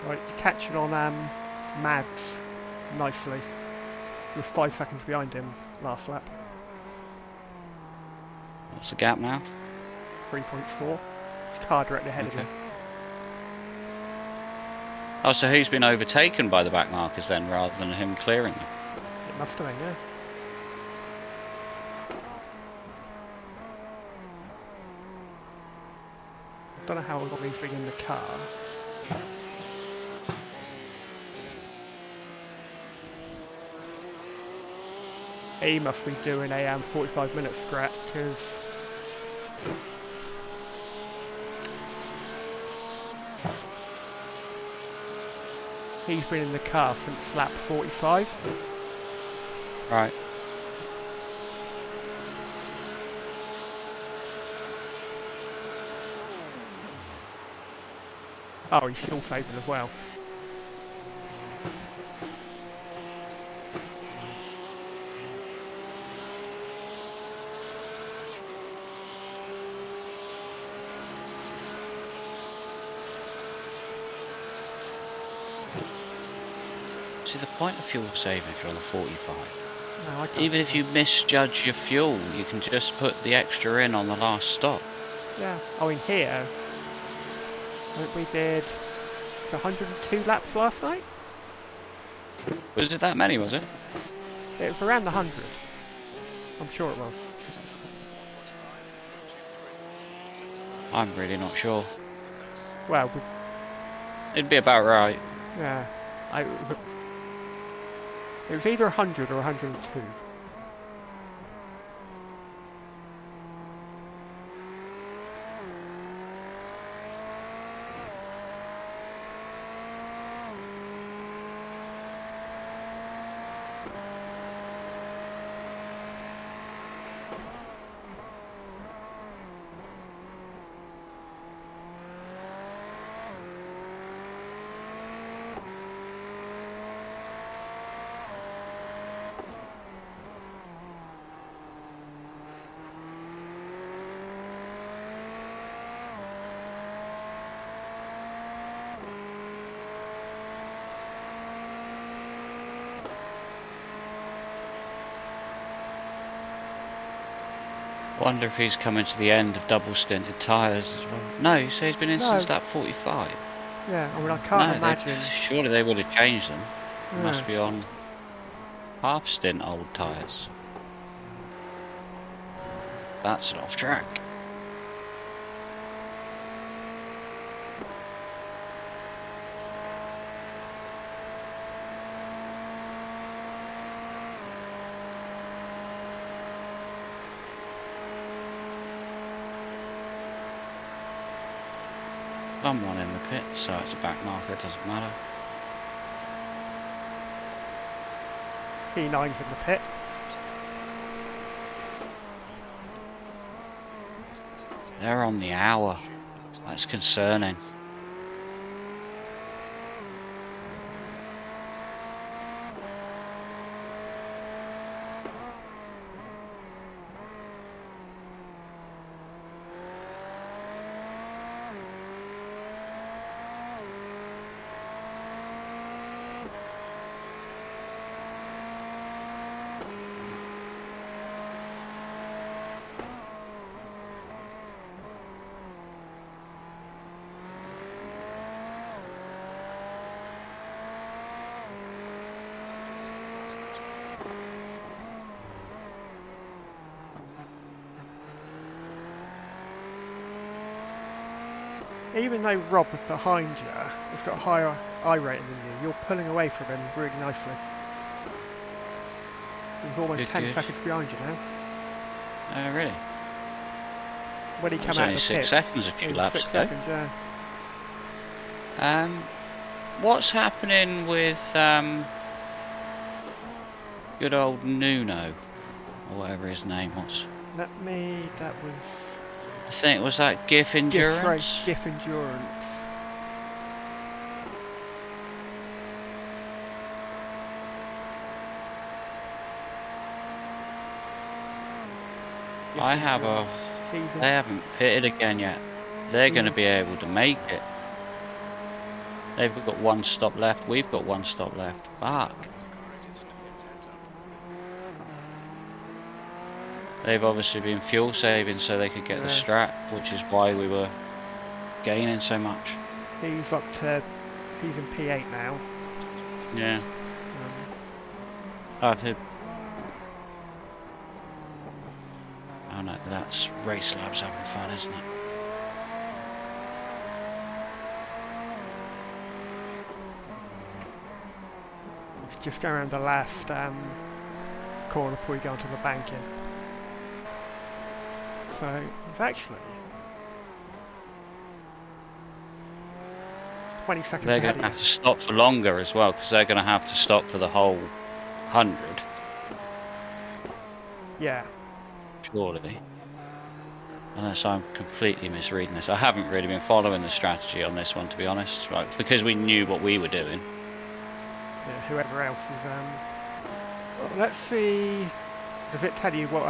A: Right, you catch it on Mads nicely. You're 5 seconds behind him last lap.
B: What's the gap now?
A: 3.4. His car directly ahead of him.
B: Oh, so he's been overtaken by the back markers then, rather than him clearing them?
A: It must have been, yeah. I don't know how long he's been in the car. He must be doing a 45-minute scrap, because he's been in the car since lap 45.
B: Right.
A: Oh, he's fuel saving as well.
B: See, the point of fuel saving if you're on the 45.
A: No, I can't.
B: Even if you misjudge your fuel, you can just put the extra in on the last stop.
A: Yeah. Oh, in here, I think we did 102 laps last night.
B: Was it that many, was it?
A: It was around the 100. I'm sure it was.
B: I'm really not sure.
A: Well,
B: It'd be about right.
A: yeah. It was either 100 or 102.
B: Wonder if he's coming to the end of double stinted tyres as well. No, you say he's been in since lap 45.
A: Yeah, I mean, I can't imagine.
B: Surely they would have changed them.
A: Yeah.
B: Must be on half stint old tyres. That's an off track. Someone in the pit, so it's a back marker, it doesn't matter.
A: P9's in the pit.
B: They're on the hour. That's concerning.
A: Even though Rob behind you has got a higher I rating than you, you're pulling away from him really nicely. He's almost
B: Good,
A: 10
B: good.
A: seconds behind you now.
B: Oh, really?
A: When he
B: It
A: came
B: was
A: out
B: only
A: of the
B: 6
A: pits,
B: seconds a few
A: it was
B: laps
A: 6
B: ago.
A: seconds, yeah.
B: What's happening with good old Nuno, or whatever his name was?
A: That was...
B: I think it was that GIF Endurance.
A: GIF Endurance.
B: They haven't pitted again yet. They're going to be able to make it. They've got one stop left. We've got one stop left. Fuck. They've obviously been fuel saving so they could get the strap, which is why we were gaining so much.
A: He's up to, he's in P8 now.
B: Yeah. Oh no, that's Race Labs having fun, isn't it?
A: Just go around the last corner before you go onto the banking. So it's actually 20 seconds
B: They're
A: ahead
B: going to
A: of
B: have
A: you.
B: to stop for longer as well, because they're going to have to stop for the whole 100.
A: Yeah.
B: Surely. Unless I'm completely misreading this. I haven't really been following the strategy on this one, to be honest, right? Because we knew what we were doing.
A: Yeah, whoever else is well, let's see, does it tell you what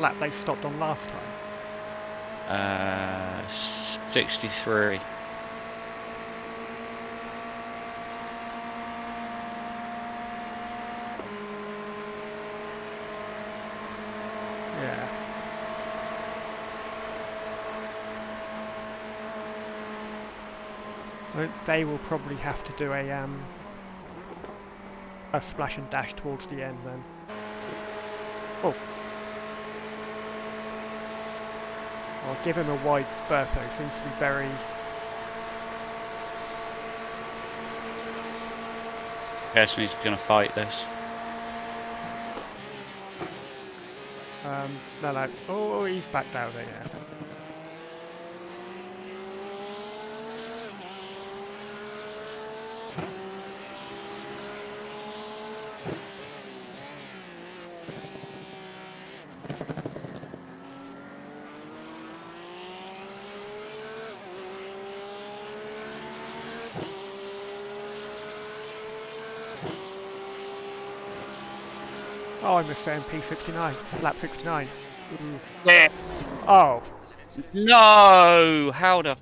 A: lap they stopped on last time?
B: 63.
A: Yeah. Well, they will probably have to do a splash and dash towards the end then. Oh. I'll give him a wide berth though, seems to be very...
B: Guessing he's going to fight this.
A: No. Oh, he's backed out there, yeah. Oh, I missed saying P69, lap 69.
B: Yeah.
A: Oh.
B: No! How to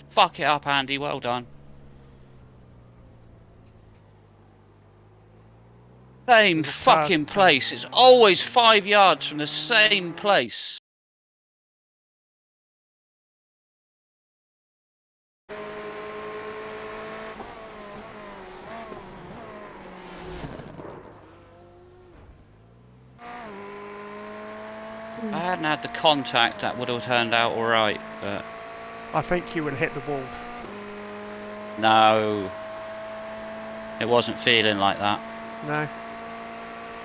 B: fuck it up, Andy? Well done. Same fucking place. It's always 5 yards from the same place. If I hadn't had the contact, that would have turned out alright, but...
A: I think you would have hit the wall.
B: No. It wasn't feeling like that.
A: No?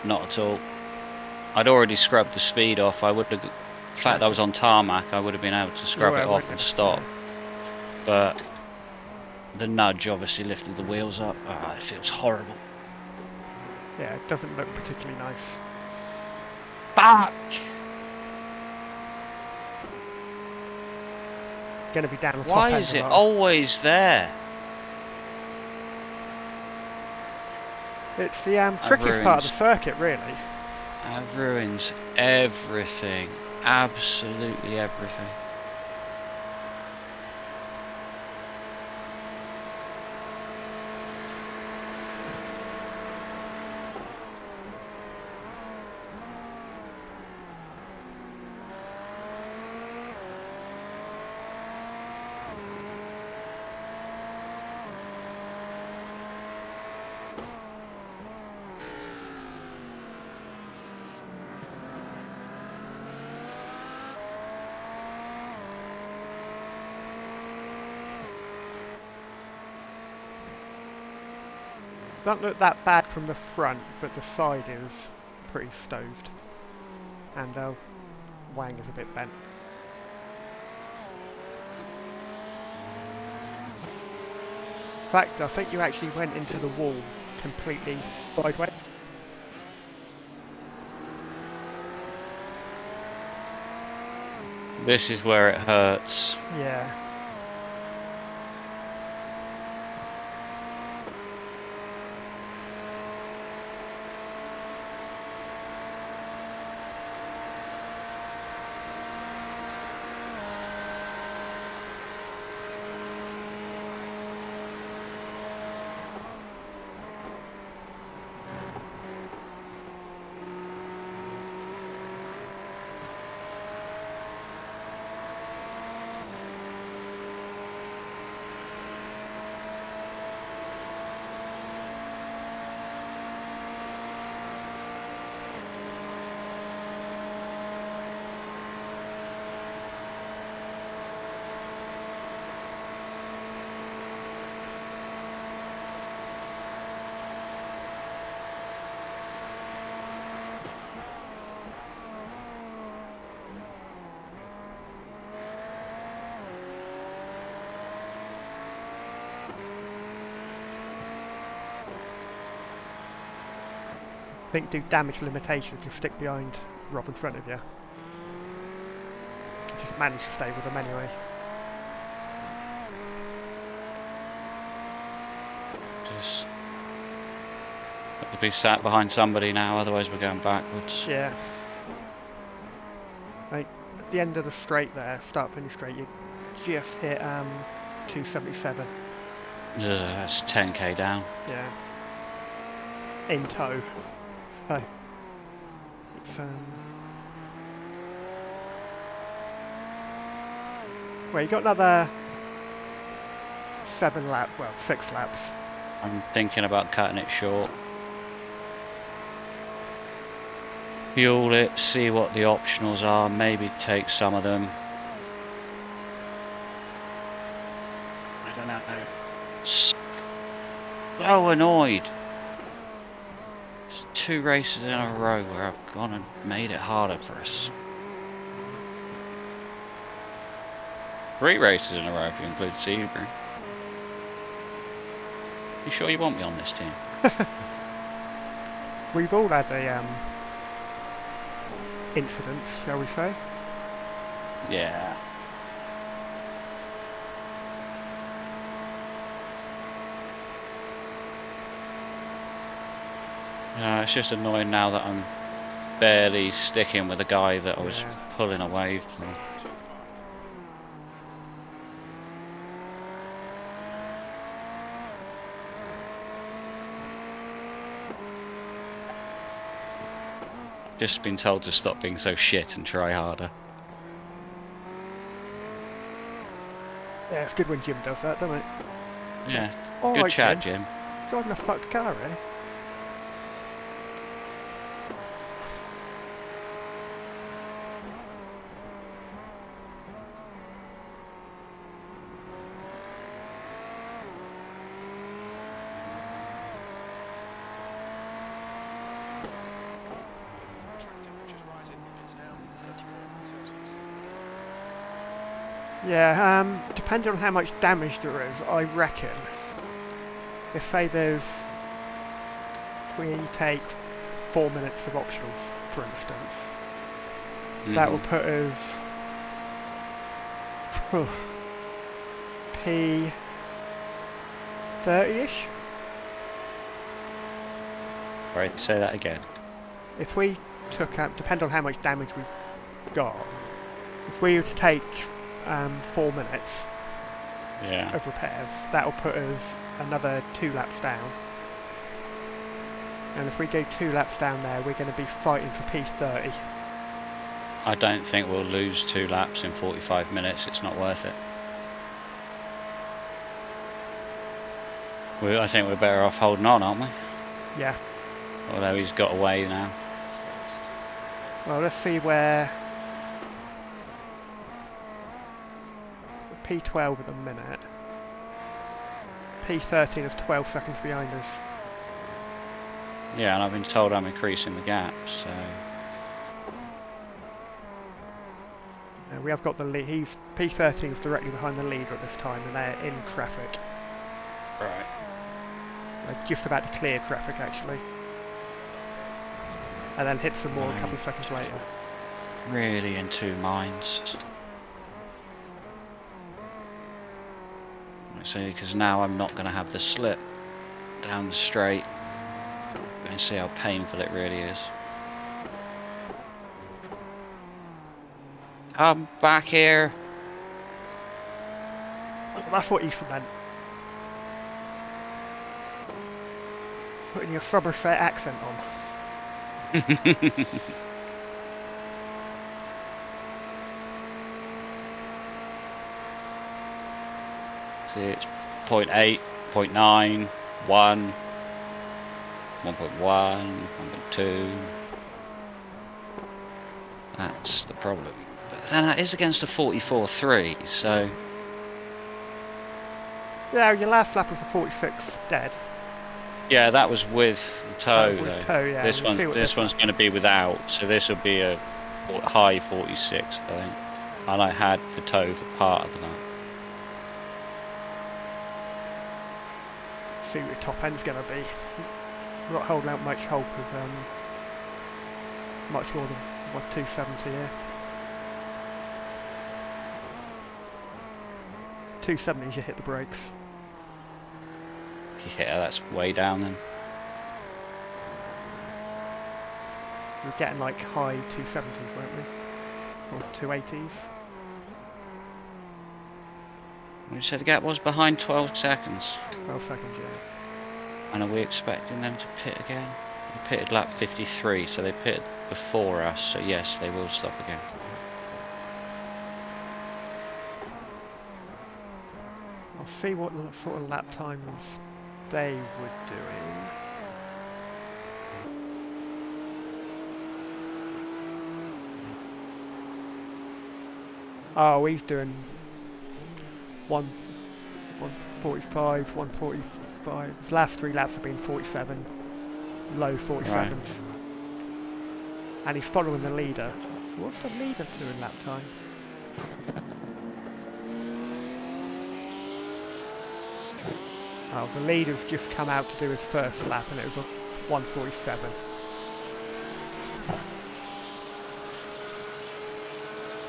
B: Not at all. I'd already scrubbed the speed off. I would have... The fact that I was on tarmac, I would have been able to scrub it off and stop. But... the nudge obviously lifted the wheels up. Ah, it feels horrible.
A: Yeah, it doesn't look particularly nice.
B: Fuck!
A: Going to be down the top end.
B: Why is it always there?
A: It's the trickiest part of the circuit, really.
B: That ruins everything. Absolutely everything.
A: Don't look that bad from the front, but the side is pretty stoved. And wang is a bit bent. In fact, I think you actually went into the wall completely sideways.
B: This is where it hurts.
A: Yeah. think do damage limitations, you'll stick behind Rob in front of you. If you can manage to stay with them anyway.
B: Just got to be sat behind somebody now, otherwise we're going backwards.
A: Yeah. Like, at the end of the straight there, start finish straight, you just hit 277.
B: That's 10k down.
A: Yeah. In tow. So it's well, you got another 6 laps.
B: I'm thinking about cutting it short. Fuel it, see what the optionals are, maybe take some of them. I don't know. So annoyed. It's 2 races in a row where I've gone and made it harder for us. 3 races in a row if you include Sebring. You sure you want me on this team?
A: We've all had a incident, shall we say?
B: Yeah. It's just annoying now that I'm barely sticking with the guy that I was pulling away from. Just been told to stop being so shit and try harder.
A: Yeah, it's good when Jim does that, doesn't it?
B: Yeah,
A: All
B: good
A: right,
B: chat, Jim.
A: Driving a fucked car, eh? Yeah, depending on how much damage there is, I reckon, if say there's, we take 4 minutes of optionals, for instance, that will put us P30-ish?
B: Right, say that again.
A: If we took out, depending on how much damage we've got, if we were to take 4 minutes of repairs, that'll put us another 2 laps down. And if we go 2 laps down there, we're going to be fighting for P30.
B: I don't think we'll lose 2 laps in 45 minutes, it's not worth it. I think we're better off holding on, aren't we?
A: Yeah.
B: Although he's got away now.
A: Well, let's see where P12 at the minute. P13 is 12 seconds behind us.
B: Yeah, and I've been told I'm increasing the gap, so...
A: We have got the lead. P13 is directly behind the leader at this time, and they're in traffic.
B: Right.
A: They're just about to clear traffic, actually. And then hit some more a couple of seconds later.
B: Really in 2 minds. See, because now I'm not going to have the slip down the straight. You can see how painful it really is. Come back here.
A: That's what Ethan meant. Putting your Somerset accent on.
B: See, it's 0.8, 0.9, 1, 1.1, 1.2. That's the problem. But then that is against a 44.3, so...
A: Yeah, your last lap was a 46 dead.
B: Yeah, that was with the tow, though.
A: Tow, yeah.
B: This one's going to be without, so this will be a high 46, I think. And I had the tow for part of the night.
A: See what your top end's going to be. Not holding out much hope of much more than what 270 here. 270 as you hit the brakes.
B: Yeah, that's way down then.
A: We were getting like high 270s, weren't we? Or 280s.
B: What you said the gap was behind 12 seconds.
A: 12 seconds, yeah.
B: And are we expecting them to pit again? They pitted lap 53, so they pitted before us, so yes, they will stop again.
A: I'll see what sort of lap times they were doing. Oh, he's doing 145, 145. His last 3 laps have been 47, low 47s. Right. And he's following the leader. So what's the leader doing lap time? Oh, the leader's just come out to do his first lap and it was a 147.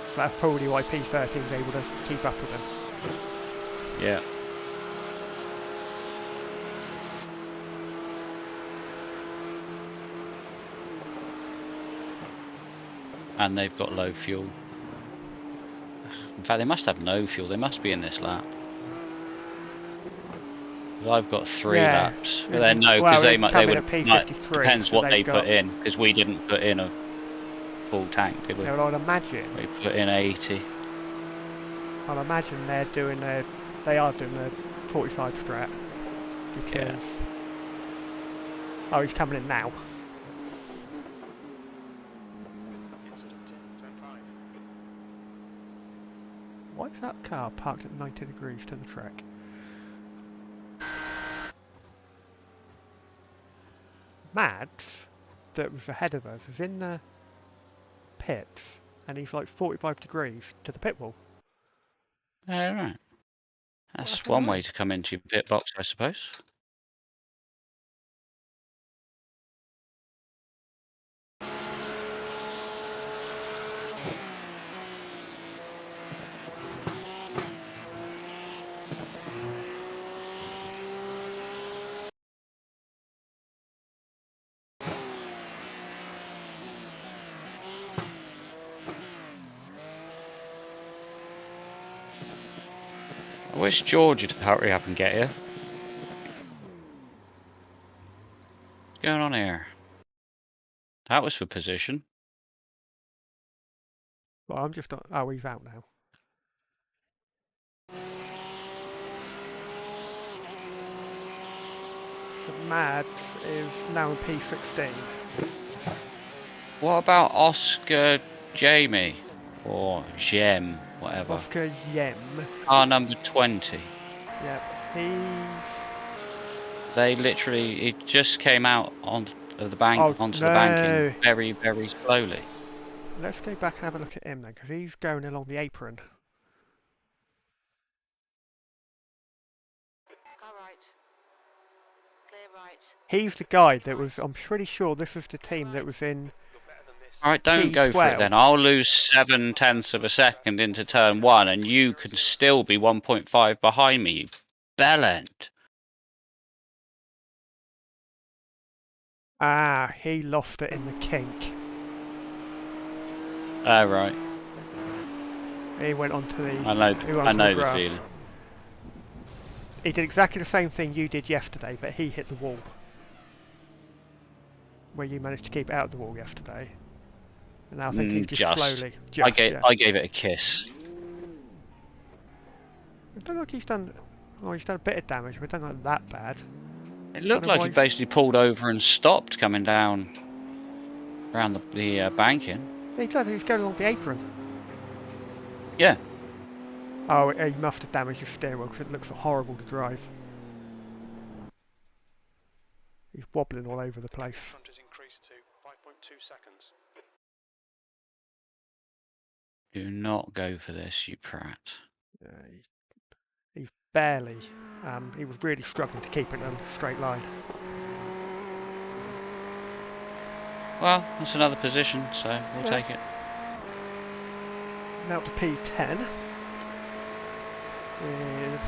A: So that's probably why P13 is able to keep up with him.
B: Yeah. And they've got low fuel. In fact, they must have no fuel. They must be in this lap. I've got 3 laps, but then no, because they would. Depends what they put in, because we didn't put in a full tank, did we?
A: Yeah, well, I'd imagine.
B: We put in 80.
A: I'll imagine they are doing their 45 strat because. Yeah. Oh, he's coming in now. Why is that car parked at 90 degrees to the track? Mads, that was ahead of us, is in the pits, and he's like 45 degrees to the pit wall.
B: Alright. That's one way to come into your pit box, I suppose. I wish George would hurry up and get here. What's going on here? That was for position.
A: Well, I'm just not. Oh, he's out now. So Mads is now in P16.
B: What about Oscar Jamie? Or Jem, whatever.
A: Oscar Jem.
B: Car number 20.
A: Yep,
B: They literally, it just came out onto the banking very, very slowly.
A: Let's go back and have a look at him then, because he's going along the apron.
E: Go right. Clear right.
A: He's the guy that was, I'm pretty sure this was the team that was in
B: Alright, don't go for it then. I'll lose 0.7 of a second into turn 1 and you can still be 1.5 behind me, you bellend.
A: Ah, he lost it in the kink.
B: Oh, right.
A: He went onto the
B: I know the feeling.
A: He did exactly the same thing you did yesterday, but he hit the wall. Where you managed to keep it out of the wall yesterday. And now I think he's just slowly.
B: I gave it a kiss.
A: It don't look like he's done. Oh, he's done a bit of damage, but it doesn't look that bad.
B: It looked like he basically pulled over and stopped coming down around the banking.
A: He does. He's going along the apron.
B: Yeah.
A: Oh, he must have damaged his steering wheel because it looks horrible to drive. He's wobbling all over the place.
C: Front has increased to 5.2 seconds.
B: Do not go for this, you prat.
A: He's barely. He was really struggling to keep it in a straight line.
B: Well, that's another position, so we'll take it.
A: Now to P10 with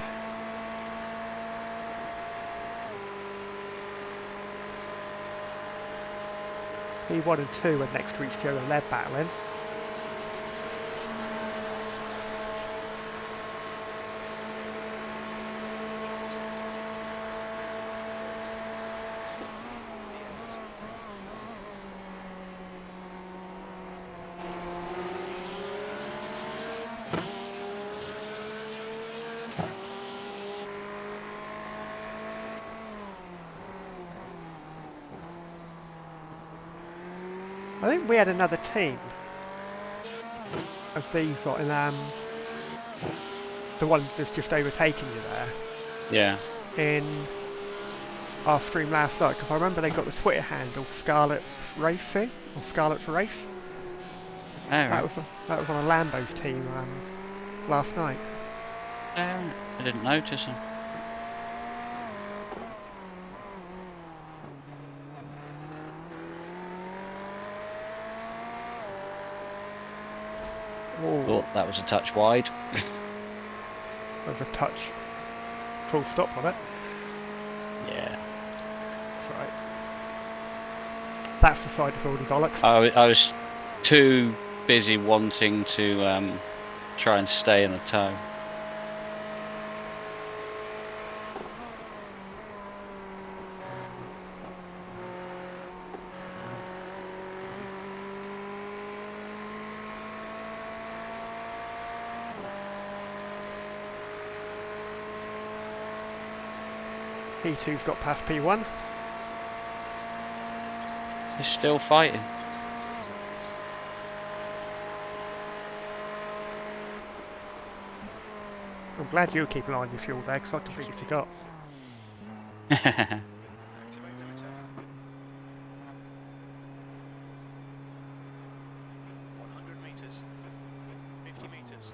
A: P1 and 2 are next to each other and they're battling. I think we had another team of these lot in the one that's just overtaking you there.
B: Yeah.
A: In our stream last night, because I remember they got the Twitter handle Scarlet's Racing or Scarlet's Race.
B: Oh, right.
A: That was on a Lambo's team last night.
B: Oh, right. I didn't notice them. Oh, that was a touch wide.
A: There's a touch. Full stop on it.
B: Yeah.
A: That's right. That's the side that's already bollocks.
B: I was too busy wanting to try and stay in the toe.
A: P2's got past P1.
B: He's still fighting.
A: I'm glad you keep an eye on your fuel there, because I completely forgot.
C: 100 metres. 50 metres.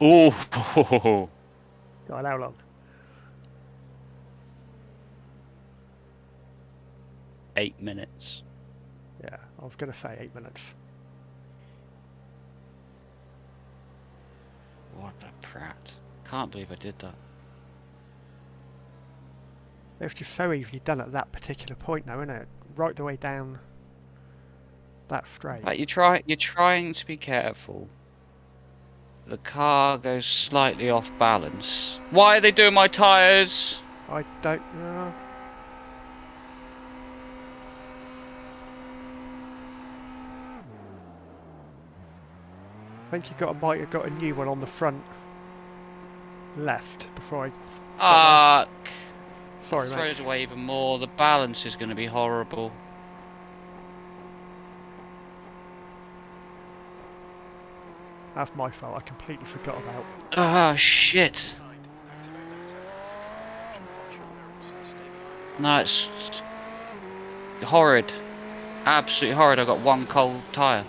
B: Oh.
A: God, how long?
B: $8 minutes.
A: Yeah, I was going to say 8 minutes.
B: What a prat. Can't believe I did that.
A: It was just so easily done at that particular point though, isn't it? Right the way down that straight.
B: Like you're trying to be careful. The car goes slightly off balance. Why are they doing my tyres?
A: I don't know. I think you might have got a new one on the front left before I... Sorry, mate.
B: Throws away even more. The balance is going to be horrible.
A: That's my fault. I completely forgot about.
B: Ah, shit. No, it's horrid. Absolutely horrid. I got one cold tyre.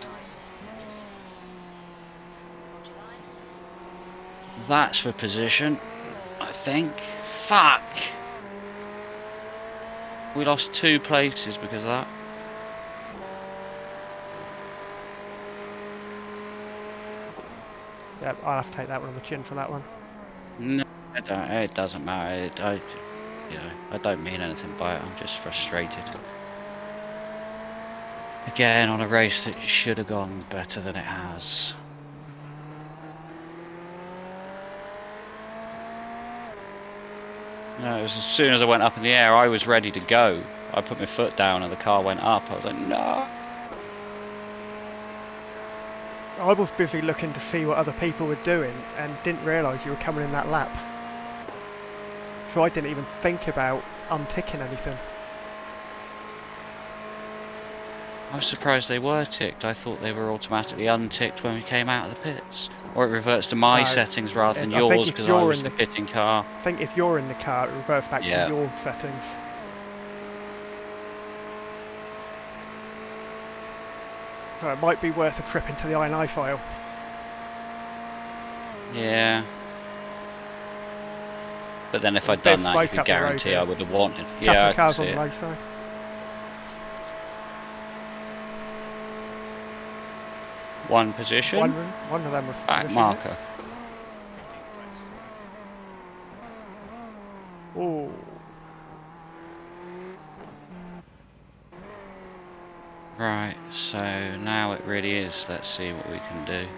B: That's for position, I think. Fuck! We lost 2 places because of that.
A: Yeah, I'll have to take that one on the chin for that one.
B: No, it doesn't matter. I don't mean anything by it. I'm just frustrated. Again, on a race that should have gone better than it has. No, it was as soon as I went up in the air, I was ready to go. I put my foot down and the car went up. I was like, no.
A: I was busy looking to see what other people were doing and didn't realise you were coming in that lap. So I didn't even think about unticking anything.
B: I was surprised they were ticked. I thought they were automatically unticked when we came out of the pits. Or it reverts to my settings rather than yours because I was the pitting car.
A: I think if you're in the car, it reverts back to your settings. So it might be worth a trip into the INI file.
B: Yeah. But then if I'd done that, you could guarantee I would have wanted. Yeah, I can see it.
A: Side.
B: One position.
A: One of them was
B: back marker.
C: 15th place.
A: Oh.
B: Right, so now it really is. Let's see what we can do.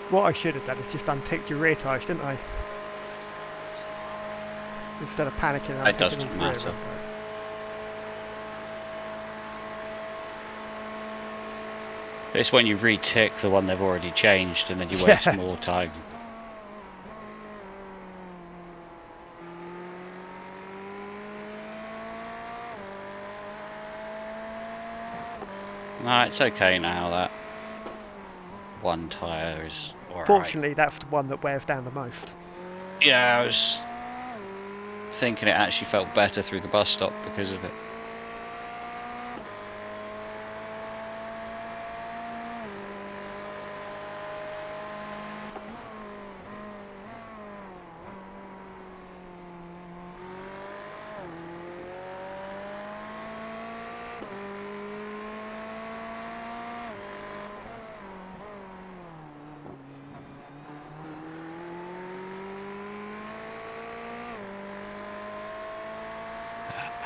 A: What I should have done is just unticked your rear tyres, didn't I? Instead of panicking.
B: It doesn't matter. It's when you re-tick the one they've already changed and then you waste more time. No, it's okay now. That one tyre is alright.
A: Fortunately, that's the one that wears down the most.
B: Yeah, I was thinking it actually felt better through the bus stop because of it.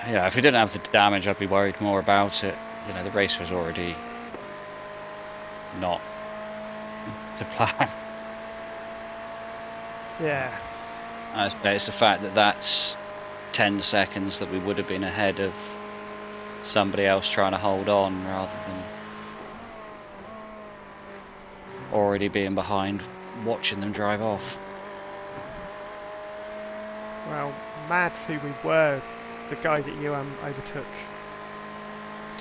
B: Yeah, if we didn't have the damage, I'd be worried more about it. You know, the race was already not the plan.
A: Yeah.
B: It's the fact that that's 10 seconds that we would have been ahead of somebody else trying to hold on rather than already being behind, watching them drive off.
A: Well, Mads, who we were, the guy that you overtook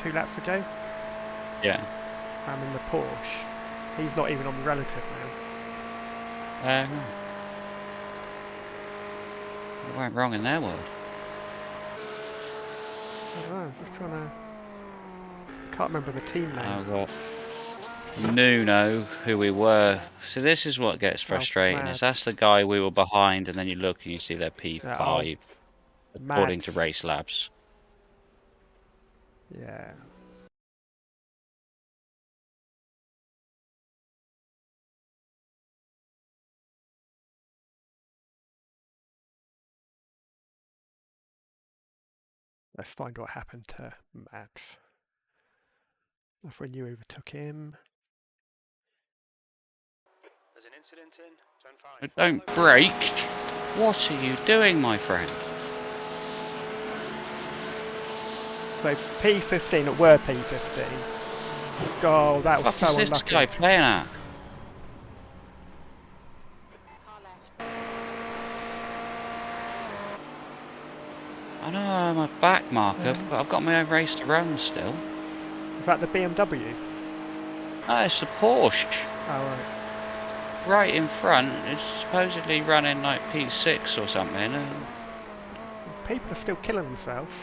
A: 2 laps ago.
B: Yeah.
A: In the Porsche. He's not even on the relative now.
B: What went wrong in their world?
A: I don't know, just trying to... Can't remember the team name.
B: I've got Nuno, who we were. So this is what gets frustrating, is that's the guy we were behind, and then you look and you see they're P5, according to Race Labs.
A: Yeah. Let's find what happened to Mads. That's when you overtook him.
C: There's an incident in zone 5.
B: Don't brake! What are you doing, my friend?
A: So P15 at were P15. God, that was so unlucky.
B: What's this guy playing at? I know I'm a back marker, but I've got my own race to run still.
A: Is that the BMW?
B: No, it's the Porsche.
A: Oh, right.
B: Right in front, it's supposedly running like P6 or something.
A: People are still killing themselves.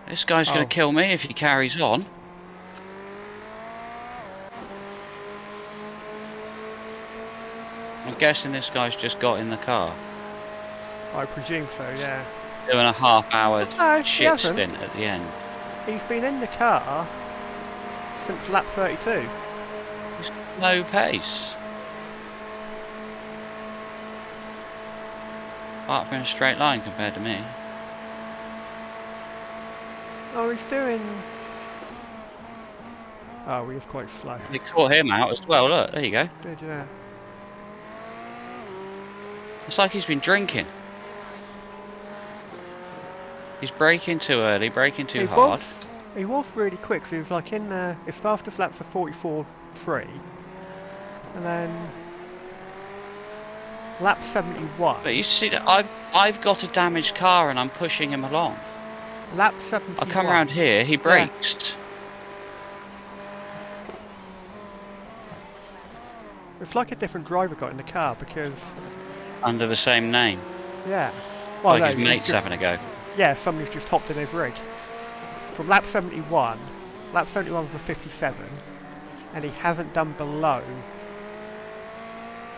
B: This guy's going to kill me if he carries on. I'm guessing this guy's just got in the car.
A: I presume so, yeah.
B: Doing a half-hour
A: No,
B: shit stint at the end.
A: He's been in the car since lap 32.
B: He's no pace. Apart from a straight line compared to me.
A: Oh, he's doing... Oh, he was quite slow.
B: They caught him out as well, look, there you go.
A: Did, yeah.
B: It's like he's been drinking. He's braking too early, braking too hard.
A: He was really quick, so he was like in his fastest laps are 44.3. And then... lap 71.
B: But you see, that I've got a damaged car and I'm pushing him along.
A: Lap 71.
B: I come around here, he brakes.
A: Yeah. It's like a different driver got in the car because...
B: Under the same name.
A: Yeah. Well,
B: like
A: no,
B: his mate's having a go.
A: Yeah, somebody's just hopped in his rig. From lap 71, lap 71 was a 57, and he hasn't done below...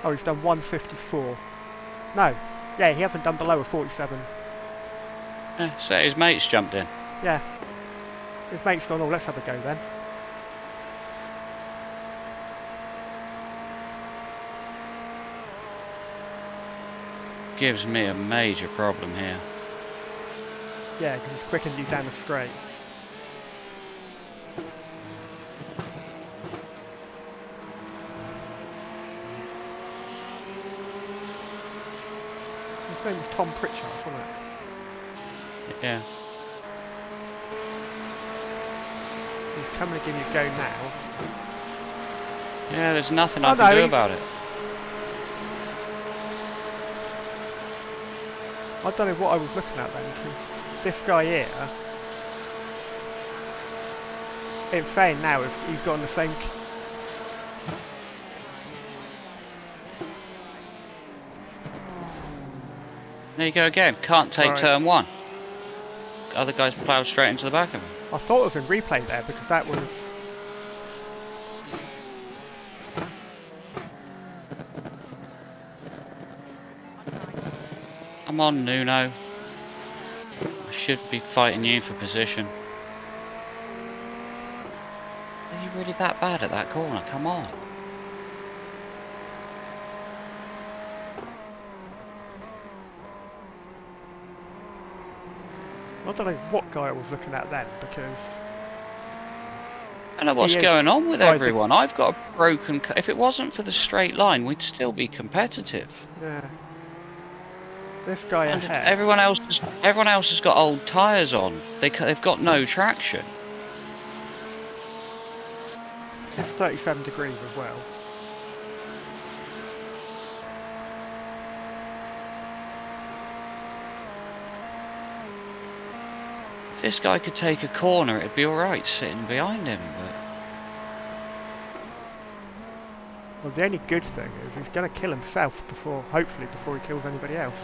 A: Oh, he's done 154. No, yeah, he hasn't done below a 47.
B: Yeah, so his mate's jumped in.
A: Yeah. His mate's gone, oh, let's have a go then.
B: Gives me a major problem here.
A: Yeah, because he's quickened you down the straight. His name was Tom Pritchard, wasn't it?
B: Yeah.
A: He's coming to give you a go now.
B: Yeah, there's nothing I can do about it.
A: I don't know what I was looking at then, because this guy here, it's saying now if he's got on the same...
B: There you go again, can't take turn one. Other guys ploughed straight into the back of him.
A: I thought it was in replay there, because that was...
B: Come on, Nuno. I should be fighting you for position. Are you really that bad at that corner? Come on.
A: I don't know what guy I was looking at then, because...
B: I don't know what's going on with everyone. I've got a broken... If it wasn't for the straight line, we'd still be competitive.
A: Yeah. This guy ahead.
B: Everyone else has got old tyres on. They've got no traction.
A: It's 37 degrees as well.
B: If this guy could take a corner, it'd be alright sitting behind him, but...
A: Well, the only good thing is he's going to kill himself hopefully before he kills anybody else.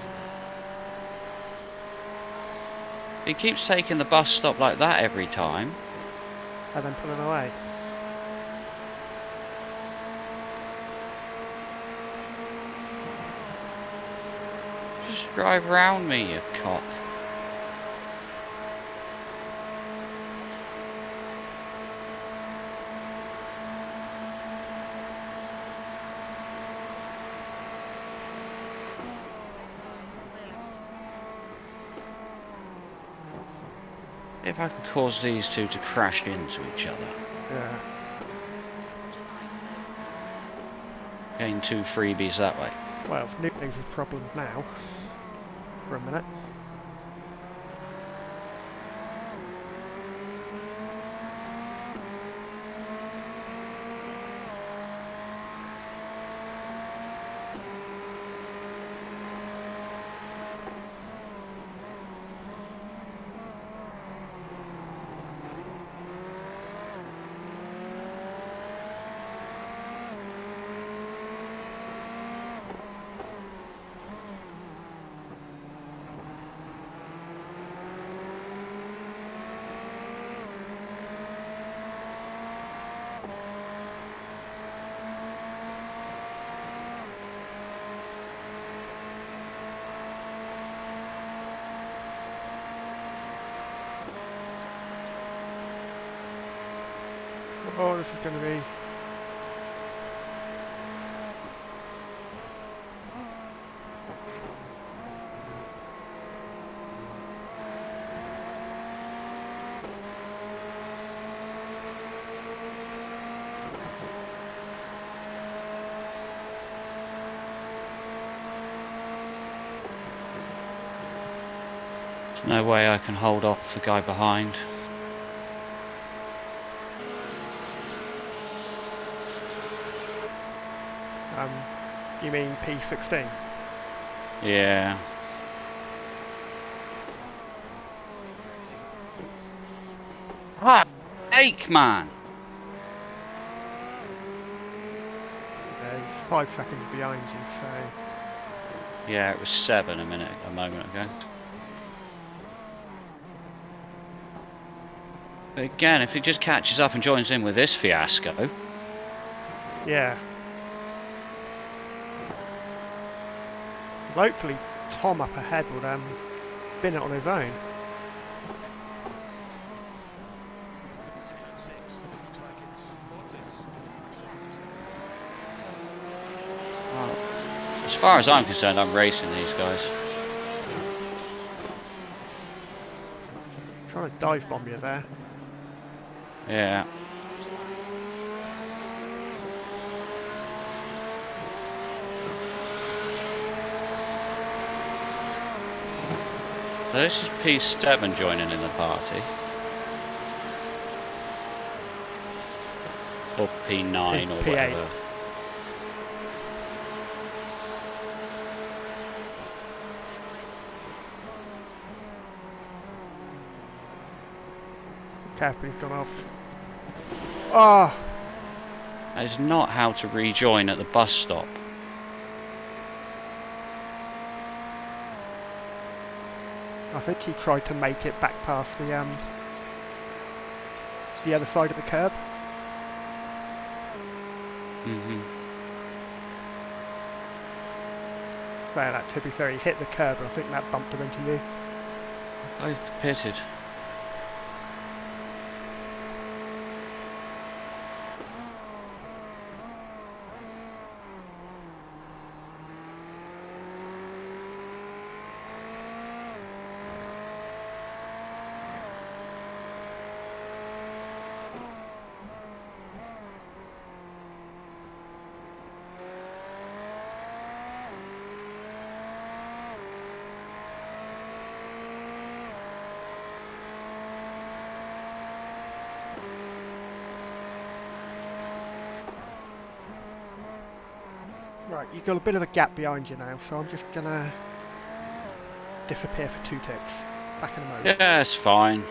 B: He keeps taking the bus stop like that every time.
A: And then pulling away.
B: Just drive around me, you cock. If I can cause these two to crash into each other.
A: Yeah.
B: Gain 2 freebies that way.
A: Well, it's Nuno's problem now. For a minute. Oh, this is going to be...
B: There's no way I can hold off the guy behind.
A: You mean P16?
B: Yeah. Ah, ache, man!
A: He's 5 seconds behind you, so...
B: Yeah, it was 7 a moment ago. But again, if he just catches up and joins in with this fiasco...
A: Yeah. Hopefully Tom up ahead would bin it on his own.
B: Well, as far as I'm concerned, I'm racing these guys.
A: Trying to dive bomb you there.
B: Yeah. So this is P7 joining in the party. Or P9 or
A: P8.
B: whatever.
A: Careful, he's gone off. Oh!
B: That is not how to rejoin at the bus stop.
A: I think he tried to make it back past the other side of the curb.
B: Mm-hmm.
A: Well, that, to be fair, he hit the curb and I think that bumped him into you.
B: Both pitted.
A: Right, you've got a bit of a gap behind you now, so I'm just gonna disappear for 2 ticks. Back in a moment.
B: Yeah, it's fine.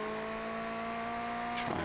B: Try.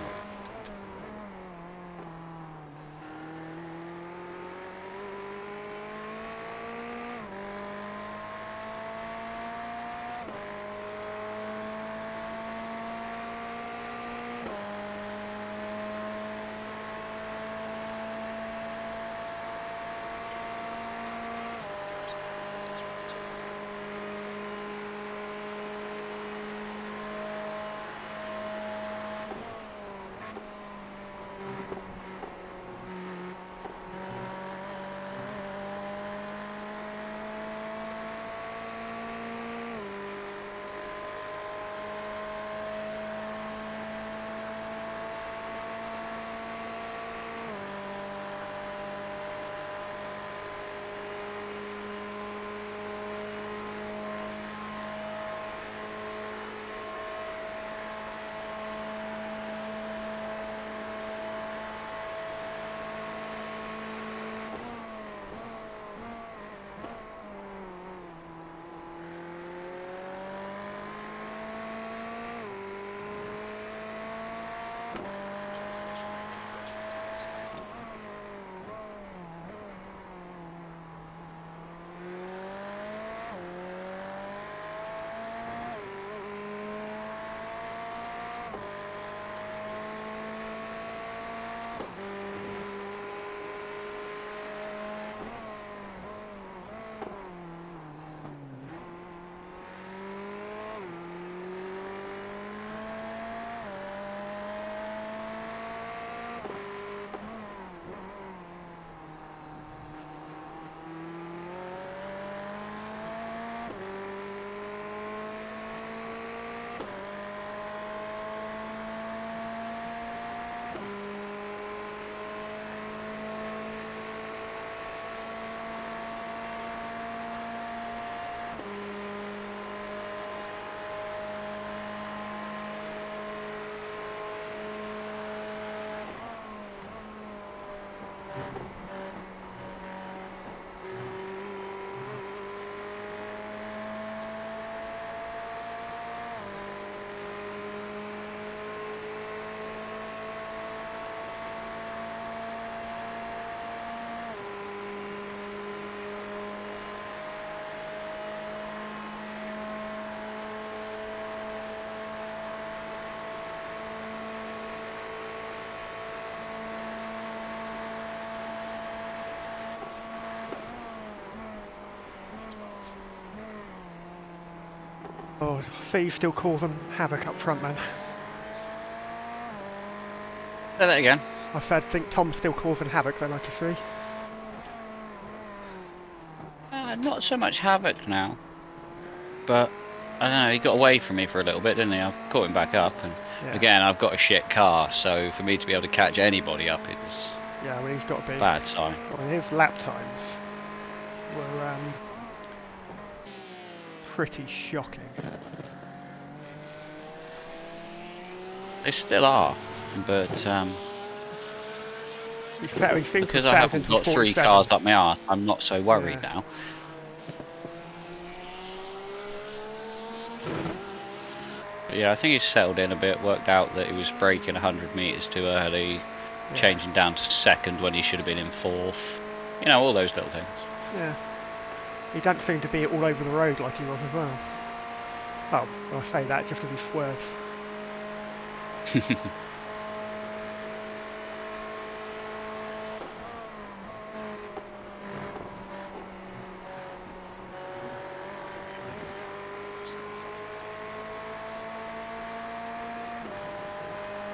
A: Oh, so you still call them havoc up front then?
B: Say that again.
A: I said, think Tom still calls them havoc then, I can see.
B: Not so much havoc now, but I don't know. He got away from me for a little bit, didn't he? I've caught him back up, and again, I've got a shit car, so for me to be able to catch anybody up is
A: he's got to be
B: bad sign.
A: Well, his lap times were pretty shocking.
B: They still are, but because I haven't got 3 cars up my arse, I'm not so worried now. But yeah, I think he's settled in a bit, worked out that he was braking 100 metres too early, changing down to 2nd when he should have been in 4th. You know, all those little things.
A: Yeah. He doesn't seem to be all over the road like he was as well. Oh, I'll say that just as he swerves.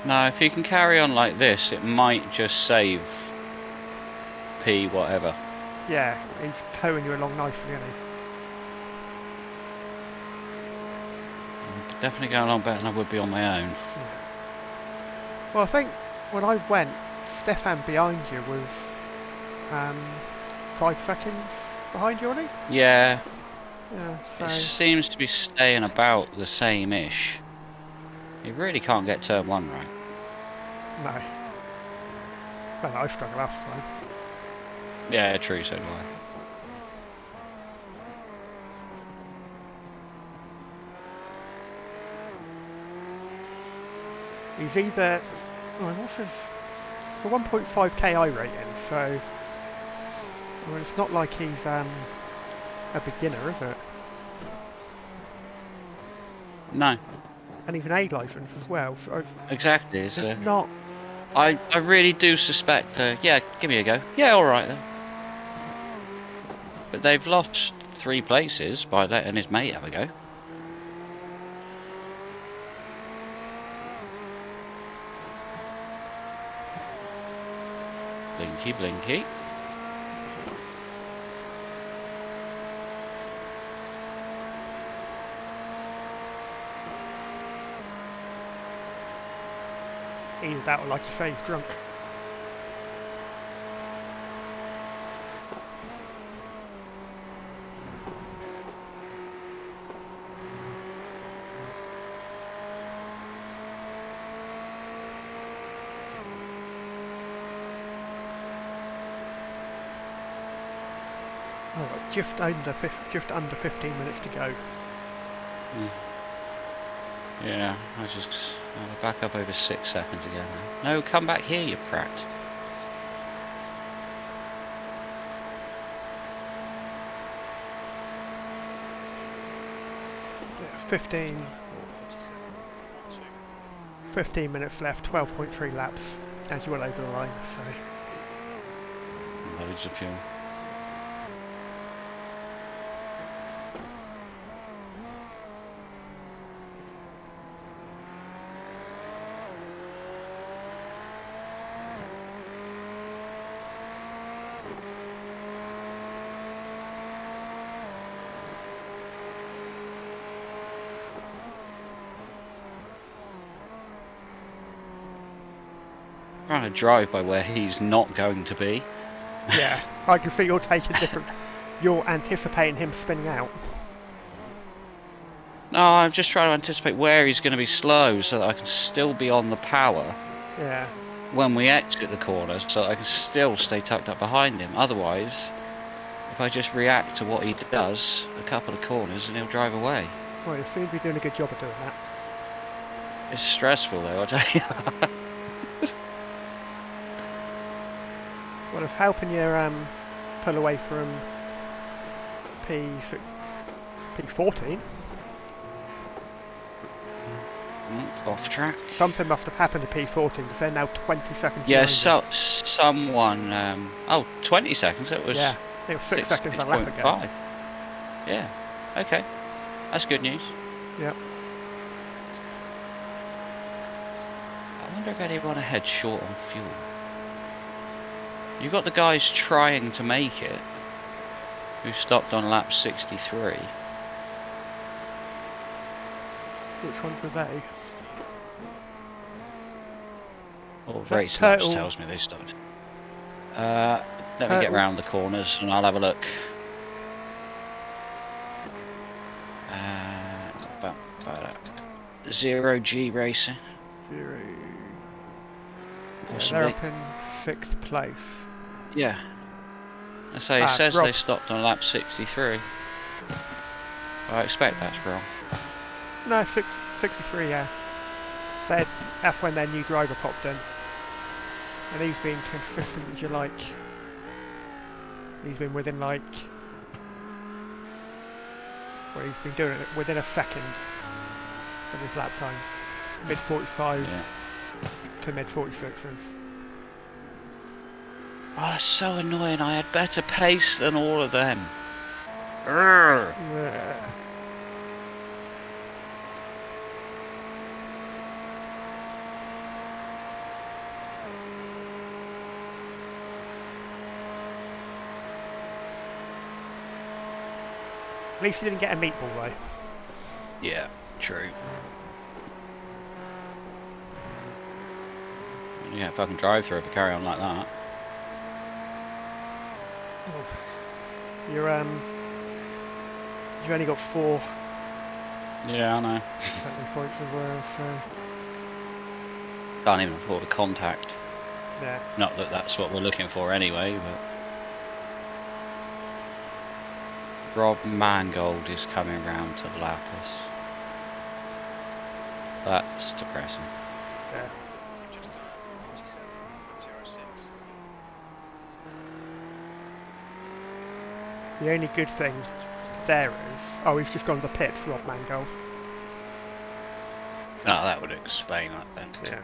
B: No, if he can carry on like this, it might just save P whatever.
A: Yeah, he's towing you along nicely, isn't he?
B: Definitely going along better than I would be on my own.
A: Yeah. Well, I think when I went, Stefan behind you was 5 seconds behind you, wasn't he?
B: Yeah.
A: Yeah, so...
B: It seems to be staying about the same-ish. You really can't get turn 1 right.
A: No. Well, I struggled last time.
B: Yeah, true, so do I.
A: He's either... Oh, what's his... It's a 1.5 KI rating, so... Well, it's not like he's a beginner, is it?
B: No.
A: And he's an A licence as well, so it's...
B: Exactly, it's
A: not...
B: I really do suspect... yeah, give me a go. Yeah, alright then. But they've lost 3 places by letting his mate have a go. Blinky, blinky.
A: Either that or, like you say, he's drunk. Oh, just under 15 minutes to go.
B: Yeah, I'll back up over 6 seconds again now. No, come back here, you prat.
A: Yeah, 15 minutes left, 12.3 laps, as you well over the line, so...
B: Loads of fuel. Trying to drive by where he's not going to be.
A: Yeah, I can feel you're taking different... You're anticipating him spinning out.
B: No, I'm just trying to anticipate where he's going to be slow so that I can still be on the power.
A: Yeah.
B: When we exit the corner, so that I can still stay tucked up behind him. Otherwise, if I just react to what he does, a couple of corners and he'll drive away.
A: Well, you seem to be doing a good job of doing that.
B: It's stressful though, I tell you.
A: Well, it's helping you pull away from P14.
B: Off track.
A: Something must have happened to P14 because they're now 20 seconds
B: Yeah,
A: behind
B: someone... oh, 20 seconds, it was...
A: Yeah, it was 6 seconds a lap ago.
B: Yeah, okay. That's good news.
A: Yep.
B: I wonder if anyone ahead short on fuel. You've got the guys trying to make it, who stopped on lap 63.
A: Which ones are they?
B: Or
A: Is that
B: race laps
A: Turtle?
B: tells me they stopped. Let me get round the corners and I'll have a look. Zero G Racing.
A: Zero. Yeah,
B: Possibly.
A: they're up in 6th place.
B: Yeah. I say it says
A: Rob.
B: they stopped on lap 63. I expect that's wrong.
A: No, 63, yeah. That's when their new driver popped in. And he's been consistent as you like. He's been within like... Well, he's been doing it within a second of his lap times. Mid 45 to mid 46s.
B: Oh, that's so annoying. I had better pace than all of them. Urgh.
A: Yeah. At least you didn't get a meatball though.
B: Yeah, true. Yeah, if I can drive through if I carry on like that.
A: You're you've only got 4
B: Yeah, I know.
A: technical points as well, so
B: Can't even afford a contact.
A: yeah.
B: Not that that's what we're looking for anyway, but... Rob Mangold is coming round to lap us. That's depressing.
A: Yeah.
C: Just 47.06.
A: The only good thing there is... Oh, he's just gone to the pits, Rob Mangold.
B: Oh, that would explain that then.
A: Yeah.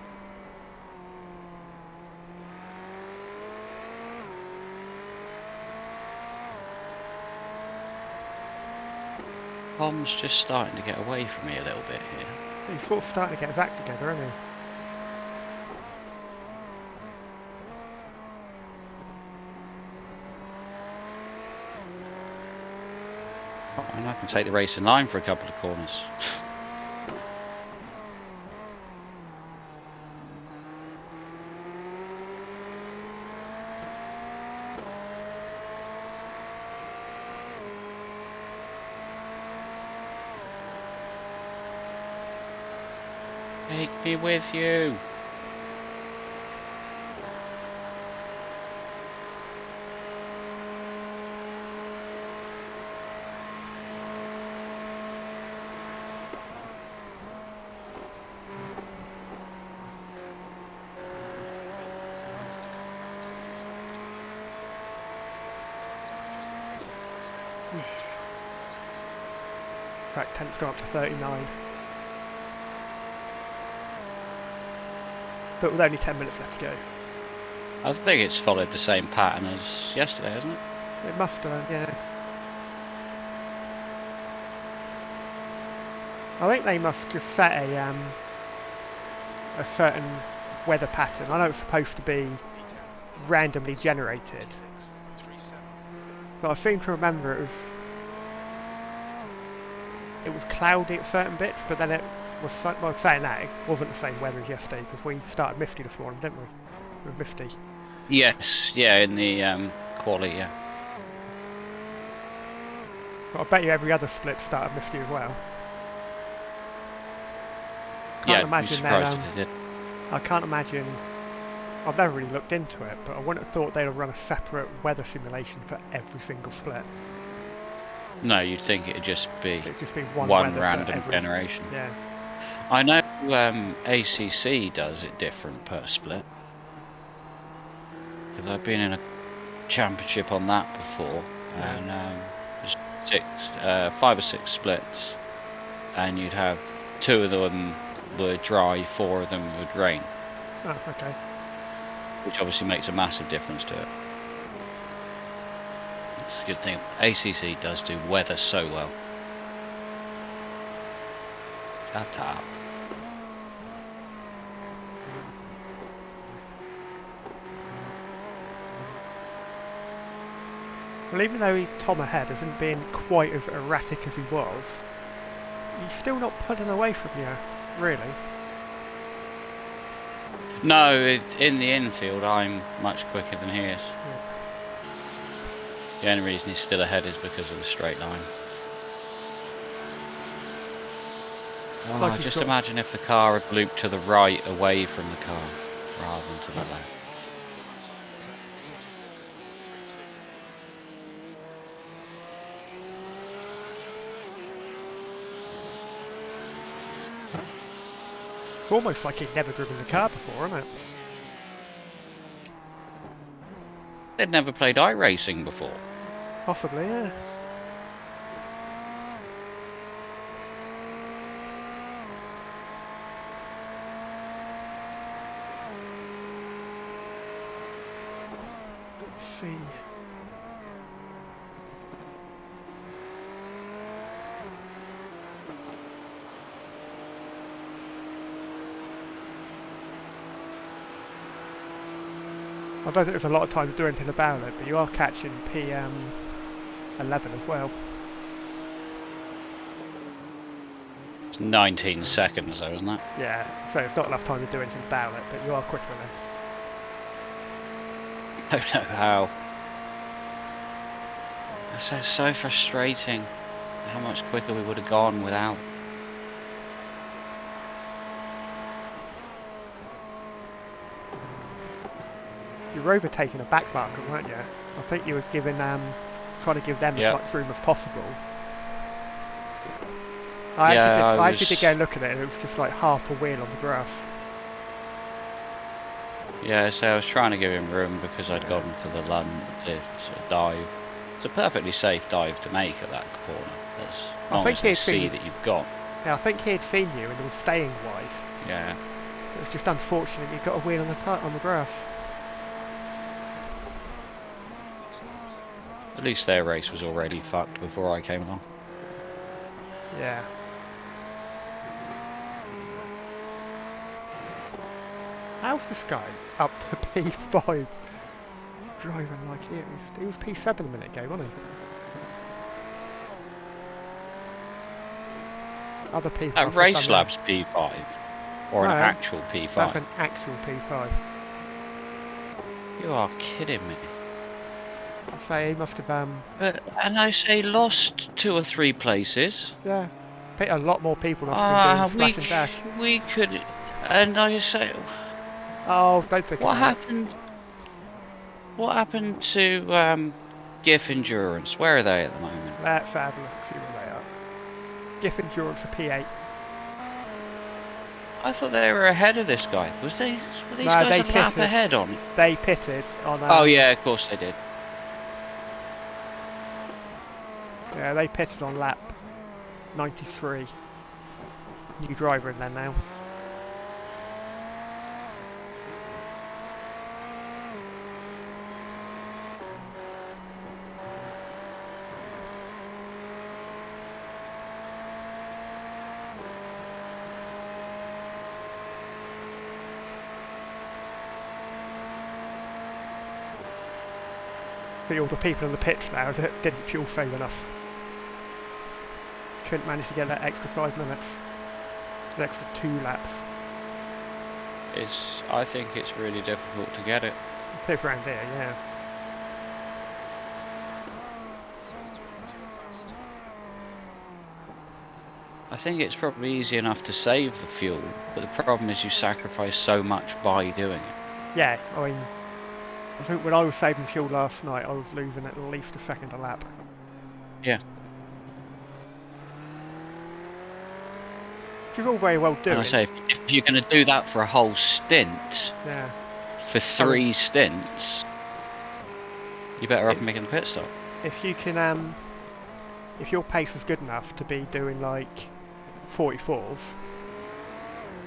B: Tom's just starting to get away from me a little bit here.
A: He's sort of starting to get his act together, isn't he?
B: Oh, and I can take the race in line for a couple of corners. Take me with you.
A: Track temp's gone up to 39. But with only 10 minutes left to go.
B: I think it's followed the same pattern as yesterday, hasn't it?
A: It must have, yeah. I think they must just set a certain weather pattern. I know it's supposed to be randomly generated, but I seem to remember it was cloudy at certain bits, but then it was, well, saying that, it wasn't the same weather as yesterday because we started misty this morning, didn't we? It was misty.
B: Yes, yeah, in the quali, yeah.
A: But I bet you every other split started misty as well.
B: Yeah, I'd be surprised if they did.
A: I can't imagine. I've never really looked into it, but I wouldn't have thought they'd have run a separate weather simulation for every single split.
B: No, you'd think it'd just be
A: one
B: random generation.
A: Yeah.
B: I know ACC does it different per split. Because I've been in a championship on that before, and there's 5 or 6 splits, and you'd have 2 of them were dry, 4 of them would rain.
A: Oh, okay.
B: Which obviously makes a massive difference to it. It's a good thing. ACC does do weather so well. Shut up.
A: Well, even though Tom ahead hasn't been quite as erratic as he was, he's still not pulling away from you, really.
B: No, in the infield, I'm much quicker than he is.
A: Yeah.
B: The only reason he's still ahead is because of the straight line. Oh,
A: Like
B: just imagine if the car had looped to the right away from the car rather than to the left.
A: It's almost like he'd never driven the car before, isn't it?
B: They'd never played iRacing before.
A: Possibly, yeah. Let's see. I don't think there's a lot of time to do anything about it, but you are catching PM11 as well.
B: It's 19 seconds though, isn't it?
A: Yeah, so it's not enough time to do anything about it, but you are quicker than
B: I don't know how. That's so frustrating. How much quicker we would have gone without.
A: You were overtaking a back marker, weren't you? I think you were giving trying to give them as much room as possible. I actually did go and look at it, and it was just like half a wheel on the graph.
B: Yeah, so I was trying to give him room because I'd gone to the sort of dive. It's a perfectly safe dive to make at that corner. As long as they see that you've got.
A: Yeah, I think he had seen you and he was staying wide.
B: Yeah.
A: It was just unfortunate you got a wheel on the graph.
B: At least their race was already fucked before I came along.
A: Yeah. How's this guy up to P5 driving like he is? He was P7 a minute ago, wasn't he? Other people.
B: At Race Labs P5? Or an actual P5?
A: That's an actual P5.
B: You are kidding me.
A: I say he must have
B: and I say lost 2 or 3 places.
A: Yeah. A lot more people must have been doing splash and dash.
B: We could, and I say,
A: oh, don't think
B: what happened? What happened to GIF Endurance? Where are they at the moment?
A: Let's have a look, see where they are. GIF Endurance are P8.
B: I thought they were ahead of this guy. Were these guys a lap ahead on?
A: They pitted on.
B: Oh yeah, of course they did.
A: Yeah, they pitted on lap 93. New driver in there now. But all the people in the pits now that didn't fuel save enough. Couldn't manage to get that extra 5 minutes. The extra 2 laps.
B: I think it's really difficult to get it.
A: Live around here, yeah.
B: I think it's probably easy enough to save the fuel, but the problem is you sacrifice so much by doing it.
A: Yeah, I mean, I think when I was saving fuel last night, I was losing at least a second a lap.
B: Yeah.
A: Which is all very well doing.
B: And I say, if you're going to do that for a whole stint,
A: yeah,
B: for 3 stints, you better off making a pit stop.
A: If you can, if your pace is good enough to be doing like 44s,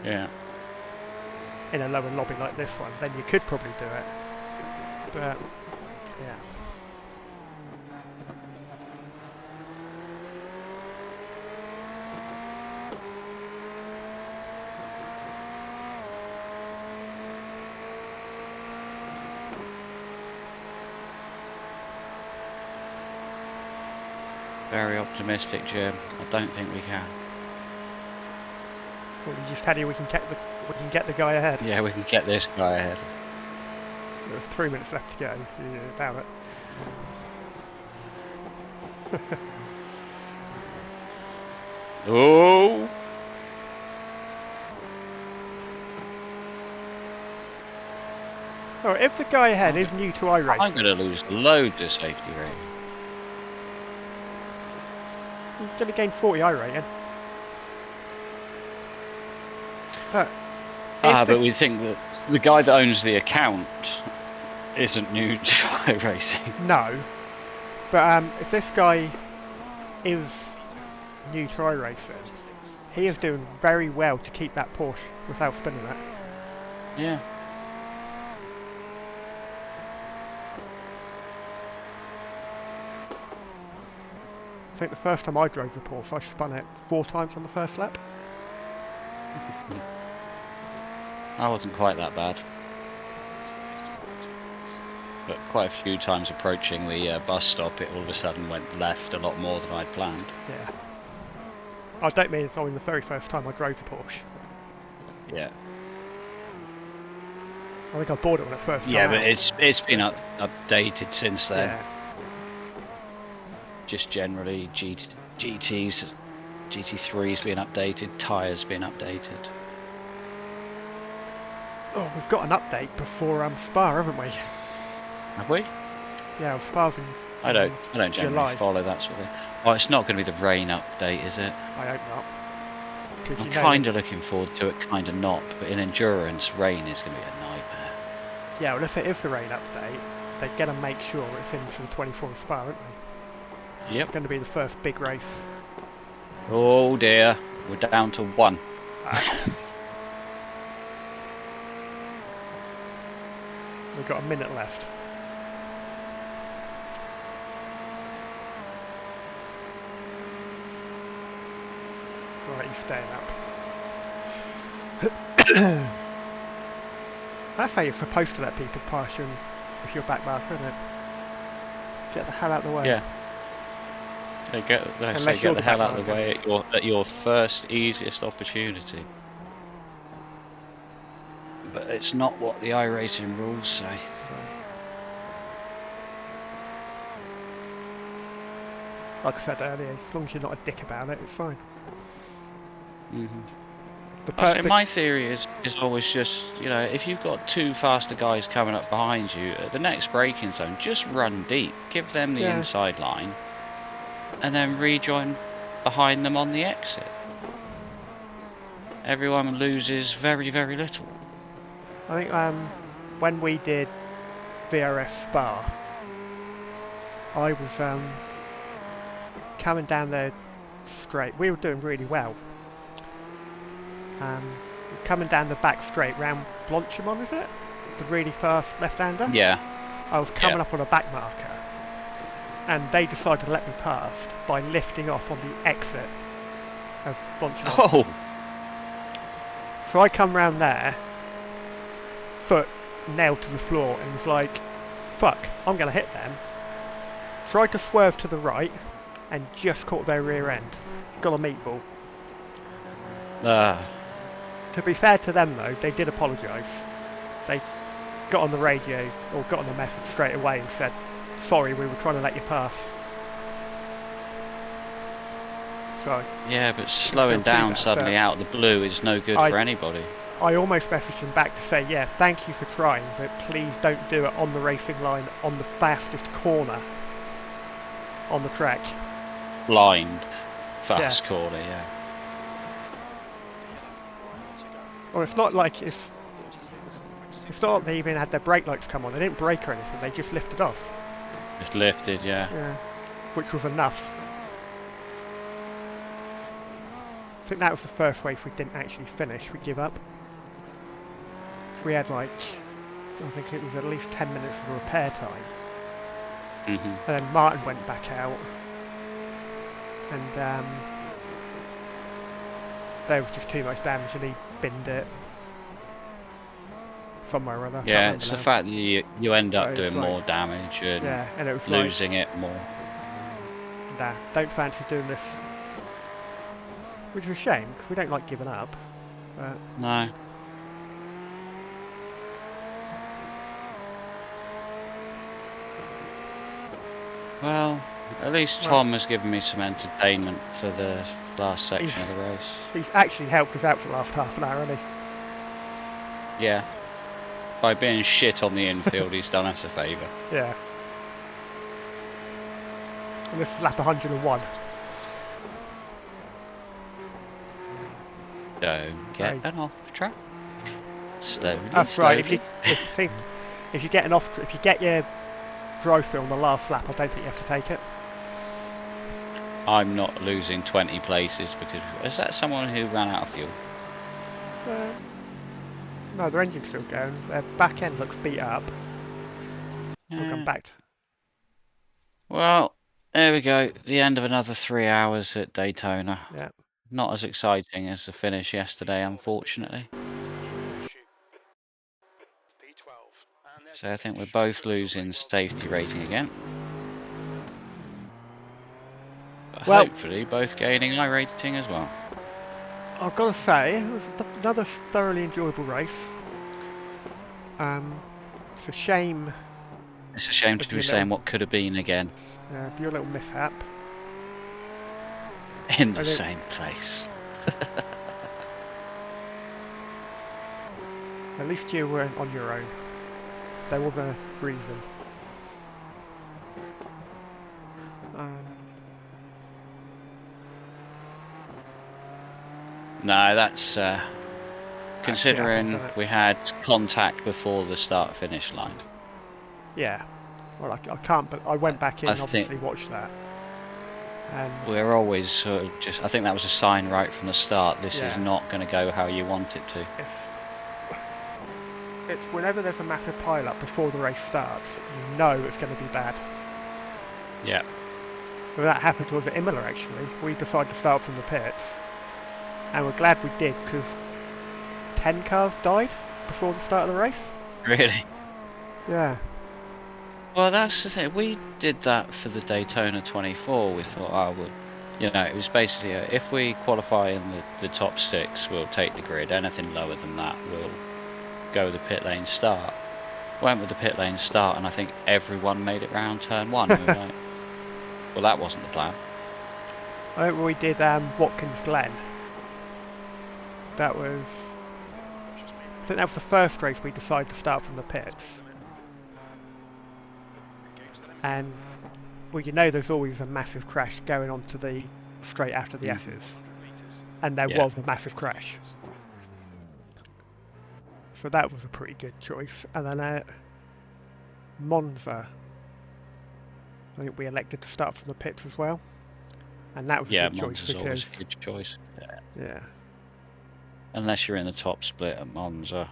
B: yeah,
A: in a lower lobby like this one, then you could probably do it. But yeah.
B: Very optimistic, Jim. I don't think we can.
A: Well, you just tell you we can get the guy ahead.
B: Yeah, we can get this guy ahead.
A: There's 3 minutes left to go. Yeah, damn it.
B: Oh!
A: Oh, if the guy ahead is new to iRacing,
B: I'm going to lose loads of safety rating.
A: he's going to gain 40 iRating. But
B: But we think that the guy that owns the account isn't new to iRacing.
A: no. But if this guy is new to iRacing, he is doing very well to keep that Porsche without spinning it.
B: Yeah.
A: I think the first time I drove the Porsche, I spun it 4 times on the first lap.
B: I wasn't quite that bad. But quite a few times approaching the bus stop, it all of a sudden went left a lot more than I'd planned.
A: Yeah. I don't mean it's only the very first time I drove the Porsche.
B: Yeah.
A: I think I bought it when it first came
B: Yeah,
A: out.
B: but it's been updated since then.
A: Yeah.
B: Just generally, GT's, GT3's been updated, tyres been updated.
A: Oh, we've got an update before Spa, haven't we?
B: Have we?
A: Yeah, Spa's in
B: I don't generally
A: July.
B: follow that sort of thing. Oh, it's not going to be the rain update, is it?
A: I hope not. 'Cause
B: I'm
A: you know
B: kind of looking forward to it, kind of not. But in endurance, rain is going to be a nightmare.
A: Yeah, well, if it is the rain update, they're going to make sure it's in for the 24 Spa, aren't they?
B: Yep.
A: It's going to be the first big race.
B: Oh dear, we're down to 1.
A: We've got a minute left. Right, he's staying up. That's how you're supposed to let people pass you if you're back marker, isn't it? Get the hell out of the way.
B: Yeah. Get the hell out of the way at your first easiest opportunity. But it's not what the iRacing rules say.
A: Like I said earlier, as long as you're not a dick about it, it's fine.
B: My theory is always just, you know, if you've got 2 faster guys coming up behind you, at the next braking zone, just run deep. Give them the inside line. And then rejoin behind them on the exit. Everyone loses very, very little.
A: I think when we did VRS Spa, I was coming down the straight. We were doing really well. Coming down the back straight round Blanchimont, is it? The really fast left-hander?
B: Yeah.
A: I was coming up on a back marker, and they decided to let me past by lifting off on the exit of Blanchimont.
B: Oh!
A: So I come round there, foot nailed to the floor, and was like, fuck, I'm going to hit them. Tried to swerve to the right, and just caught their rear end. Got a meatball. To be fair to them though, they did apologise. They got on the radio, or got on the message straight away and said, sorry, we were trying to let you pass. So,
B: yeah, but slowing down suddenly out of the blue is no good for anybody.
A: I almost messaged him back to say, yeah, thank you for trying, but please don't do it on the racing line on the fastest corner on the track.
B: Blind, fast corner, yeah.
A: Well, it's not like it's not like they even had their brake lights come on. They didn't brake or anything. They just lifted off.
B: Just lifted, yeah.
A: Yeah, which was enough. I think that was the first race we didn't actually finish. We give up. So we had like, I think it was at least 10 minutes of repair time. And then Martin went back out, and there was just too much damage, and he binned it somewhere or other.
B: Yeah, it's the fact that you end up doing more damage and
A: and it was
B: losing it more.
A: Nah, don't fancy doing this. Which is a shame, 'cause we don't like giving up. But
B: No. Well, at least Tom has given me some entertainment for the last section of the race.
A: He's actually helped us out for the last half an hour, hasn't he?
B: Yeah. By being shit on the infield, he's done us a favour.
A: Yeah. And this is lap 101.
B: Don't get an off track. Slowly.
A: That's right. If you get your drive through on the last lap, I don't think you have to take it.
B: I'm not losing 20 places because is that someone who ran out of fuel?
A: No, their engine's still going. Their back end looks beat up. We'll come back.
B: Well, there we go. The end of another 3 hours at Daytona.
A: Yeah.
B: Not as exciting as the finish yesterday, unfortunately. So I think we're both losing safety rating again. But hopefully both gaining I rating as well.
A: I've got to say, it was another thoroughly enjoyable race. It's a shame.
B: It's a shame to be saying what could have been again.
A: Yeah, your little mishap.
B: In the same place.
A: At least you weren't on your own. There was a reason.
B: No, that's considering we had contact before the start-finish line.
A: Yeah. Well, I can't, but I went back in and obviously watched that. And
B: we're always sort of just. I think that was a sign right from the start. This is not going to go how you want it to.
A: It's whenever there's a massive pile-up before the race starts, you know it's going to be bad.
B: Yeah.
A: Well, that happened to us at Imola actually. We decided to start from the pits, and we're glad we did because 10 cars died before the start of the race.
B: Really?
A: Yeah.
B: Well, that's the thing. We did that for the Daytona 24. We thought, oh, well, you know, it was basically if we qualify in the top 6, we'll take the grid. Anything lower than that, we'll go with the pit lane start. Went with the pit lane start, and I think everyone made it round turn 1. We were like, well, that wasn't the plan.
A: I think we did Watkins Glen. That was. I think that was the first race we decided to start from the pits. And, well, you know there's always a massive crash going on to the straight after the S's. And there was a massive crash. So that was a pretty good choice. And then at Monza, I think we elected to start from the pits as well. And that was a good choice
B: Monza's always a good choice.
A: Yeah.
B: Unless you're in the top split at Monza,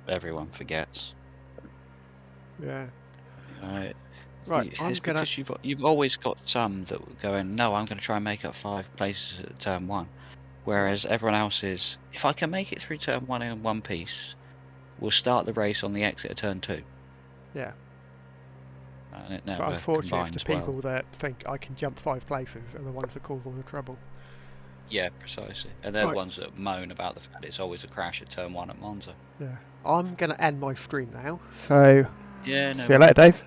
B: everyone forgets.
A: Yeah.
B: Right, it's because you've always got some that were going, no, I'm going to try and make up 5 places at turn 1. Whereas everyone else is, if I can make it through turn 1 in one piece, we'll start the race on the exit of turn 2.
A: Yeah.
B: And it never
A: but unfortunately, it's the
B: well.
A: people that think I can jump 5 places are the ones that cause all the trouble.
B: Yeah, precisely. And they're the ones that moan about the fact it's always a crash at turn 1 at Monza.
A: Yeah. I'm going to end my stream now, so
B: yeah, no
A: see you later, Dave.